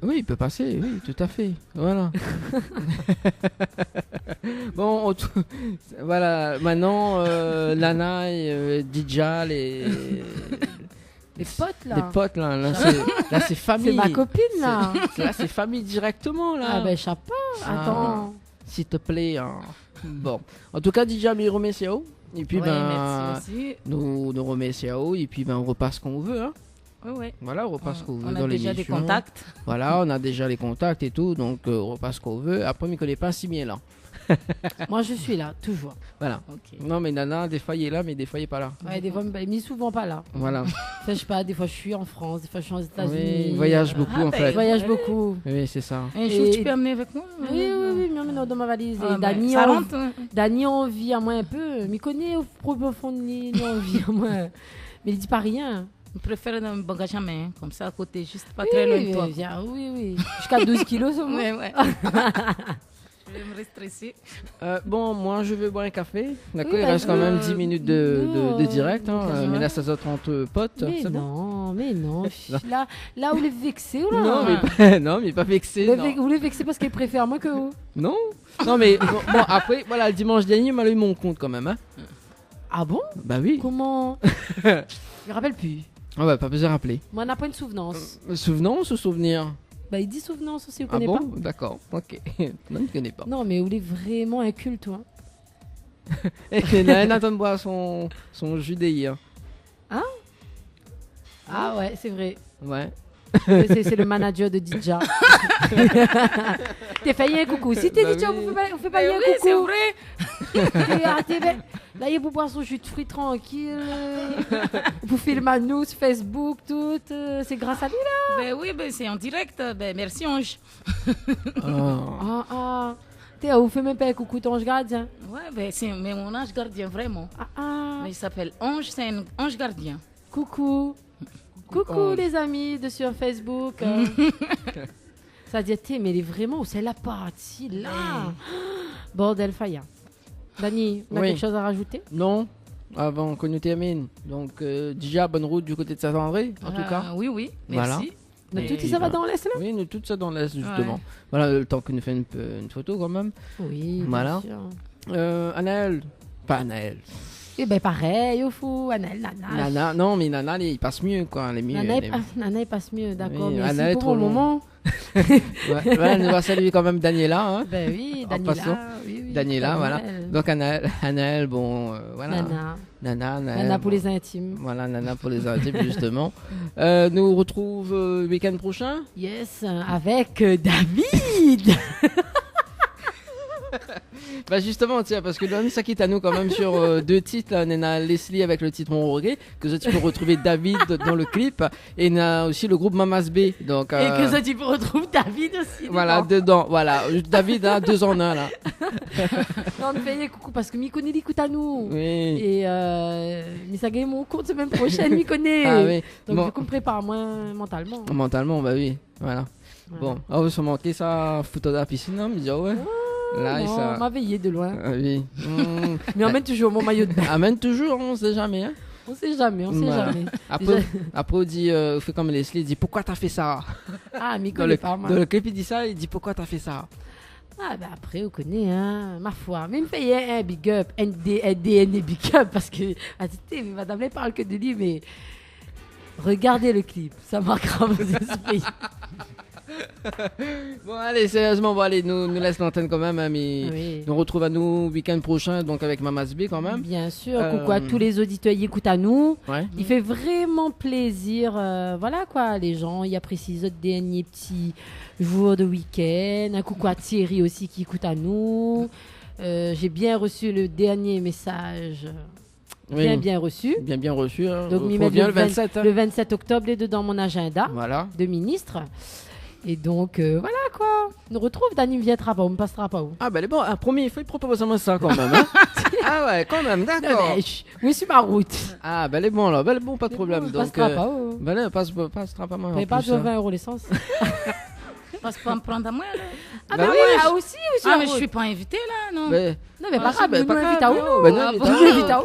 Oui, il peut passer, oui, tout à fait. Voilà. Bon, voilà, maintenant, Lana et Didja, les potes, là. Les potes, là c'est famille. C'est ma copine, là. Là, c'est famille directement, là. Ah ben, chapeau. Attends. S'il te plaît. Hein. Bon. En tout cas, Didja, me remercions. Et puis, merci aussi. nous remercions. Et puis, on repasse ce qu'on veut. Hein. Ouais. Voilà, on repasse ce qu'on veut On dans a déjà l'émission. des contacts. Voilà, on a déjà les contacts et tout. Donc, on repasse ce qu'on veut. Après, on ne connaît pas si bien là. Moi, je suis là, toujours. Voilà. Ok. Non, mais Nana, des fois, il est là, mais des fois, il n'est pas là. Ouais, des fois, mais souvent pas là. Voilà. Je sais pas, des fois, je suis en France, des fois, je suis aux États-Unis. Oui, il voyage beaucoup, en fait. Je voyage beaucoup. Oui, c'est ça. Un jour, Et- tu peux amener avec moi? Oui, mais on dans ma valise. Ah, Et ben, Dany, ça rentre, hein. Dany, on vit à moi un peu. Mais connaît au profond de l'île, on vit à moi. Mais il dit pas rien. Je préfère un bagage à main, comme ça, à côté, juste pas Oui, très loin de oui, toi. oui. Jusqu'à 12 kilos, au moins. Ouais. Je vais me restresser. Bon, moi, je veux boire un café. D'accord, Oui, il bah, reste quand même 10 minutes de direct. Hein. oui, Mais là, 16h30 potes. Mais c'est bon. non. Là, vous les vexez, ou là? Non, mais pas vexé. Non. Vous les vexez parce qu'ils préfèrent moi que vous. Non, mais bon, après, voilà, le dimanche dernier, il m'a eu mon compte quand même. Hein. Ah bon? Bah oui. Comment? Je me rappelle plus. Ah bah, pas besoin de rappeler. Moi, on n'a pas une souvenance. Souvenance ou souvenir? Bah, il dit souvenance aussi, vous Ah connaissez bon? pas? D'accord, ok. Non, je ne connais pas. Non, mais vous êtes vraiment un culte, toi. Et Nathan boit son jus d'hier. Ah ouais, c'est vrai. Ouais. C'est le manager de Didja. T'es failli un coucou. Si t'es Bah Didja, oui. on fait pas y un Oui, c'est coucou. vrai. Et, là, il vous boire son jus de fruits tranquille. Vous filmez à nous sur Facebook, tout. C'est grâce à lui, là. Ben oui, ben c'est en direct. Ben merci, Ange. Ah. Ah. Vous faites même pas un coucou, ton ange gardien. Ouais, ben c'est mais mon ange gardien, vraiment. Ah. Mais il s'appelle Ange, c'est un ange gardien. Coucou. Coucou Ange. les amis de sur Facebook. Ça dit, mais elle est vraiment où c'est la partie là. Bordel Faya. Dani, on a quelque chose à rajouter? Non, avant qu'on nous termine. Donc, déjà, bonne route du côté de Saint-André, en tout cas. Oui, merci. Voilà. Nous tous, ça va dans l'Est là? Oui, nous tous, ça dans l'Est, justement. Ouais. Voilà, le temps que nous fait une photo quand même. Oui, voilà. Anaël. Pas Anaël. Eh ben pareil, au fou, Anaël, Nana. Nana, non, mais Nana, il passe mieux, quoi. Elle est mieux. Nana, il passe mieux, d'accord. Oui, mais Anaël pour le moment. Ouais, on va saluer quand même Daniela. Hein, ben oui, Daniela. Oui, Daniela, voilà. Donc Anaël, bon, voilà. Nana pour les intimes. Voilà, Nana pour les intimes, justement. Nous retrouve le week-end prochain. Yes, avec David. Bah justement, tiens, parce que Don s'acquitte à nous quand même sur 2 titres. Là, on a Leslie avec le titre Mon Regret, que tu peux retrouver David dans le clip. Et on a aussi le groupe Mamas B. Donc, et que ça tu peux retrouver David aussi. Voilà, dedans. Voilà, David, hein, 2 en 1 là. Non, on fait coucou parce que Mikoni l'écoute à nous. Oui. Et ça gagne mon compte semaine prochaine, Mikoni. Ah oui. Donc bon. je qu'on prépare moins mentalement. Mentalement, bah oui. Voilà. Bon, on va se manquer ça, foutre dans la piscine, hein, me dire ouais. Là, non, on m'a veillé de loin. Oui. Mais emmène toujours mon maillot de bain. Amène toujours, on sait jamais. Hein. On sait jamais. Après, on dit, fait comme Leslie, il dit pourquoi t'as fait ça? Ah, Miko, il est pas mal. Dans le clip, il dit ça, il dit pourquoi t'as fait ça? Ah, bah après, on connaît, hein, ma foi. Même payer un big up, un big up, parce que, attendez, madame, elle parle que de lui, mais regardez le clip, ça marquera vos esprits. Bon allez, sérieusement, bon allez, nous laisse l'antenne quand même, hein, mais nous retrouve à nous week-end prochain, donc avec Mamas B quand même. Bien sûr, coucou à tous les auditeurs qui écoutent à nous. Ouais. Il fait vraiment plaisir, voilà quoi, les gens, ils apprécient les derniers petits jours de week-end. Un coucou à Thierry aussi qui écoute à nous. J'ai bien reçu le dernier message. Bien reçu. Bien reçu. Hein. Donc, m'y mettre le 27. Le 27 octobre, les deux dans mon agenda de ministre. Et donc, voilà quoi. On nous retrouve, Dani ne viendra pas, on ne passera pas où. Ah ben bon, un premier, il faut proposer moi ça quand même. Hein. Ah ouais, quand même, d'accord. Oui, sur ma route. Ah ben les bons là, bon, pas de problème. On donc, passera pas où. Ben là, passera pas mal. Mais pas de 20 € l'essence. Parce qu'on me prendre à moi là. Ah bah oui, là aussi. Ah mais je suis pas invitée là, non. Non mais pas grave, nous invitons à où.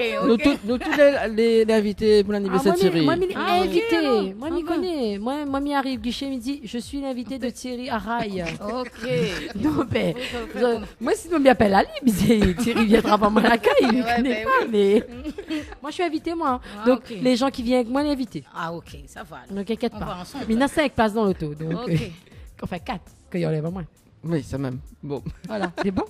Nous tous les invités pour l'anniversaire de Thierry. Moi invité, moi m'y connais. Moi m'y arrive guichet midi, je suis l'invité de Thierry à Rail. OK. Non mais moi sinon m'y appelle Ali, mais Thierry viendra pas à l'accueil, il ne connaît pas mais moi je suis invité moi. Donc les gens qui viennent avec moi l'invité. Ah OK, ça va. Ne t'inquiète pas. Mais il y a 5 places dans l'auto donc enfin 4 qu'il y enlève à moi. Oui, ça même. Bon. Voilà, c'est bon.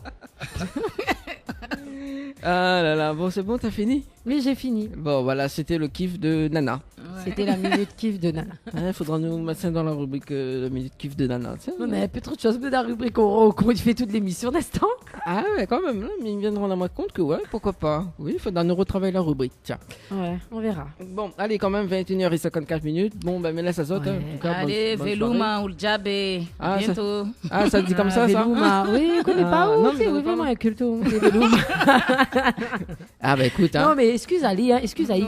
Ah là là, bon, c'est bon, t'as fini? Oui, j'ai fini. Bon, voilà, c'était le kiff de Nana. Ouais. C'était la minute kiff de Nana. Il faudra nous mettre ça dans la rubrique la minute kiff de Nana. On a un peu trop de choses, mais dans la rubrique qu'on fait toute l'émission d'instant. Ah ouais, quand même, là, mais ils viendront rendre compte que ouais, pourquoi pas. Oui, il faudra nous retravailler la rubrique, tiens. Ouais, on verra. Bon, allez, quand même, 21h54. Bon, ben, mais là, ça saute. Ouais. Hein. En tout cas, allez, Velouma ou le Djabé, bientôt. Ça te dit comme ça, Velouma. Oui, on connaît pas où. Non, c'est vraiment un culte. Velouma. Ah bah écoute, hein. Non, mais excuse Ali,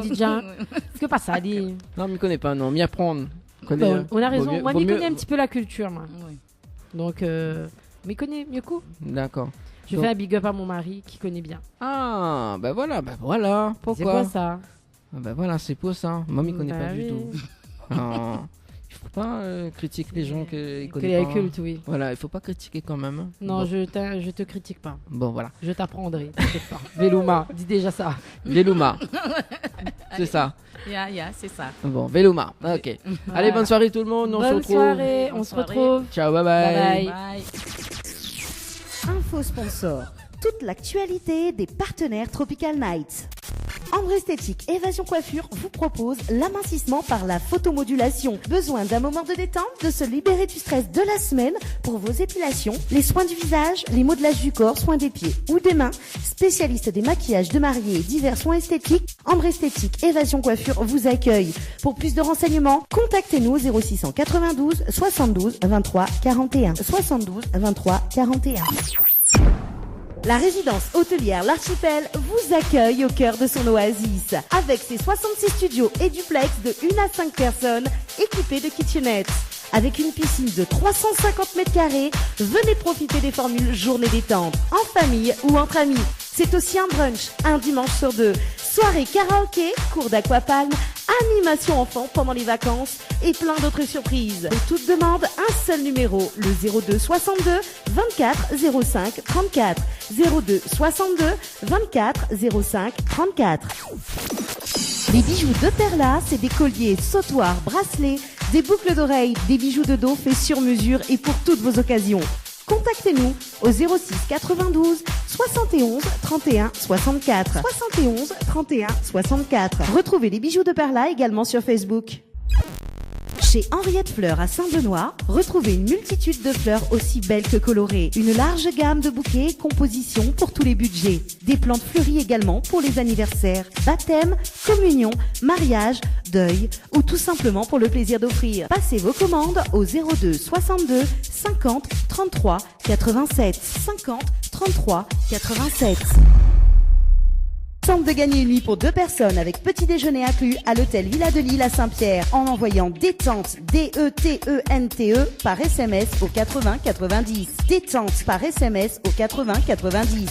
déjà. Est-ce que pas ça, Ali? Non, mais je connais pas, non, m'y apprendre. On a raison, moi, je connais un petit peu la culture, moi. Oui. Donc, mais connais mieux coup. D'accord. Je fais un big up à mon mari qui connaît bien. Ah, ben voilà. Pourquoi? C'est quoi ça? Ben voilà, c'est pour ça. Moi, je ne connais pas du tout. Il faut pas critiquer les gens qui connaissent pas. Que les cultes, oui. Voilà, il faut pas critiquer quand même. Hein. Non, bon. je te critique pas. Bon, voilà. Je t'apprendrai, t'inquiète pas. Velouma, dis déjà ça. Velouma. C'est ça. C'est ça. Bon, Velouma. Ok. Voilà. Allez, bonne soirée tout le monde. Bonne soirée, on se retrouve. Ciao, bye bye. Info sponsor. Toute l'actualité des partenaires Tropical Night. Ambre Esthétique Évasion Coiffure vous propose l'amincissement par la photomodulation. Besoin d'un moment de détente, de se libérer du stress de la semaine pour vos épilations, les soins du visage, les modelages du corps, soins des pieds ou des mains. Spécialiste des maquillages de mariés et divers soins esthétiques, Ambre Esthétique Évasion Coiffure vous accueille. Pour plus de renseignements, contactez-nous au 0692 72 23 41. 72 23 41. La résidence hôtelière L'Archipel vous accueille au cœur de son oasis. Avec ses 66 studios et duplex de 1 à 5 personnes équipés de kitchenettes. Avec une piscine de 350 mètres carrés, venez profiter des formules journée détente, en famille ou entre amis. C'est aussi un brunch, un dimanche sur 2. Soirée karaoké, cours d'aquapalme, animation enfant pendant les vacances et plein d'autres surprises. Pour toute demande, un seul numéro, le 02 62 24 05 34. 02 62 24 05 34. Les bijoux de Perla, c'est des colliers, sautoirs, bracelets, des boucles d'oreilles, des bijoux de dos faits sur mesure et pour toutes vos occasions. Contactez-nous au 06 92 71 31 64. 71 31 64. Retrouvez les bijoux de Perla également sur Facebook. Chez Henriette Fleurs à Saint-Benoît, retrouvez une multitude de fleurs aussi belles que colorées. Une large gamme de bouquets et compositions pour tous les budgets. Des plantes fleuries également pour les anniversaires, baptêmes, communions, mariages, deuil ou tout simplement pour le plaisir d'offrir. Passez vos commandes au 02 62 50 33 87. 50 33 87. Tente de gagner une nuit pour 2 personnes avec petit déjeuner inclus à l'hôtel Villa de Lille à Saint-Pierre en envoyant détente DETENTE par SMS au 80 90. Détente par SMS au 80 90.